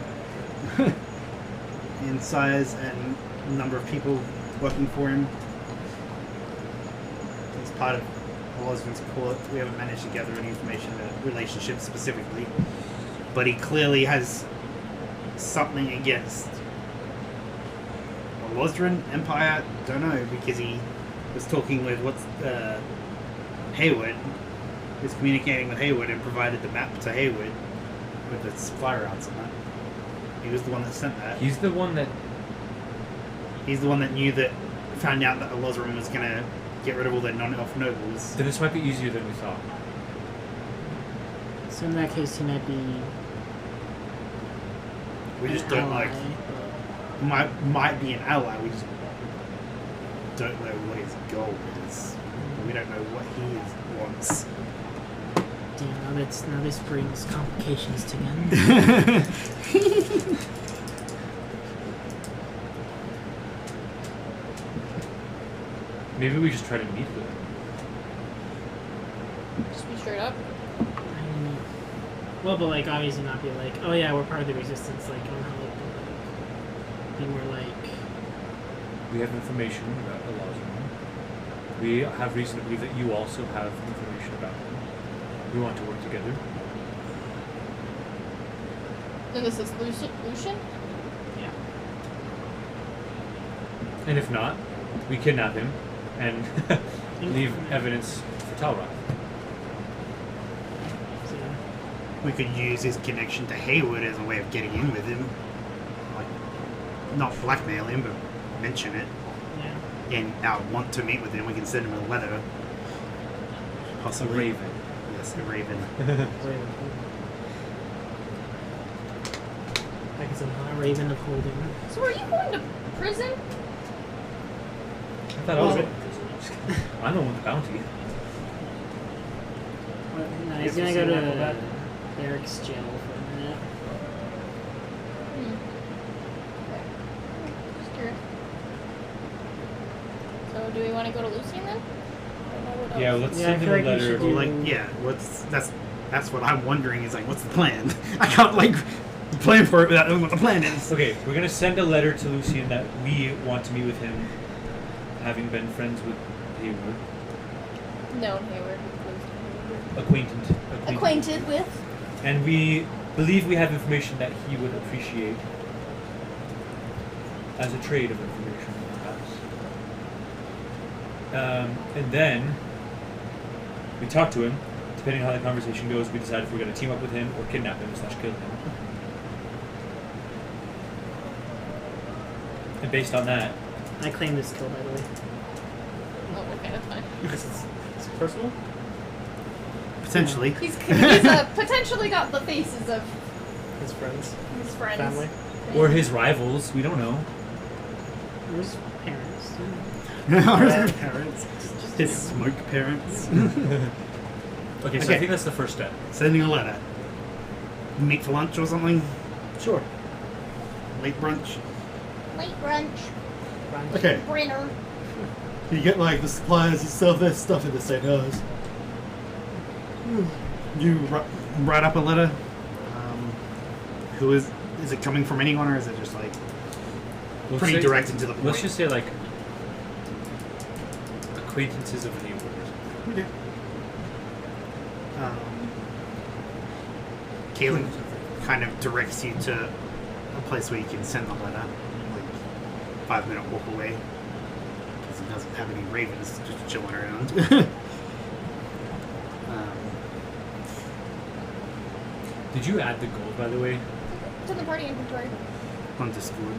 in size and number of people working for him. As part of Osmond's court, we haven't managed to gather any information about relationships specifically, but he clearly has something against Lozrin Empire. Don't know, because he was talking with Hayward. He was communicating with Hayward and provided the map to Hayward with the supply routes on that. He was the one that sent that. He's the one that found out that Lozrin was gonna get rid of all the non-elf nobles. Then this might be easier than we thought. So in that case, he might be. We just an don't ally, might be an ally. We just don't know what his goal is. We don't know what he wants. Damn, now this brings complications together. Maybe we just try to meet with him. Just be straight up. Well, but like obviously not be like, oh yeah, we're part of the resistance. Like, oh no, then we're like, We have information about Elazarin. We have reason to believe that you also have information about him. We want to work together. And this is Lucian? yeah. And if not, we kidnap him, and leave evidence for Talrock. So, We could use his connection to Hayward as a way of getting in with him. Like, not blackmail him, but mention it. yeah. And our want to meet with him, we can send him a letter. A Possibly. raven. Yes, a raven. I can send A raven of holding. So are you going to prison? I thought I was. Well- I'm the one with the bounty. Well, no, he's Guess gonna we'll go see what to happens. Eric's jail for a minute. Just curious. So do we want to go to Lucian then? I don't know what else. Yeah, let's Yeah, I send him feel a like we letter. should Well, do- like, yeah, that's what I'm wondering is like, what's the plan? I can't like plan for it without knowing what the plan is. Okay, we're gonna send a letter to Lucian that we want to meet with him, having been friends with Hayward, No, Hayward. Acquainted with. and we believe we have information that he would appreciate as a trade of information, perhaps. And then we talk to him. Depending on how the conversation goes, we decide if we're going to team up with him or kidnap him / kill him. And based on that, I claim this kill, by the way. Oh, okay, that's fine. It's personal. Potentially. He's potentially got the faces of His friends, his friends. family. or his rivals, we don't know. Where's parents? His parents. His smoke parents. Okay, so Okay. I think that's the first step. Sending a letter. Meet for lunch or something. Sure. Late brunch. Late brunch. Okay. Brinner. You get like the suppliers and stuff. There's stuff in the same house. You write up a letter. Who is it coming from anyone, or is it just like Let's pretty say- direct and to the point? Let's just say, like, acquaintances of Hayward. Okay. Kaylin kind of directs you to a place where you can send the letter, like 5-minute walk away, because he doesn't have any ravens just chilling around. Did you add the gold, by the way? To the party inventory. On Discord.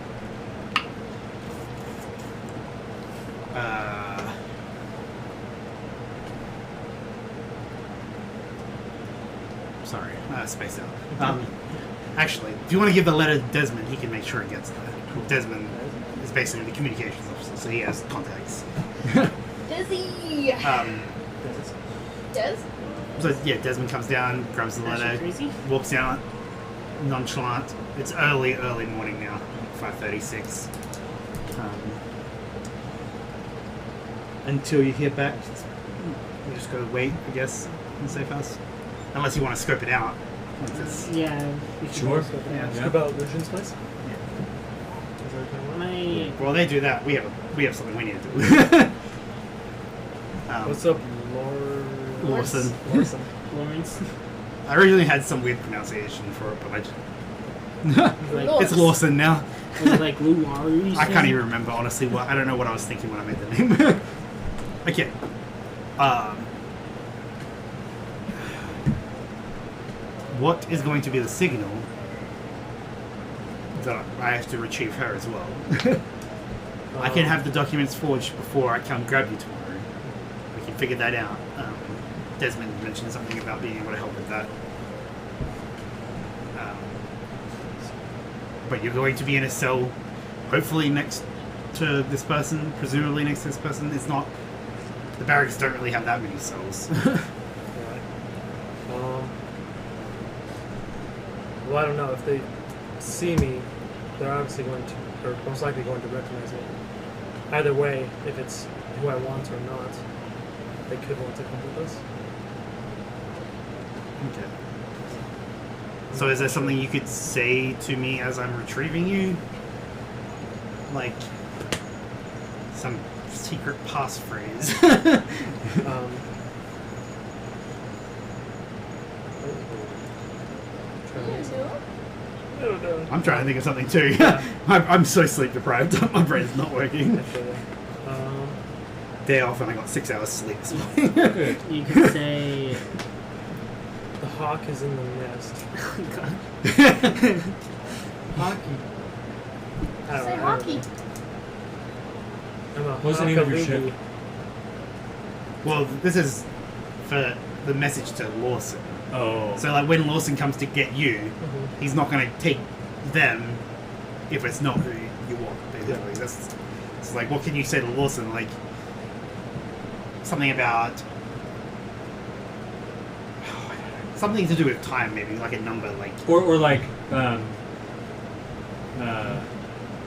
Sorry, spaced out. Actually, if you want to give the letter to Desmond, he can make sure it gets there. Desmond is basically the communications officer, so he has contacts. Dizzy. Des? So yeah, Desmond comes down, grabs the Is that letter, shit crazy? walks out, nonchalant. It's early morning now, 5:36. Until you hear back, you just gotta wait, I guess, in safe house. Unless you want to scope it out. Like this. Yeah, we should Sure. go Yeah. Ask about Lucian's place. Yeah. Is that kind of My Well, they do that. We have something we need to do. What's up, Lawson. Lawson. Lawrence. I originally had some weird pronunciation for it, but I just... Like, it's Lawson now. was it like Lou Waru? I can't even remember, honestly. What I don't know what I was thinking when I made the name. Okay. What is going to be the signal that I have to retrieve her as well? I can have the documents forged before I come grab you tomorrow. We can figure that out. Desmond mentioned something about being able to help with that. But you're going to be in a cell, hopefully next to this person, presumably next to this person. It's not... The barracks don't really have that many cells. Right. Well, I don't know. If they see me, they're obviously going to, or most likely going to recognize me. Either way, if it's who I want or not, they could want to come with us. Okay. So is there something you could say to me as I'm retrieving you? Like some secret passphrase. I don't know. I'm trying to think of something too. I'm so sleep deprived. My brain's not working. I feel ya. day off and I got 6 hours sleep this morning. Good. You could say. The hawk is in the nest. God. Hockey. I don't Say know. hockey. I'm a What's the name of your ship? hockaloogie. Well, this is for the message to Lawson. Oh. So like when Lawson comes to get you, Mhm. he's not going to take them if it's not who you want. Basically, that's it's like what can you say to Lawson? Like something about something to do with time, maybe like a number, like Or like,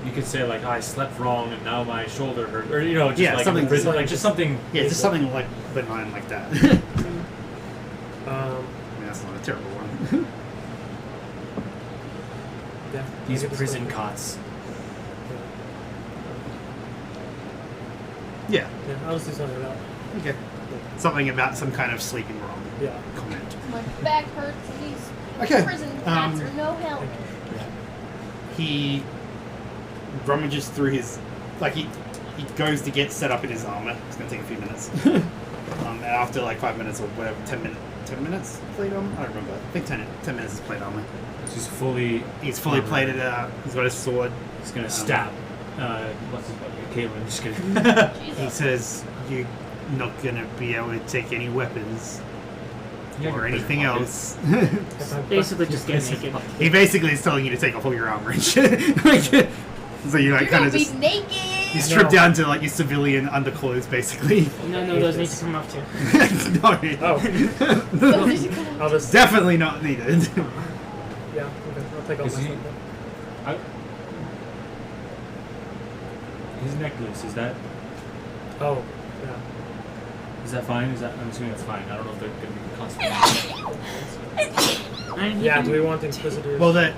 you could say like I slept wrong and now my shoulder hurt, or just Yeah, like something- in prison, like just something. yeah, just something like benign like that. I mean, that's not a terrible one. Yeah. These I get this prison one. cots. Yeah. Yeah, I'll just do something about it. Okay. Something about some kind of sleeping wrong Yeah. comment. My back hurts and these Okay, prison cats um, are no help. He rummages through his, like he goes to get set up in his armor. It's gonna take a few minutes. And after like 5 minutes or whatever, 10 minutes plate armor. I don't remember. I think 10 minutes is plate armor. He's fully. He's fully armored. plated out. He's got his sword. He's gonna stab. What's his name? Caitlin. Just kidding. He Jesus. says you're not gonna be able to take any weapons Yeah, or you put anything your pocket. else. Basically, just get naked. He basically is telling you to take off all your armor and shit. Like, so you like You're kind gonna of be just naked. you strip down to like your civilian underclothes, basically. No, hate those need this. to come off too. No, Oh. Those need to come I'll off. just. definitely not needed. Yeah, okay. I'll take all Is my he- stuff. His necklace is that Oh, yeah. fine? Is that I'm assuming that's fine. I don't know if they're gonna be constant. And Yeah, do we want Inquisitors? Well, the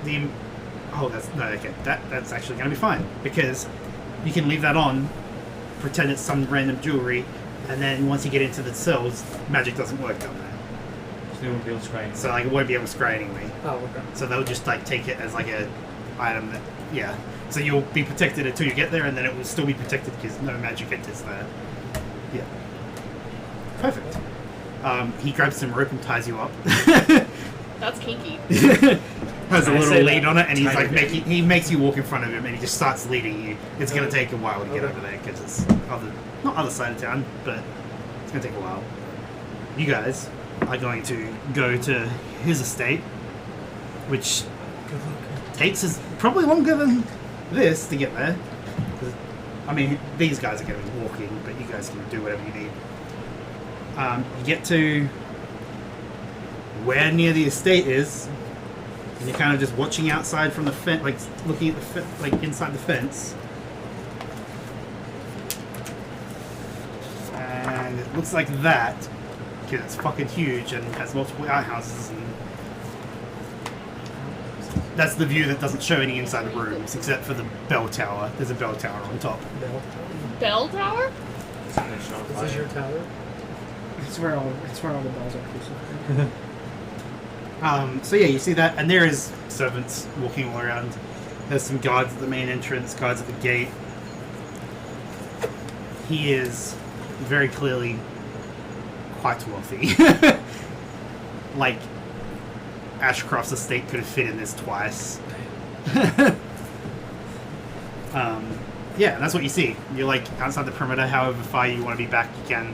that's no okay. That's actually going to be fine because you can leave that on, pretend it's some random jewelry, and then once you get into the cells, magic doesn't work down there. So they won't be able to scry. So like it won't be able to scry anyway. Oh, okay. So they'll just like take it as like a item that So you'll be protected until you get there, and then it will still be protected because no magic enters there. Yeah. Perfect. He grabs some rope and ties you up. That's kinky. Has a I little say lead that. on it, and he's Tighter like bit. he makes you walk in front of him, and he just starts leading you. It's gonna take a while to get Okay. over there because it's not other side of town, but it's gonna take a while. You guys are going to go to his estate, which takes us probably longer than this to get there. 'Cause, I mean, these guys are going to be walking, but you guys can do whatever you need. You get to where near the estate is, and you're kind of just watching outside from the fence, like looking at the like inside the fence. And it looks like that, because it's fucking huge and has multiple outhouses, and that's the view that doesn't show any inside the rooms, except for the bell tower. There's a bell tower on top. No. Bell tower? Is this your tower? It's where all the bells are crucified. So yeah, you see that, and there is servants walking all around. There's some guards at the main entrance, guards at the gate. He is very clearly quite wealthy. Like, Ashcroft's estate could have fit in this twice. Yeah, that's what you see. You're like outside the perimeter, however far you want to be back you can.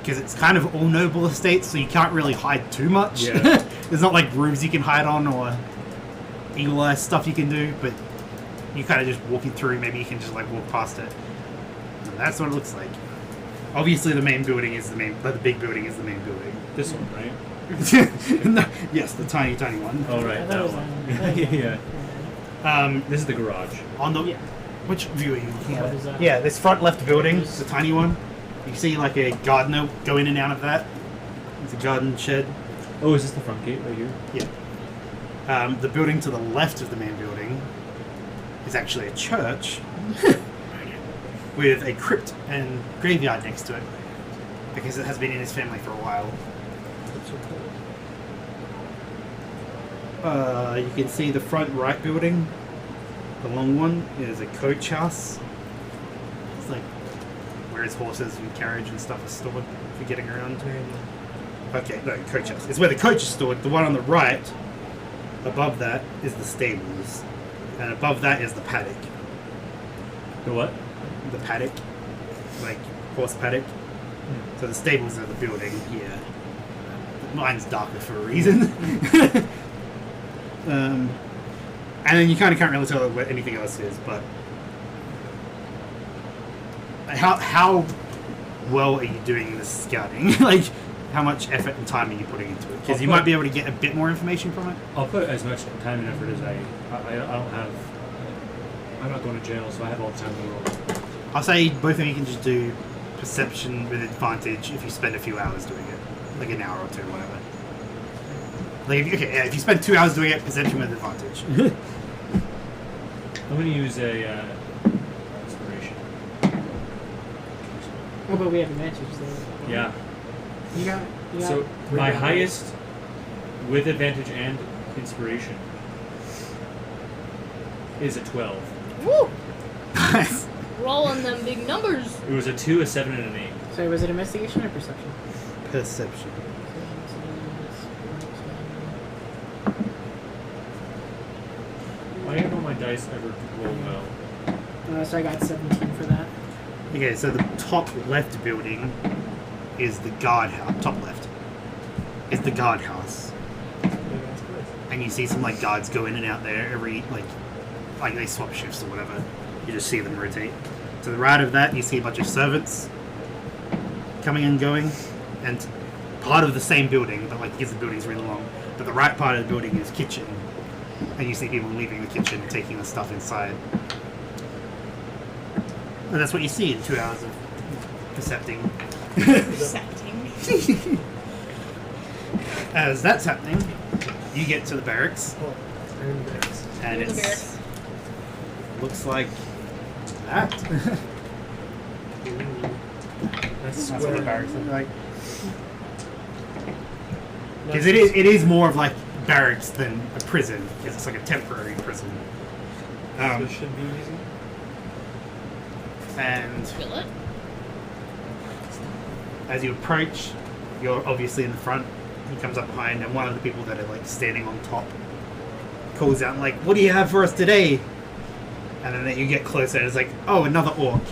Because it's kind of all noble estates, so you can't really hide too much. Yeah. There's not like roofs you can hide on or eagle eye stuff you can do, but you kind of just walking through, maybe you can just like walk past it. And that's what it looks like. Obviously the main building is the big building is the main building. This one, right? No, yes, the tiny one. Oh, right, I thought that it was one. that. Yeah. This is the garage. On the Yeah. which view are you looking What at? is that? Yeah, this front left building, the tiny one. You see like a gardener go in and out of that. It's a garden shed. Oh, is this the front gate right here? Yeah. The building to the left of the main building is actually a church with a crypt and graveyard next to it because it has been in his family for a while. You can see the front right building, the long one, is a Code Geass. It's like where his horses and carriage and stuff are stored for getting around. Very Okay, no, coach house. It's where the coach is stored. The one on the right, above that, is the stables. And above that is the paddock. The what? The paddock. Like, horse paddock. So the stables are the building here. Mine's darker for a reason. And then you kind of can't really tell what anything else is, but... How well are you doing this scouting? Like, how much effort and time are you putting into it? Because you might be able to get a bit more information from it. I'll put as much time and effort as I don't have. I'm not going to jail, so I have all the time in the world. I'll say both of you can just do perception with advantage if you spend a few hours doing it. Like an hour or two, whatever. Like, if you spend 2 hours doing it, perception with advantage. I'm going to use a inspiration. Oh, but we have advantage there. Yeah. You got So three my hours. highest with advantage and inspiration is a 12. Woo! Nice. Rolling them big numbers. It was a 2, a 7, and an 8. Sorry, was it investigation or perception? Perception. I don't know my dice ever roll well. So I got 17 for that. Okay, so the top left building is the guardhouse. Top left is the guardhouse. And you see some like guards go in and out there every like they swap shifts or whatever. You just see them rotate. To the right of that, you see a bunch of servants coming and going, and part of the same building, but like because the building's really long. But the right part of the building is kitchen, and you see people leaving the kitchen, taking the stuff inside. And that's what you see in 2 hours of percepting. Accepting. As that's happening, you get to the barracks, Oh, I'm in the barracks. and You're in the it barracks. looks like that. That's That's what the barracks look like. Nice. Because it is more of like barracks than a prison, because it's like a temporary prison. So it should be easy. And Feel it? as you approach, you're obviously in the front. He comes up behind, and one of the people that are like standing on top calls out like, "What do you have for us today?" And then you get closer, and it's like, "Oh, another orc."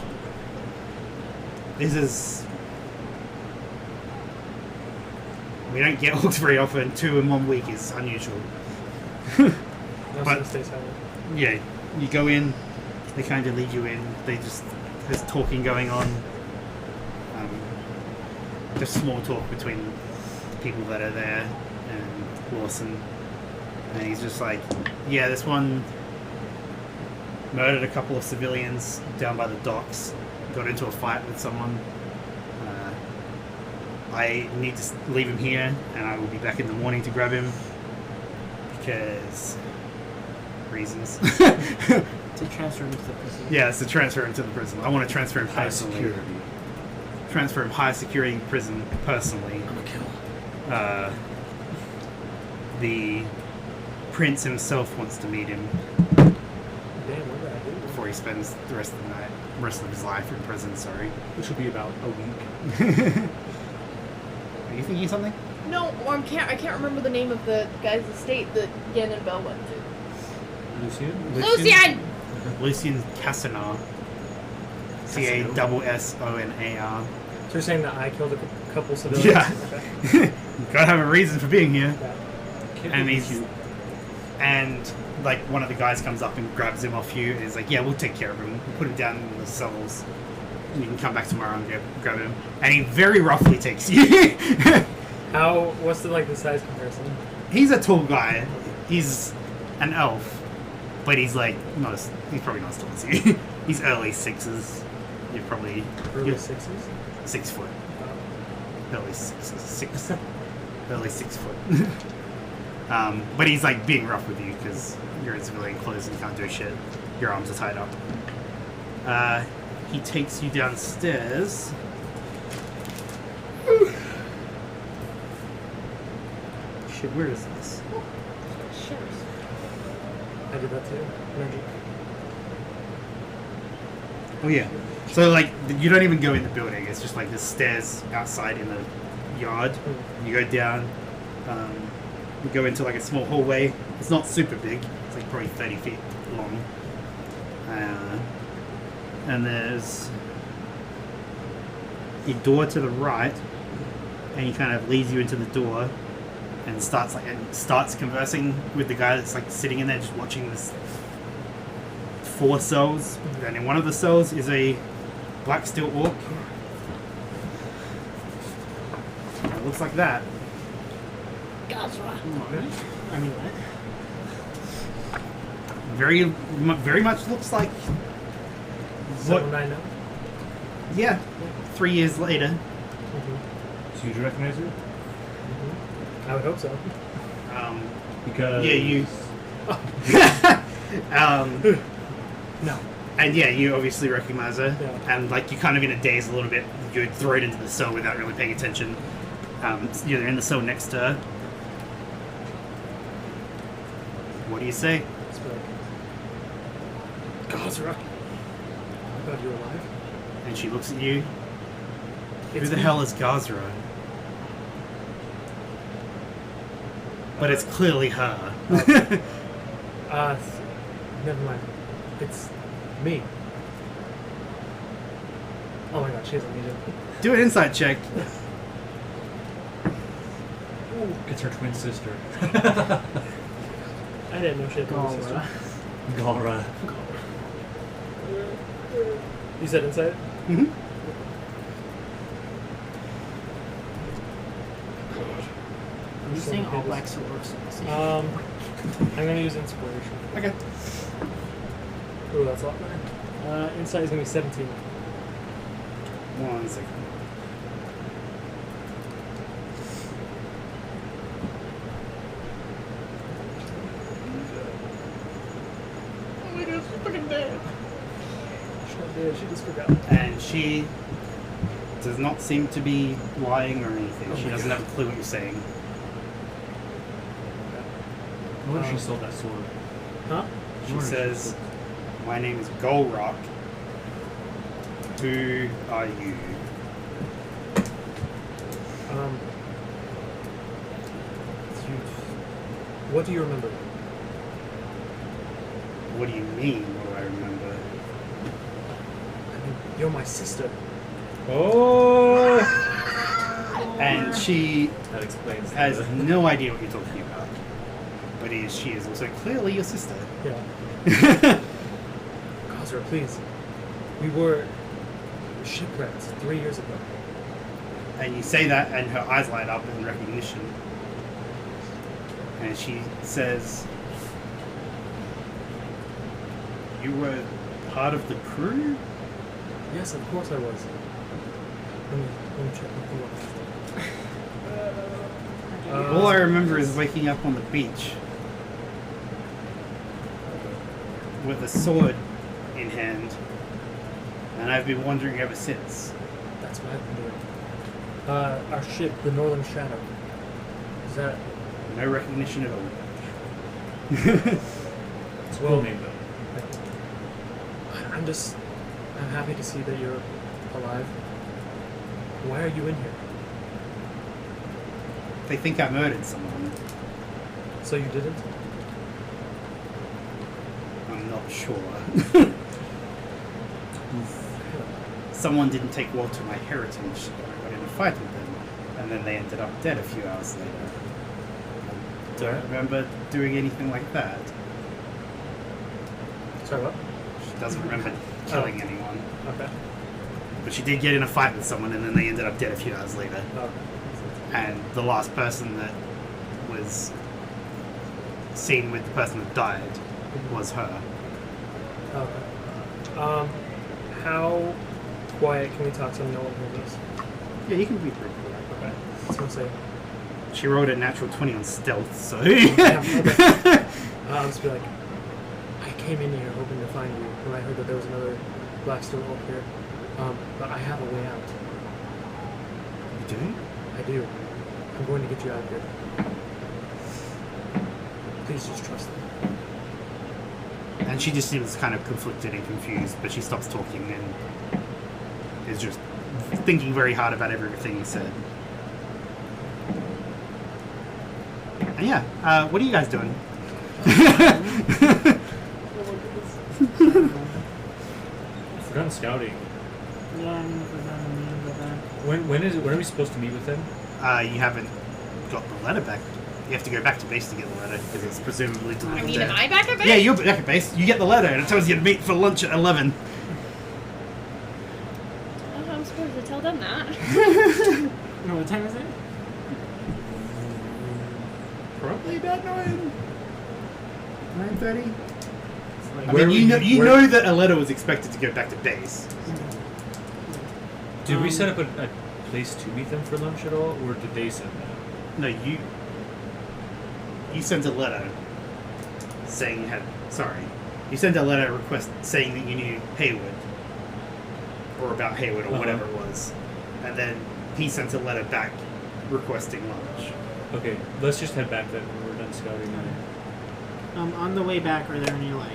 This is... We don't get orcs very often. 2 in 1 week is unusual. That's But- what stays silent. Yeah, you go in, they kind of lead you in. There's talking going on. Just small talk between the people that are there and Lawson. And he's just like, yeah, this one murdered a couple of civilians down by the docks, got into a fight with someone. I need to leave him here, and I will be back in the morning to grab him because reasons. To transfer him to the prison. Yeah, it's to transfer him to the prison. I want to transfer him High personally. security. Transfer him high security prison personally. I'm a kill. The prince himself wants to meet him Damn, what did I do? before he spends the rest of the night, rest of his life in prison. Sorry. Which will be about a week. Are you thinking of something? No, or I can't remember the name of the guy's estate that Yen and Bell went to. Lucian? Lucian! Lucian Cassanar. Cassonar. So you're saying that I killed a couple civilians? Yeah. Okay. Gotta have a reason for being here. Yeah. And he's like one of the guys comes up and grabs him off you and is like, yeah, we'll take care of him. We'll put him down in the cells. And you can come back tomorrow and grab him. And he very roughly takes you. What's the size comparison? He's a tall guy. He's an elf. But he's he's probably not as tall as you. He's early 6s. You're probably Early you're 6s? 6 foot. Early 6s. Early 6 foot. But he's being rough with you because you're in civilian clothes and you can't do shit. Your arms are tied up. He takes you downstairs. Shit, where is this? I did that too. Magic. Oh yeah. So like you don't even go in the building. It's just like the stairs outside in the yard. You go down. You go into like a small hallway. It's not super big. It's like probably 30 feet long. And there's a door to the right, and he kind of leads you into the door, and starts conversing with the guy that's like sitting in there just watching this 4 cells, and in one of the cells is a black steel orc. It looks like that. I mean, what? Very much looks like Someone I know. yeah. 3 years later. So you recognize her? I would hope so. Because Yeah, you. No. And yeah, you obviously recognize her, Yeah. and like you're kind of in a daze a little bit. You're thrown into the cell without really paying attention. You're in the cell next to her. What do you say? It's like, Gazra. I thought you were alive. And she looks at you. Who It's the me. hell is Gazra? But it's clearly her. Never mind. It's me. Oh my god, she has amnesia. Do an insight check. it's her twin sister. I didn't know she had a sister. Galra. You said insight? Mm-hmm. Are you saying all black swords? I'm gonna use inspiration. Okay. Ooh, that's a lot better. Insight is gonna be 17. 1 second. Oh my god, she's fucking dead. She's not dead, she just forgot. And she does not seem to be lying or anything. She doesn't have a clue what you're saying. What if she sold that sword? Huh? She says, "My name is Golrock. Who are you?" What do you remember? What do you mean? What do I remember? I mean, you're my sister. Oh! And she That explains. has no idea what you're talking about. But she is also clearly your sister. Yeah. Gazra, please. We were shipwrecked 3 years ago. And you say that, and her eyes light up in recognition. And she says, "You were part of the crew?" Yes, of course I was. Let me check my phone. All I remember is waking up on the beach with a sword in hand, and I've been wandering ever since. That's what I've been doing. Our ship, the Northern Shadow. Is that... No recognition at all. It's a cool name, though. I'm happy to see that you're alive. Why are you in here? They think I murdered someone. So you didn't? I'm not sure. Someone didn't take well to my heritage. I got in a fight with them, and then they ended up dead a few hours later. I don't remember doing anything like that. Sorry, what? She doesn't remember killing anyone. Okay. But she did get in a fight with someone, and then they ended up dead a few hours later. Okay. And the last person that was seen with the person that died was her. Okay. How quiet can we talk so no one hears us? Yeah, you can be pretty cool. Okay. I was gonna say. She rolled a natural 20 on stealth, so... Yeah, okay. I'll just be like, I came in here hoping to find you when I heard that there was another Blackstone Orc here. But I have a way out. You do? I do. I'm going to get you out of here. Please just trust me. And she just seems kind of conflicted and confused, but she stops talking and is just thinking very hard about everything he said. And yeah, what are you guys doing? We're done scouting. Yeah, I mean, we're done meeting with that. When are we supposed to meet with them? You haven't got the letter back. You have to go back to base to get the letter because it's presumably delivered I mean, there. am I back at base? Yeah, you're back at base. You get the letter and it tells you to meet for lunch at 11. Oh, I'm supposed to tell them that. No, what time is it? Probably about 9:30. It's like, I Where mean, we- you where- know that a letter was expected to go back to base. Did we set up a place to meet them for lunch at all, or did they send that? No, you sent a letter saying you had. Sorry, you sent a letter request saying that you knew Haywood, or about Haywood, or whatever it was, and then he sent a letter back requesting lunch. Okay, let's just head back then when we're done scouting. on the way back, are there any like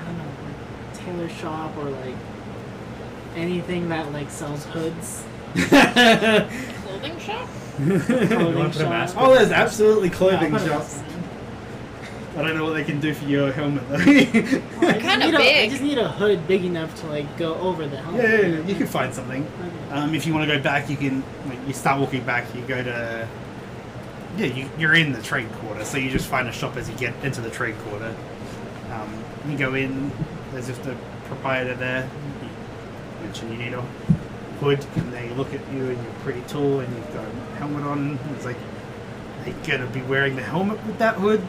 I don't know, like tailor shop or like anything that like sells hoods? Clothing shop? Clothing put a mask Oh, there's absolutely Yeah, clothing I'll put a shops. mask on. I don't know what they can do for your helmet though. I Kinda just need I big. just need a hood big enough to like go over the helmet. Yeah, you can find something. Okay. If you want to go back, you can. Like, you start walking back. You go to. Yeah, you're in the trade quarter, so you just find a shop as you get into the trade quarter. You go in. There's just a proprietor there. You mention you need a hood, and they look at you, and you're pretty tall, and you've got a helmet on. And it's like, are you gonna be wearing the helmet with that hood?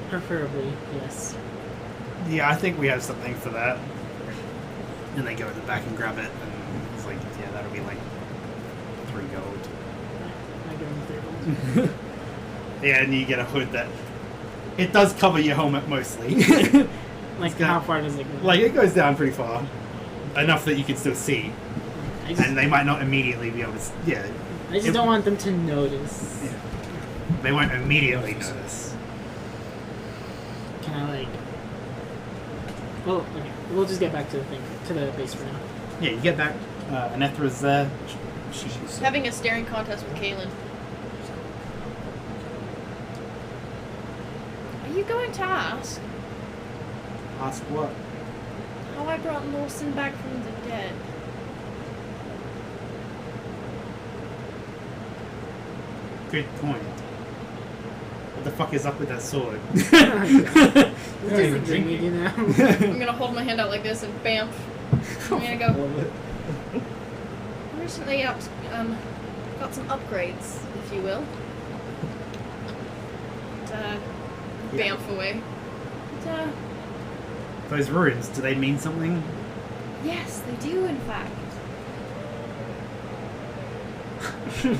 Preferably, yes. Yeah, I think we have something for that. And they go in the back and grab it, and it's like, yeah, that'll be like 3 gold. I give him 3 gold. Yeah, and you get a hood that it does cover your helmet mostly. Like, gonna- how far does it go? Like it goes down pretty far, enough that you can still see, I just, and they might not immediately be able to. Yeah, I just don't want them to notice. yeah. They won't immediately notice. Can I like? Well, okay. We'll just get back to the thing, to the base for now. Yeah, you get back. Anethra's there. She's Having a staring contest with Kaylin. Are you going to ask ask what? how I brought Lawson back from the dead? Good point. What the fuck is up with that sword? It's not even just a gimmick, drinking. you know. I'm gonna hold my hand out like this and bam. I'm gonna go. Love it. Recently got some upgrades, if you will. And, bamf away. And, Those runes, do they mean something? yes, they do, in fact.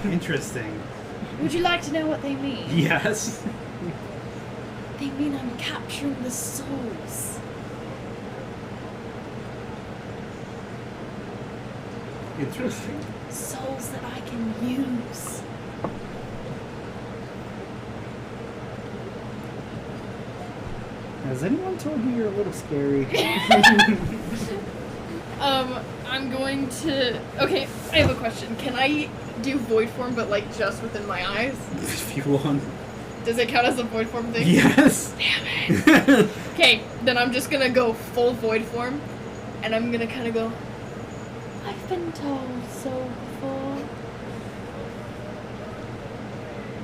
Interesting. Would you like to know what they mean? Yes. They mean I'm capturing the souls. Interesting. Souls that I can use. Has anyone told you you're a little scary? I'm going to. Okay, I have a question. Can I do void form, but like just within my eyes? If you want. Does it count as a void form thing? Yes. Damn it. Okay, then I'm just gonna go full void form, and I'm gonna kind of go. I've been told so before.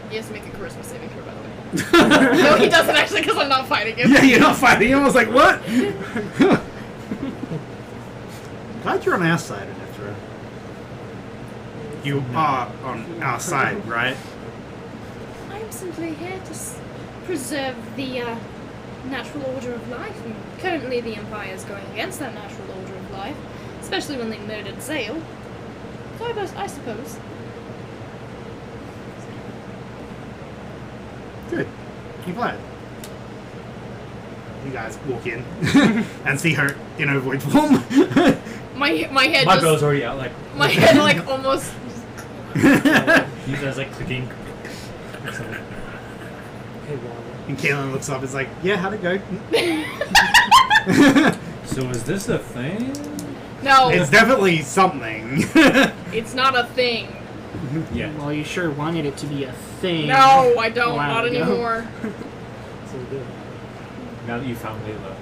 He has to make a charisma saving throw, by the way. No, he doesn't actually, because I'm not fighting him. Yeah, you're not fighting him. I was like, what? Glad you're on our side, Anethra. You are on our side, right? I'm simply here to preserve the natural order of life. And currently, the Empire is going against that natural order of life, especially when they murdered Zale. So I suppose. Good. I'm glad. You guys walk in and see her in her void form. My head My just bill's already out, like. my head like almost. He does like clicking. Hey, Warren. And Kaelin looks up. Is like, yeah, how'd it go? So is this a thing? No, It's definitely something. it's not a thing. Yeah. Well, you sure wanted it to be a thing. No, I don't. a while Not ago. anymore. So good. Now that you found Layla.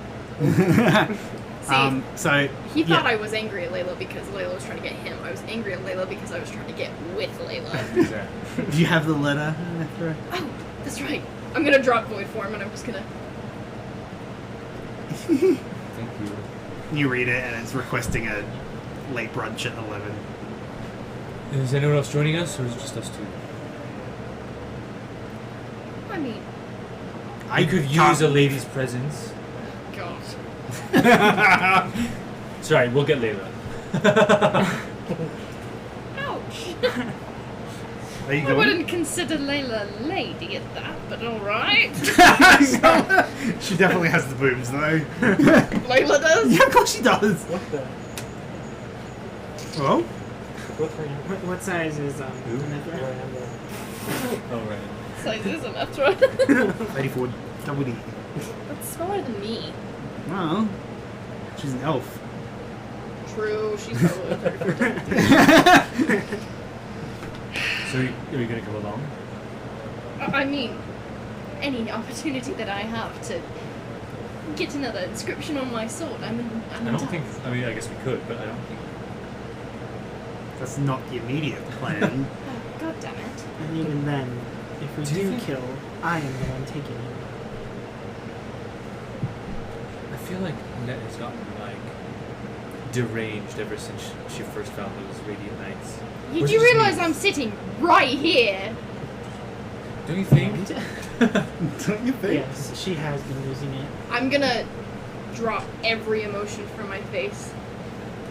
See, So he yeah. thought I was angry at Layla because Layla was trying to get him. I was angry at Layla because I was trying to get with Layla. Exactly. Do you have the letter, Mithra? Oh, that's right. I'm gonna drop void form and I'm just gonna. Thank you. You read it, and it's requesting a late brunch at 11. Is anyone else joining us, or is it just us two? I mean, I could use a lady's presence. gosh. Sorry, we'll get Layla. Ouch. Are you I going? wouldn't consider Layla a lady at that, but alright. She definitely has the boobs, though. Layla does? Yeah, of course she does. What the? Well, What size is Where Mithra? I am there. Oh, right. Size is a Methra. 34 double D. That's smaller than me. Well, she's an elf. True, she's probably 34. So, are you going to come along? I mean, any opportunity that I have to get another inscription on my sword, I'm I don't think. I mean, I guess we could, but I don't think. That's not the immediate plan. Oh, God damn it. And even then, if we Do you do think- kill, I am the one taking it. I feel like Net has gotten like deranged ever since she first found those radiant knights. You Which do is realize me. I'm sitting right here? Don't you think? Don't you think? Yes, she has been using it. I'm gonna drop every emotion from my face,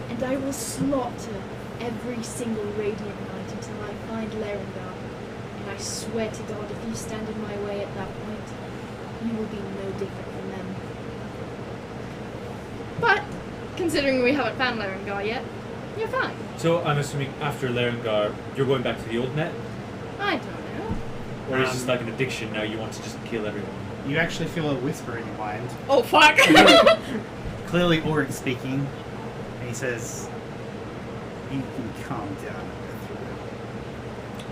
and I will slaughter every single radiant knight until I find Larengar. And I swear to God, if you stand in my way at that point, you will be no different from them. But, considering we haven't found Larengar yet, you're fine. So I'm assuming after Larengar, you're going back to the old Net, I don't know. or is this like an addiction now? You want to just kill everyone? You actually feel a whisper in your mind. Oh, fuck! Clearly, Auric speaking, and he says, "You can calm down."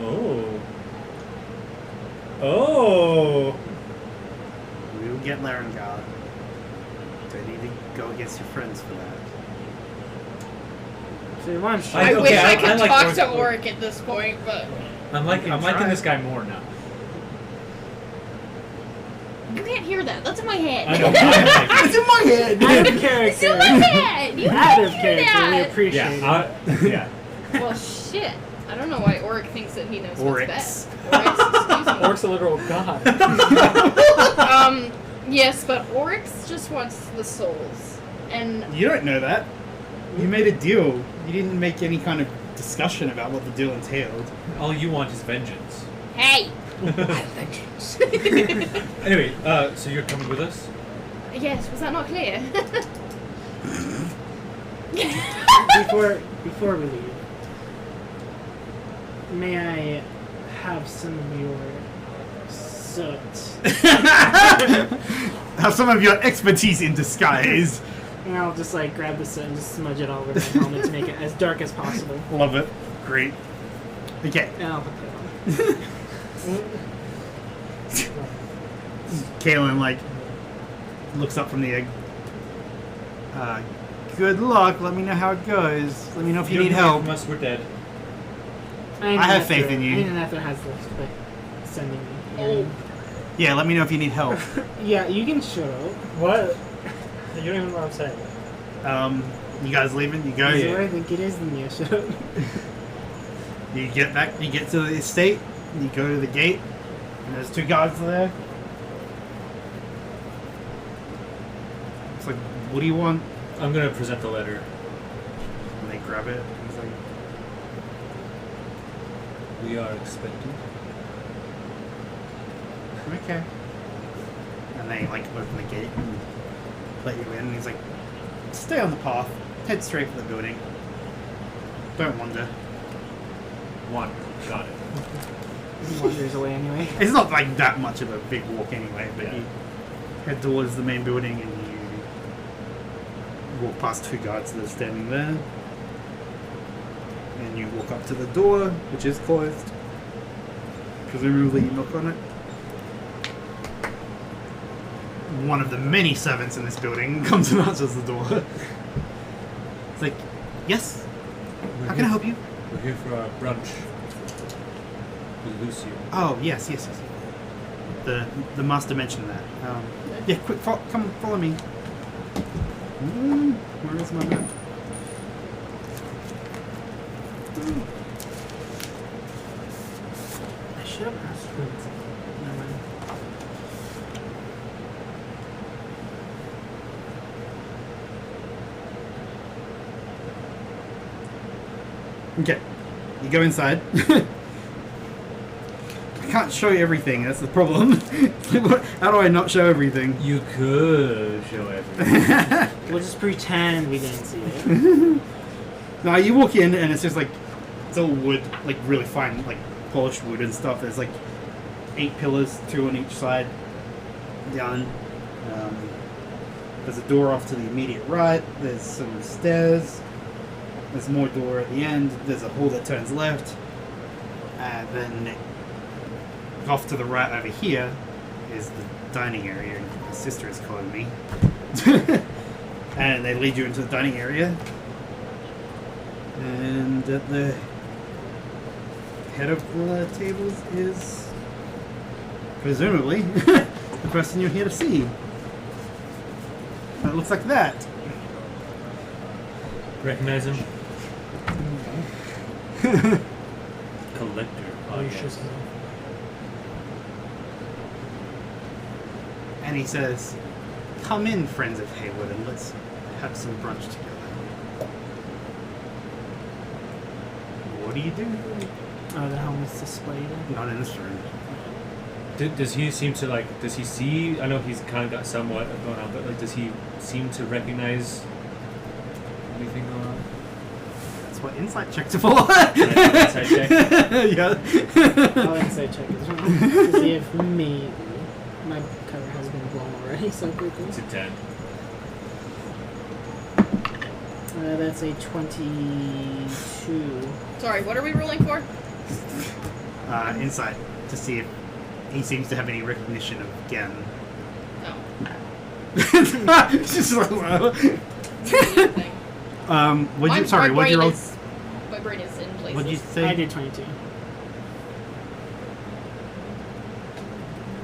Oh. Oh. We will get Larengar. Don't need to go against your friends for that. So you want to I- I okay, wish I I could like talk to Auric. Auric at this point, but I'm liking try. this guy more now. you can't hear that. That's in my head. I know. It's in my head! out of It's in character. my head. You Out can't of hear character. We that. appreciate it. Yeah. Well, shit. I don't know why Auric thinks that he knows Oryx. what's best. Oryx, excuse me. Orc's a literal god. Yes, but Oryx just wants the souls. And You don't know that. You made a deal. You didn't make any kind of discussion about what the deal entailed. All you want is vengeance. hey! Anyway, so you're coming with us? Yes, was that not clear? Before we leave, may I have some of your soot? Have some of your expertise in disguise. And I'll just like grab the soot and just smudge it all over my helmet to make it as dark as possible. Love it. Great. Okay. And I'll put that on. Kaelin, like, looks up from the egg. Good luck. Let me know how it goes. Let me know if you need help. Unless we're dead. I have faith in you. I think Nether has this by sending me. Oh. Yeah, let me know if you need help. Yeah, you can show. What? You don't even know what I'm saying. You guys leaving? You go? Is it where I think it is, then yeah, show. You get back, you get to the estate, you go to the gate, and there's two guards there. It's like, what do you want? I'm gonna present the letter. And they grab it, and it's like, We are expected. okay. And they, like, open the gate and let you in, and he's like, stay on the path, head straight for the building. Don't wander. One. Got it. wanders away anyway. It's not like that much of a big walk anyway, but Yeah. you head towards the main building and you walk past 2 guards that are standing there. And you walk up to the door, which is closed. Presumably you knock on it. One of the many servants in this building comes and answers the door. It's like, yes, how can I help you? We're here for our brunch with Lucio. Oh, yes. The master mentioned that. Yeah, quick, come follow me. Where is my map? I should have asked for this. Never mind. Okay, you go inside. I can't show you everything, that's the problem. How do I not show everything? You could show everything. We'll just pretend we didn't see it. No, you walk in and it's just like, it's all wood, like really fine, like polished wood and stuff. There's like 8 pillars, 2 on each side, down. There's a door off to the immediate right. There's some stairs. There's more door at the end. There's a hall that turns left. And then off to the right over here is the dining area. My sister is calling me. And they lead you into the dining area. And at the head of the tables is presumably the person you're here to see. It looks like that. Recognize him? Collector. Oh, you should. And he says, "Come in, friends of Haywood, and let's have some brunch together." What do you do? Oh, the helmet's displayed. Not in this room. Does he seem to like? Does he see? I know he's kind of got somewhat going on, but like, does he seem to recognize anything going on? That's what insight checks are for. Insight check. Yeah. Oh, insight check is wrong. To see if maybe my cover has been blown already so quickly. It's a 10. That's a 22. Sorry, what are we rolling for? Insight to see if he seems to have any recognition of Gen. No. It's just like, wow. Anything. What'd you? Sorry, what'd you roll? My brain is in places. What'd you say? I did 22.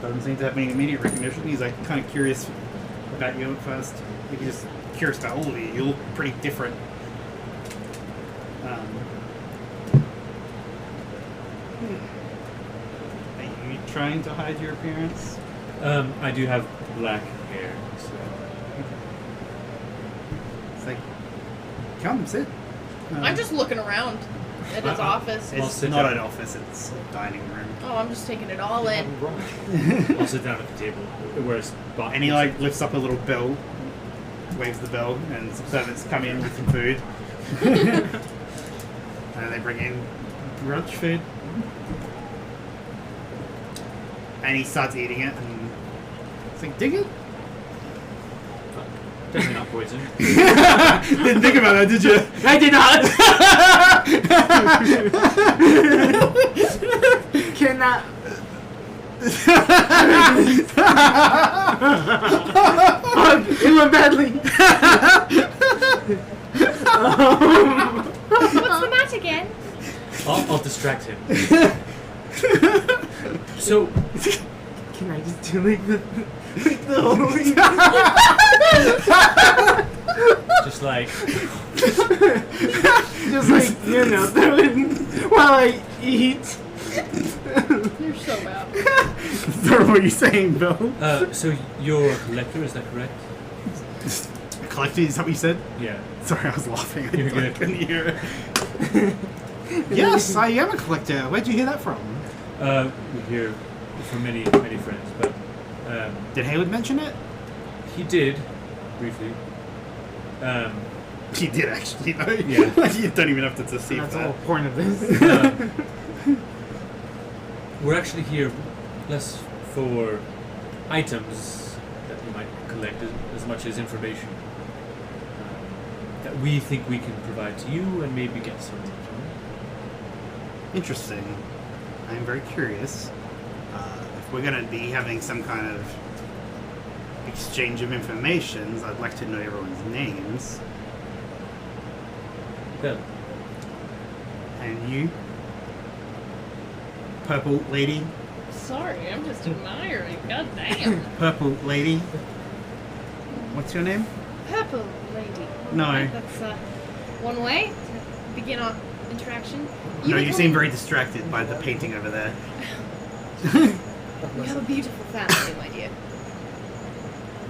Doesn't seem to have any immediate recognition. He's like kind of curious about you at first. He's just curious about all of you. You look pretty different. Are you trying to hide your appearance? I do have black hair, so It's like, come sit. I'm just looking around at his office. I'll It's sit not down. an office. It's a dining room. Oh, I'm just taking it all in. I'll sit down at the table. Where's Bob? And he like lifts up a little bell, waves the bell, and some servants come in with some food. And they bring in brunch food. And he starts eating it, and it's like, dig it? Definitely not poison. Didn't think about that, did you? I did not! Cannot. It went badly. What's the matter again? I'll distract him. So, Can I just do like the whole just like, just like, you know, while I eat. You're so bad. Sorry, what are you saying, Bill? so you're a collector, is that correct? Collector, is that what you said? Yeah. Sorry, I was laughing. I You're good. couldn't hear. Yes, I am a collector. Where'd you hear that from? We hear from many friends, but Did Haywood mention it? he did briefly. He did actually, though. Yeah. You don't even have to deceive That's the that. whole point of this. We're actually here less for items that you might collect as much as information that we think we can provide to you and maybe get some from. Interesting. I'm very curious. If we're going to be having some kind of exchange of information, I'd like to know everyone's names. Well, And you? Purple lady? Sorry, I'm just admiring. God damn. Purple lady? What's your name? Purple lady. No. Alright, that's one way to begin our interaction. No, may you call seem me- very distracted by the painting over there. You have a beautiful family, my dear.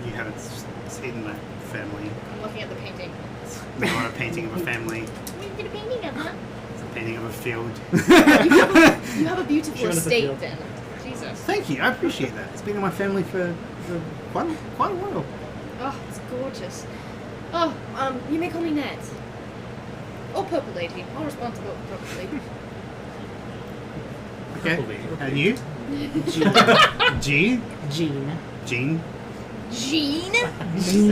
You haven't seen my family. I'm looking at the painting. It's not a painting of a family. What are you a painting of, huh? It's a painting of a field. You have a beautiful Sure, that's a estate, field. then. Jesus. Thank you, I appreciate that. It's been in my family for quite a while. Oh, it's gorgeous. Oh, you may call me Ned. Or Purple Lady. I'll respond to both appropriately. Okay. Purple lady, okay. And you? G? Jean. Jean? Jean?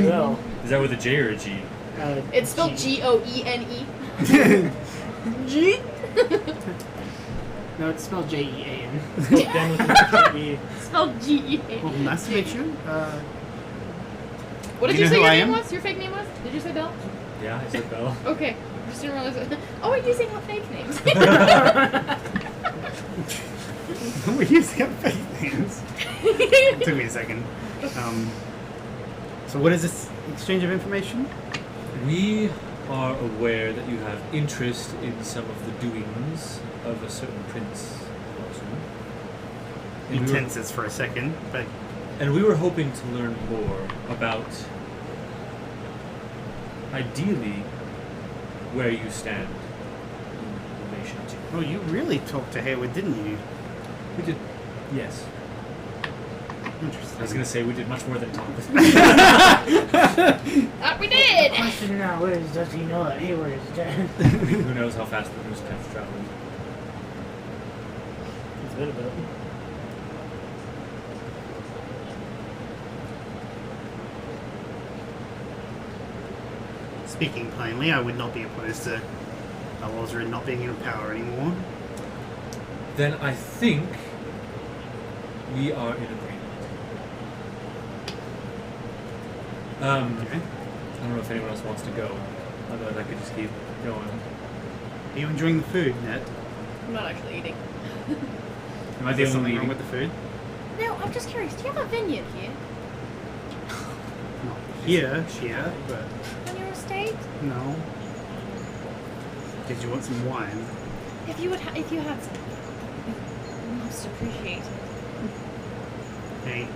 Well, is that with a J or a G? It's spelled Jean. G-O-E-N-E. Jean? No, it's spelled Jean. then with the E. Spelled G-E-A. Well, nice to meet you. What did You you know say who your I name am? was? Your fake name was? Did you say Belle? Yeah, I said Bell. Okay. I just didn't realize it. Oh, we're using our fake names. We're using up fake names. It took me a second. So what is this exchange of information? We are aware that you have interest in some of the doings of a certain prince. You And we were- tenses for a second, but And we were hoping to learn more about, ideally, where you stand in relation to. oh, you really talked to Hayward, didn't you? We did, yes. Interesting. I was going to say we did much more than talk. That we did! Question now is, does he know that Hayward is dead? Who knows how fast the news can travel. It's been a bit. Speaking plainly, I would not be opposed to Alozrin not being in power anymore. Then I think we are in agreement. Okay. I don't know if anyone else wants to go. Otherwise I could just keep going. Are you enjoying the food, Ned? I'm not actually eating. Am I Is the there something only wrong with the food? No, I'm just curious. Do you have a vineyard here? Not here, but On your estate? no. Did you want some wine? If you had some, I'd most appreciate it. He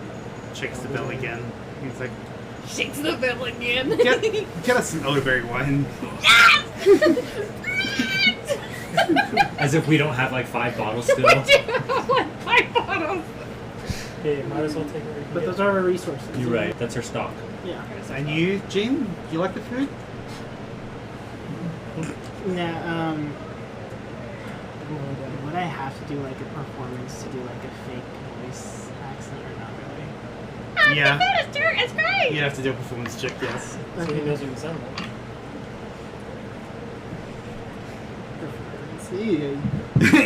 checks the bell again. He's like, Shakes the bell again. get us some elderberry wine. As if we don't have like 5 bottles still. We do have like 5 bottles. Hey, might as well take it. But those are our resources. You're right, that's our stock. Yeah. And you, Jean, do you like the food? Yeah, would I have to do like a performance to do like a fake voice accent or not really? Yeah. The food is it's great. You'd have to do a performance check, yes. So he knows what you sound like. Performance.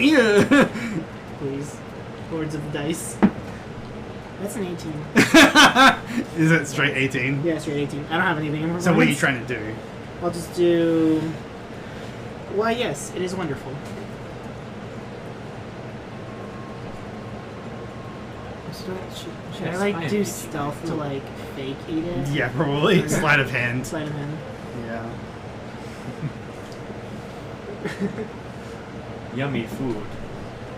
Yeah. Please. Lords of the Dice. That's an 18. Is it straight 18? Yeah, straight 18. I don't have anything in performance. So what are you trying to do? I'll just do... Why, yes, it is wonderful. Should I Yes, like I am do eating stealth to food. like fake eat it? Yeah, probably. Sleight of hand. Slide him in. Yeah. Yummy food.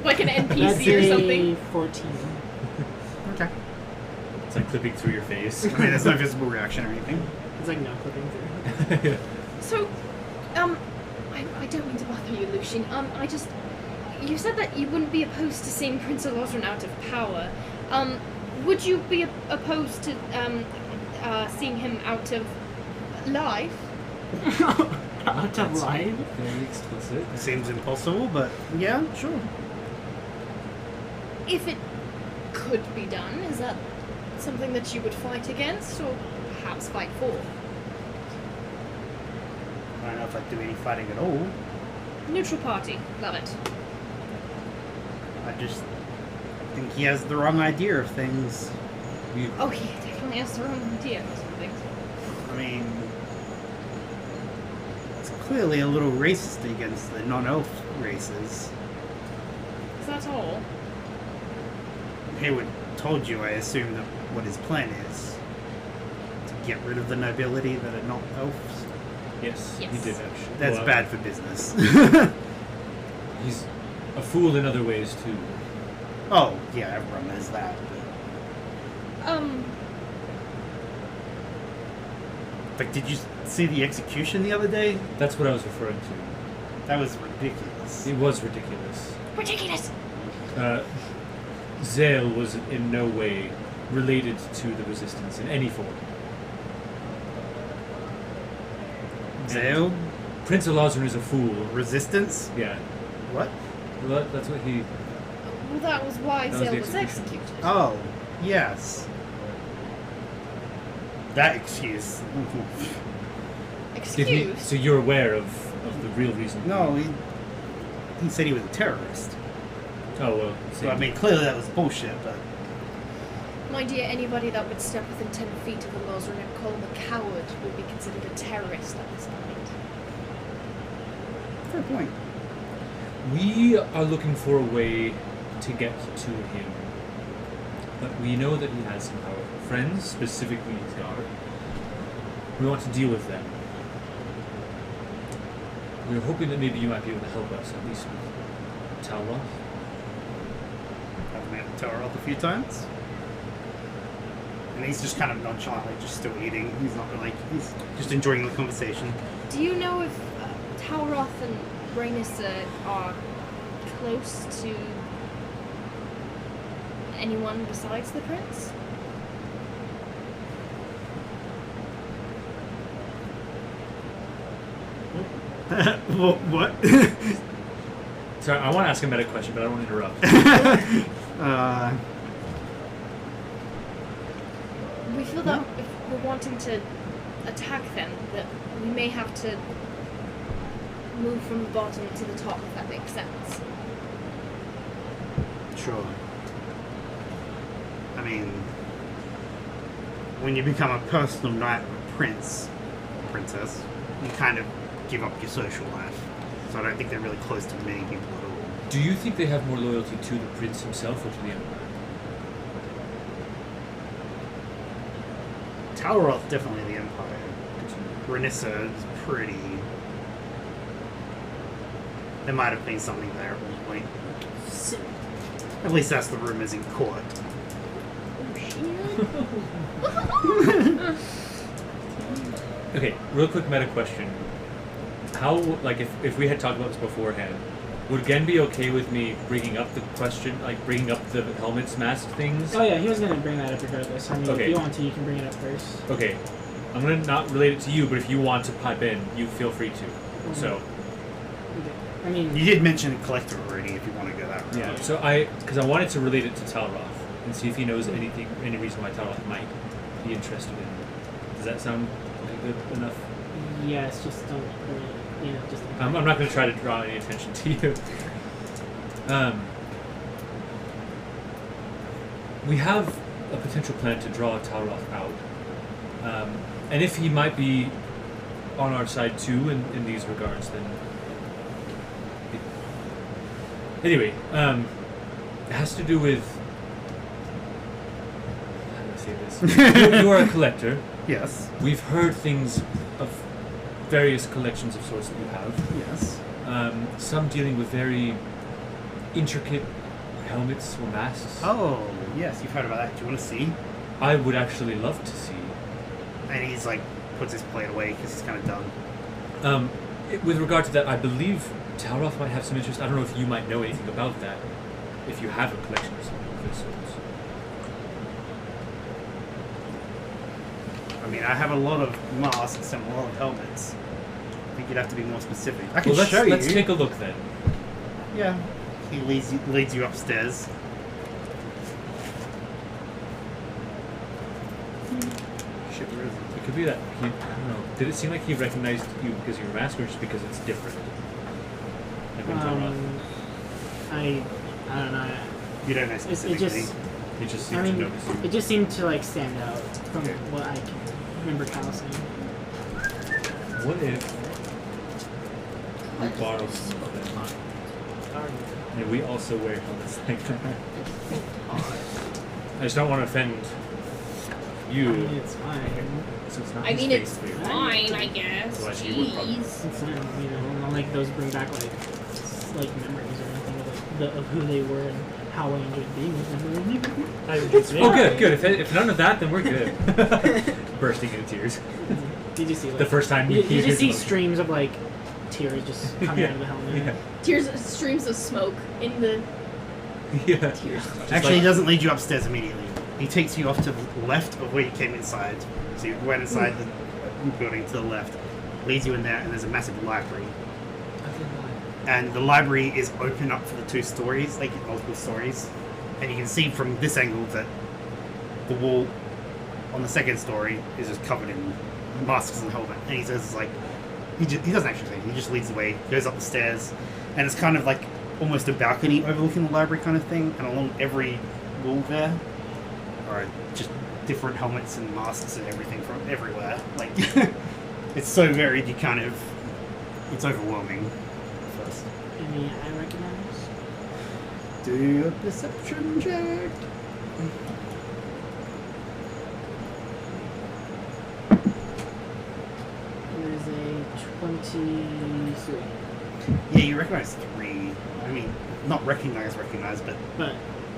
Like an That's NPC or a something. 14. Okay. It's like clipping through your face. I mean, there's no visible reaction or anything. It's like no clipping through. So, I don't mean to bother you, Lucian. You said that you wouldn't be opposed to seeing Prince Alozrin out of power. Would you be opposed to seeing him out of life? Out of line? Very explicit. Seems impossible, but yeah, sure. if it could be done, is that something that you would fight against, or perhaps fight for? I don't know if I'd do any fighting at all. Neutral party. Love it. I just think he has the wrong idea of things. Oh, he definitely has the wrong idea of something. I mean, it's clearly a little racist against the non-elf races. Is that all? Hayward told you, I assume, that what his plan is. To get rid of the nobility that are not elves. Yes, Yes. he did actually. That's Well, bad for business. He's a fool in other ways too. Oh, yeah, everyone knows that. But did you see the execution the other day? That's what I was referring to. That was ridiculous. It was ridiculous. Ridiculous! Zale was in no way related to the Resistance in any form. Zale? Prince Elazar is a fool. Resistance? Yeah. What? Well, that's what he... Well, that was why That was Zale the was execution. executed. Oh, yes. That excuse. Did he, Excuse? so you're aware of the real reason? No, he said he was a terrorist. Oh, well... So, I mean, clearly that was bullshit, but... My dear, anybody that would step within 10 feet of a Lozran and call him a coward would be considered a terrorist at this point. Fair point. We are looking for a way to get to him. But we know that he has some powerful friends, specifically his guard. We want to deal with them. We were hoping that maybe you might be able to help us, at least with Talroth. I've met Taroth a few times. And he's just kind of nonchalantly just still eating. He's not really... He's just enjoying the conversation. Do you know if Talroth and Rhaenys are close to anyone besides the prince? What? Sorry, I want to ask a meta question, but I don't want to interrupt. We feel that if we're wanting to attack them, that we may have to move from the bottom to the top, if that makes sense. Sure. I mean, when you become a personal knight of a prince, or princess, you kind of give up your social life. So I don't think they're really close to many people at all. Do you think they have more loyalty to the prince himself or to the Empire? Talroth, definitely the Empire. Rhaenys is pretty... There might have been something there at one point. At least that's the rumors in court. Okay, real quick meta question. How, like, if we had talked about this beforehand, would Gen be okay with me bringing up the question, like, bringing up the helmets, mask things? Oh yeah, he was gonna bring that up regardless. I mean, Okay. if you want to, you can bring it up first. Okay, I'm gonna not relate it to you, but if you want to pipe in, you feel free to. So, Okay. I mean, You did mention a collector already, if you want to go that route. yeah, so because I wanted to relate it to Talroth and see if he knows anything, any reason why Talroth might be interested in. Does that sound like good enough? yes, just don't, just. I'm not going to try to draw any attention to you. We have a potential plan to draw Talroth out. And if he might be on our side too in these regards, then... Anyway, it has to do with... How do I say this? You are a collector. Yes. We've heard things of various collections of sorts that you have. Yes. Some dealing with very intricate helmets or masks. Oh, yes, you've heard about that. Do you want to see? I would actually love to see. And he's like, puts his plate away because he's kind of done. With regard to that, I believe Talroth might have some interest. I don't know if you might know anything about that, if you have a collection of something of this sort. I mean, I have a lot of masks and a lot of helmets. I think you'd have to be more specific. I can Well, show you. let's take a look then. Yeah. He leads you upstairs. It could be that he, I don't know. Did it seem like he recognized you because of your mask, or just because it's different? Like when I don't know. You don't know It specifically. just, he just I seemed mean, to notice you. it just seemed to like stand out from Okay. what I can remember Kyle saying. What if we borrow some of them, and we also wear helmets like that? I just don't want to offend I you. mean, it's fine. So it's not I his mean, face it's clear. fine, I guess. Otherwise you would probably- Jeez. It's not, you know, not like those bring back like memories or anything of who they were and how I enjoyed being with them. I would just Oh, good, good. If none of that, then we're good. Bursting into tears. You just see like, The first time you he just see hears streams of like tears just coming out of the helmet. Yeah. Tears, streams of smoke in the Yeah. tears. Actually, like- he doesn't lead you upstairs immediately. He takes you off to the left of where you came inside. So you went inside the building to the left, leads you in there, and there's a massive library. And the library is open up for the 2 stories, like multiple stories. And you can see from this angle that the wall on the 2nd story is just covered in masks and helmet. And he says, like, he doesn't actually say, he just leads the way, goes up the stairs, and it's kind of like almost a balcony overlooking the library kind of thing. And along every wall there are just different helmets and masks and everything from everywhere. Like, it's so varied, it's overwhelming. First. Any I recognize? Do a perception check. There's a 23. Yeah, you recognize 3. I mean, not recognize, but But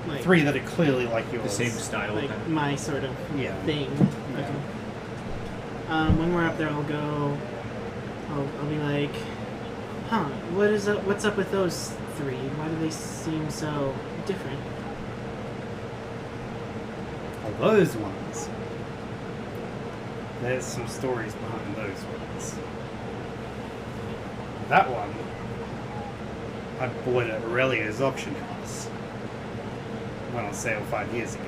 like 3 that are clearly like yours. The same style. like kind of. my sort of Yeah. thing. Yeah. Okay. When we're up there, I'll go. I'll be like, huh? What's up with those 3? Why do they seem so different? Oh, those ones. There's some stories behind those ones. That one, I bought at Aurelia's auction house. Went on sale 5 years ago.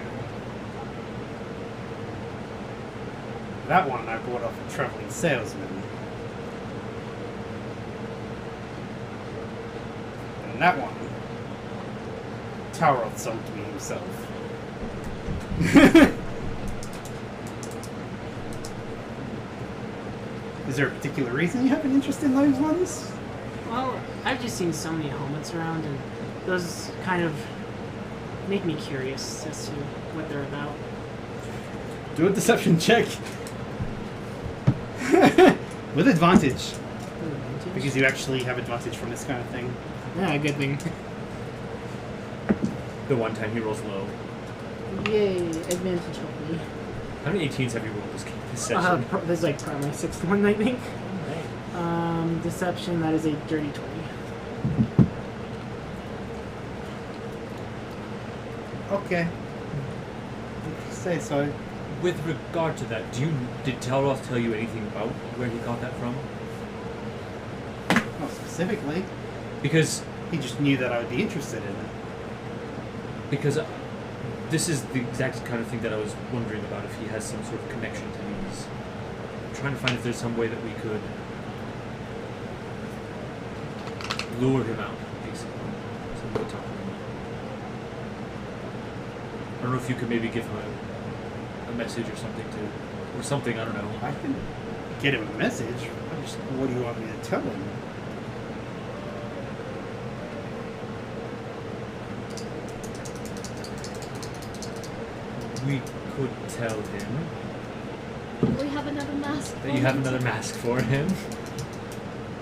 That one I bought off a traveling salesman. And that one, Taroth sold to me himself. Is there a particular reason you have an interest in those ones? Well, I've just seen so many helmets around, and those kind of make me curious as to what they're about. Do a deception check. With advantage. Because you actually have advantage from this kind of thing. Yeah, good thing. The one time he rolls low. Yay, advantage hopefully. How many 18s have you rolled this session? There's like probably my 6th one, I think. Deception, that is a dirty 20. Okay. If you say so. With regard to that, did Telroth tell you anything about where he got that from? Not specifically. Because He just knew that I would be interested in it. because this is the exact kind of thing that I was wondering about, if he has some sort of connection to these. I'm trying to find if there's some way that we could lure him out, basically. Something to talk to him about. I don't know if you could maybe give him a message or something or something, I don't know. I can get him a message. What do you want me to tell him? We could tell him We have another mask. that you have another mask for him,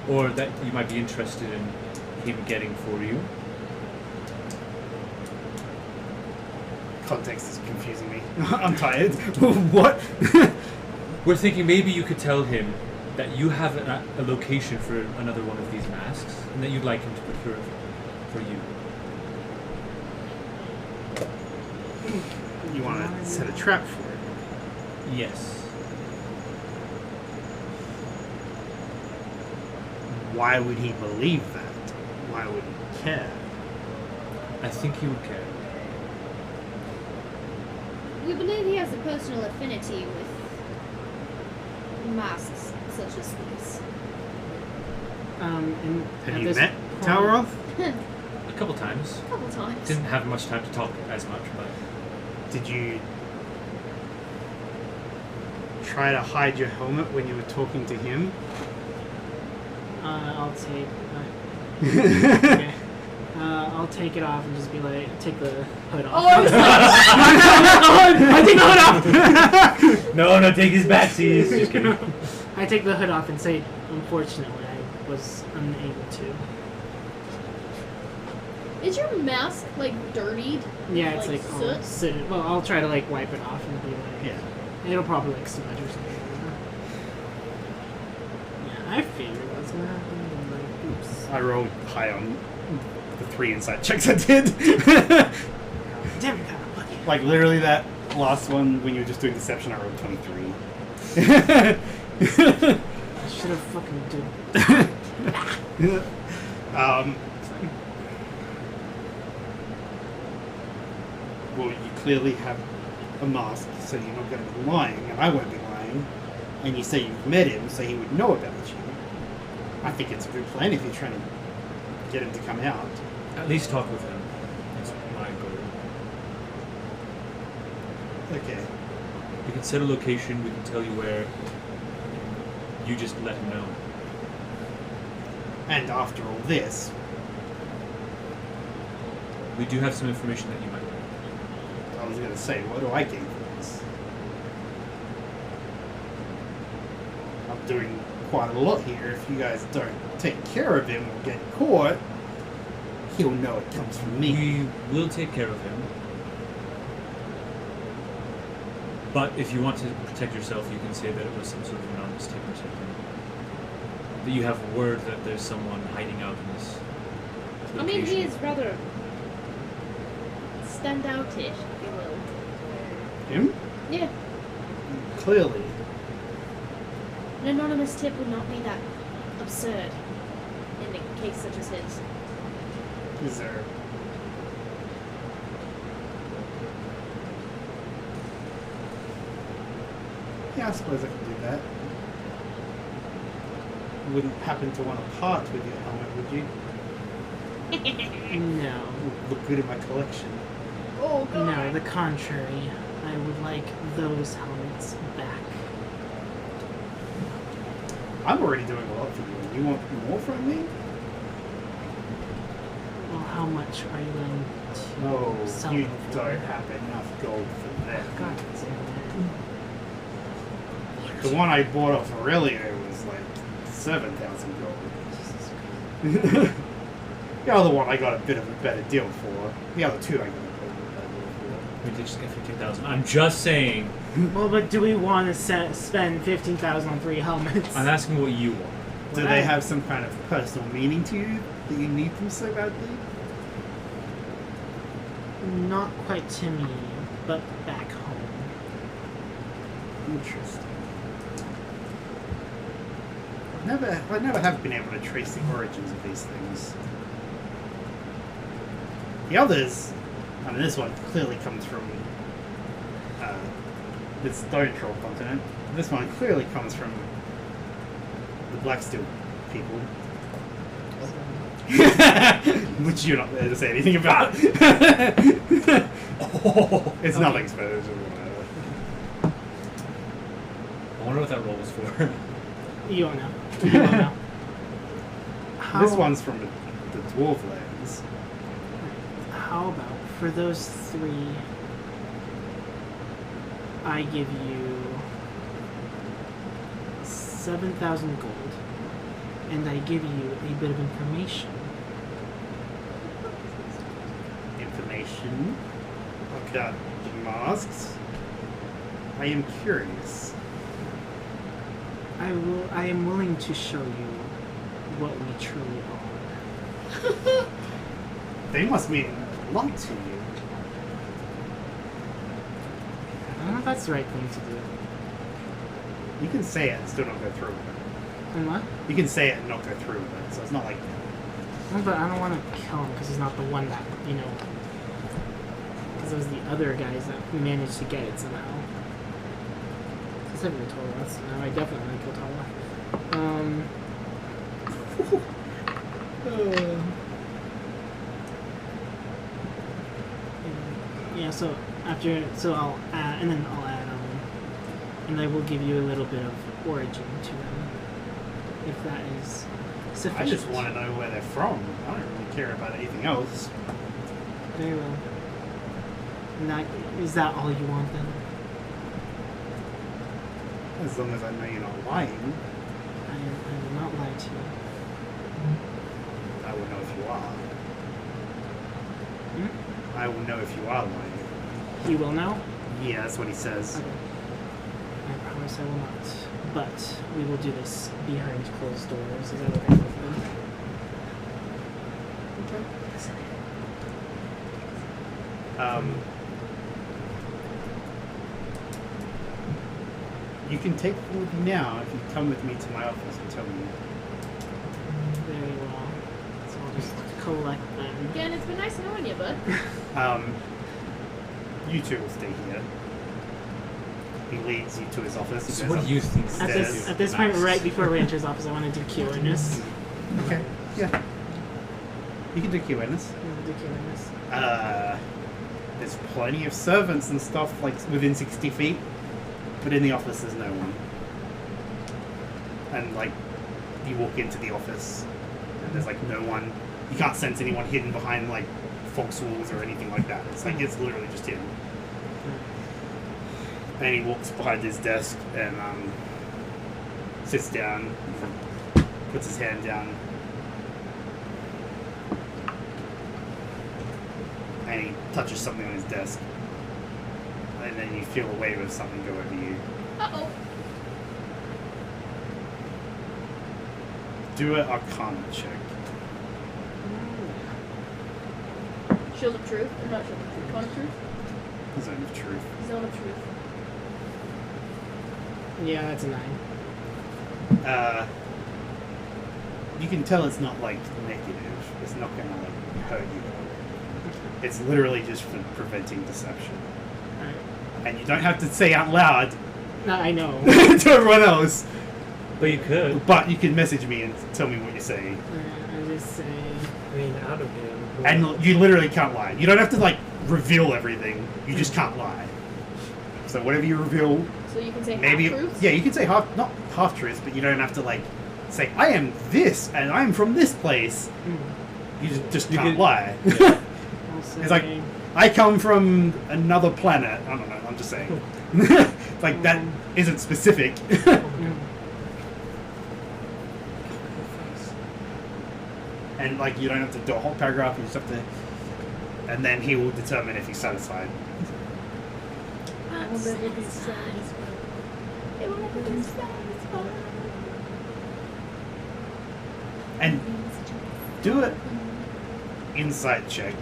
or that you might be interested in him getting for you. Context is confusing me. I'm tired. What? We're thinking maybe you could tell him that you have a location for another one of these masks, and that you'd like him to procure it for you. You want to set a trap for it? Yes. Why would he believe that? Why would he care? I think he would care. We believe he has a personal affinity with masks such as these? And Have at you this met point- Talroth? A couple times. A couple times. Didn't have much time to talk as much, but Did you try to hide your helmet when you were talking to him? I'll take. Okay. I'll take it off and just be like, take the hood off. Oh, I was like, I take the hood off. no, take his backsies. Just kidding. I take the hood off and say, unfortunately, I was unable to. is your mask like dirtied? Yeah, it's Like like, oh, soot? well, I'll try to like wipe it off and be like, Yeah. it'll probably like smudge or something. Yeah, I figured that's gonna happen. I'm like, oops. I rolled high on the 3 insight checks I did. Damn it, God, lucky. Like literally that last one when you were just doing deception, I rolled 23. I should have fucking did. Well, you clearly have a mask, so you're not going to be lying, and I won't be lying. And you say you've met him, so he would know about you. I think it's a good plan if you're trying to get him to come out. At least talk with him. That's my goal. Okay. We can set a location. We can tell you where. You just let him know. And after all this, We do have some information that you might know. I was going to say, what do I gain from this? I'm doing quite a lot here. If you guys don't take care of him or get caught, he'll know it comes from me. We will take care of him. But if you want to protect yourself, you can say that it was some sort of anonymous tip or something. That you have word that there's someone hiding out in this I mean, he location. is rather standout-ish, if you will. Him? Yeah, Clearly. an anonymous tip would not be that absurd in a case such as his. Is there... Yeah, I suppose I can do that. You wouldn't happen to want to part with your helmet, would you? No. Would look good in my collection. Oh, God. No, the contrary. I would like those helmets back. I'm already doing a lot for you. You want more from me? Well, how much are you willing to No, sell you them for? don't have enough gold for that. God damn The one I bought off Aurelio was like 7,000 gold. The other one I got a bit of a better deal for. The other two I got a bit of a better deal We did just get 15,000. I'm just saying. it. Well, but do we want to spend 15,000 on 3 helmets? I'm asking what you want. for. Do they have some kind of personal meaning to you that you need them so badly? Not quite to me, but back home. Interesting. I never have been able to trace the origins of these things. The others, I mean, this one clearly comes from the Stone Troll continent. This one clearly comes from the Blacksteel people, which you're not there to say anything about. It's nothing special. I wonder what that roll was for. You don't know. You don't know. This one's from the Dwarf lands. How about for those 3, I give you 7,000 gold, and I give you a bit of information. Information about the masks. I am curious. I am willing to show you what we truly are. They must mean a lot to you. I don't know if that's the right thing to do. You can say it and still not go through with it. And what? You can say it and not go through with it, so it's not like Well, but I don't want to kill him because he's not the one that, you know. Because it was the other guys that managed to get it somehow. specifically Tola. That's, I definitely want to kill Tola. Yeah, so I'll add, and then I'll add and I will give you a little bit of origin to them, if that is sufficient. I just want to know where they're from. I don't really care about anything else. Very well. Is that all you want then? As long as I know you're not lying, I will not lie to you. I will know if you are. Hmm? I will know if you are lying. He will know? Yeah, that's what he says. Okay. I promise I will not. But we will do this behind closed doors. Is that okay with you? You can take it with you now if you come with me to my office and tell me. Very well. So I'll just collect them. Again, it's been nice knowing you, bud. You two will stay here. He leads you to his office. He So goes what up do you think? stairs. At this point, right before we enter his office, I want to do key awareness. Okay. Yeah. You can do key awareness. Do key awareness. There's plenty of servants and stuff like within 60 feet, but in the office there's no one. And like, you walk into the office and there's like no one. You can't sense anyone hidden behind like fox walls or anything like that. It's like it's literally just him. And he walks behind his desk and sits down, puts his hand down, and he touches something on his desk. And then you feel a wave of something go over you. Uh-oh. Do an Arcana check. Shield of Truth? Or not Shield of Truth. Cone of Truth? Zone of Truth. Zone of Truth. Yeah, that's a 9. You can tell it's not like negative. It's not gonna like hurt you. It's literally just for preventing deception. Alright. And you don't have to say out loud No, I know. to everyone else. But you could. But you can message me and tell me what you say. I just say. I mean, out of him. And you literally can't lie. You don't have to like reveal everything. You just can't lie. So whatever you reveal, So you can say maybe half-truths? yeah, you can say not half truths, but you don't have to like say I am this and I'm from this place. You just You can't could- lie. I'll say. It's like I come from another planet. I don't know. I'm just saying. It's like that isn't specific. And like you don't have to do a whole paragraph. You just have to, and then he will determine if he's satisfied. I'm satisfied. It will never be satisfied. And do it. Insight check.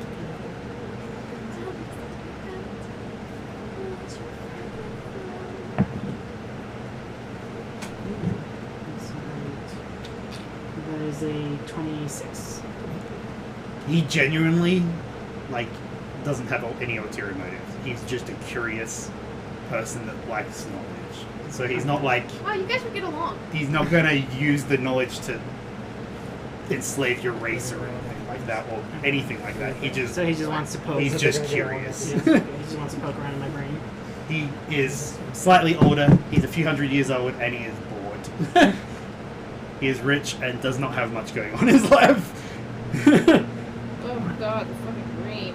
That is a 26. He genuinely, like, doesn't have any ulterior motive. He's just a curious person that likes knowledge. So he's not like Wow, you guys would get along. he's not gonna use the knowledge to enslave your race or anything like that or anything like that. He just So he just wants to poke. he's just He's gonna get curious. He just wants to poke around in my brain. He is slightly older. He's a few hundred years old, and he is bored. He is rich and does not have much going on in his life. Oh my god, the fucking green.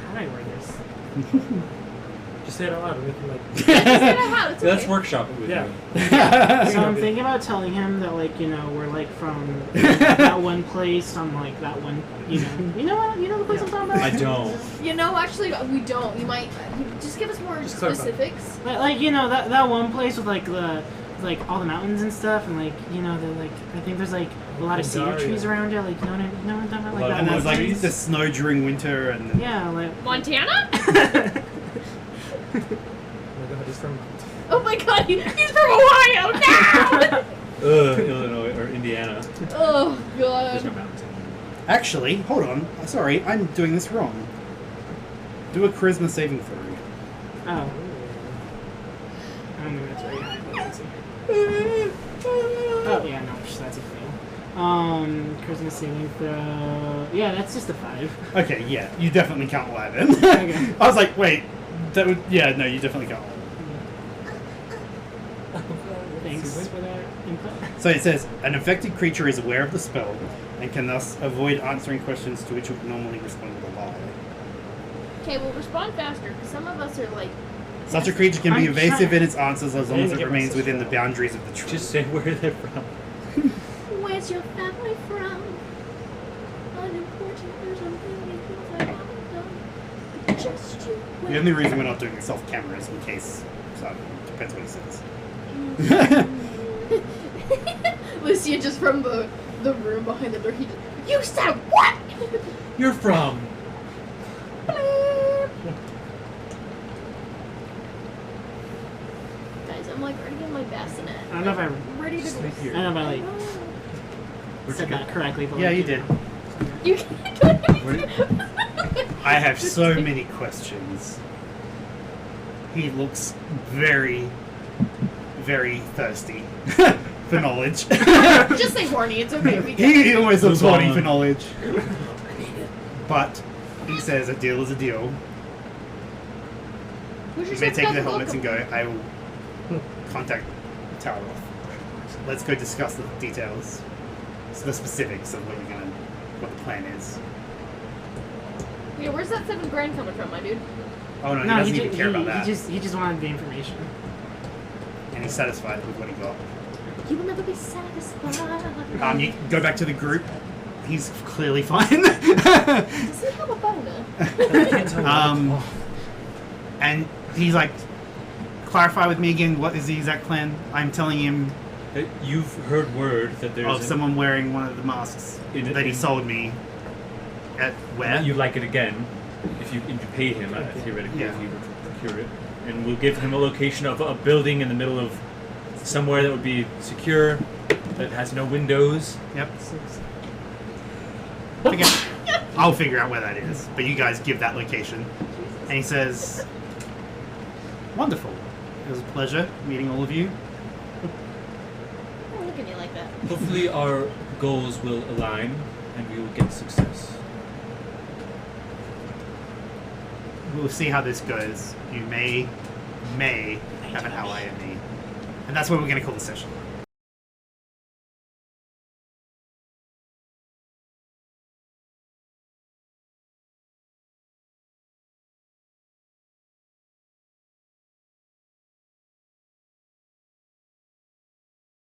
How do I word this? Just say it out loud and we can like. Just say it out loud, it's Let's okay. workshop it with Yeah. you. So I'm thinking about telling him that, like, you know, we're like from that one place on like that one, you know what, you know the place I'm talking about. I don't. You know, actually, we don't. You might just give us more Just clarify. specifics. Like you know that one place with like all the mountains and stuff, and like you know the like I think there's like a lot of cedar Daria. trees around it. Like you know what I'm talking about? Like Well, that And one there's like place. the snow during winter, and Yeah, like. Montana? Oh my god, he's from. Oh my god, he's from Ohio now! Illinois or Indiana. Oh There's no god. mountains. actually, hold on. Sorry, I'm doing this wrong. Do a charisma saving throw. Oh. I don't think that's very high. But let's see. Oh yeah, no, that's a fail. Charisma saving throw. Yeah, that's just a 5. Okay, yeah, you definitely can't lie then. Okay. I was like, wait, that would, yeah, no, you definitely can't lie. Thanks for that input. So it says, an infected creature is aware of the spell and can thus avoid answering questions to which it would normally respond with a lie. Okay, well, respond faster, because some of us are like. Such a creature can be I'm evasive trying- in its answers as long I as didn't it get my remains sister within the out. boundaries of the truth. Just say where they're from. Where's your family from? Unimportant or something. Things I haven't done. Just you. The only reason we're not doing this off camera is in case, so depends what he says. Lucia just from the room behind the door. He just, you said what? You're from. Guys, I'm like already in my bassinet. I don't know if I Ready to go. Sleep here. I don't know if I Where'd said you that correctly, but Yeah, like, you did. You can't. I have so many questions. He looks very, very thirsty for knowledge. Just say horny. It's okay. We get He always looks Move on. horny for knowledge. But he says a deal is a deal. Push You may yourself take down the the helmets and welcome. go. I will contact Taroth. Let's go discuss the details, the specifics of what the plan is. Yeah, where's that $7,000 coming from, my dude? Oh no, he No, doesn't he, even ju- care he, about that, he just wanted the information. and he's satisfied with what he got. You will never be satisfied. You go back to the group. He's clearly fine. Does he have a boner? Um, and he's like, clarify with me again. What is the exact plan? I'm telling him You've heard word that there's of someone wearing one of the masks that he sold me. At where? You like it again if you pay him theoretically Yeah. if you procure it, and we'll give him a location of a building in the middle of somewhere that would be secure, that has no windows. Yep. Okay. I'll figure out where that is, but you guys give that location. And he says, "Wonderful. It was a pleasure meeting all of you. Don't look at me like that. Hopefully our goals will align and we will get success. We'll see how this goes. You may have an ally in me." And that's what we're going to call the session.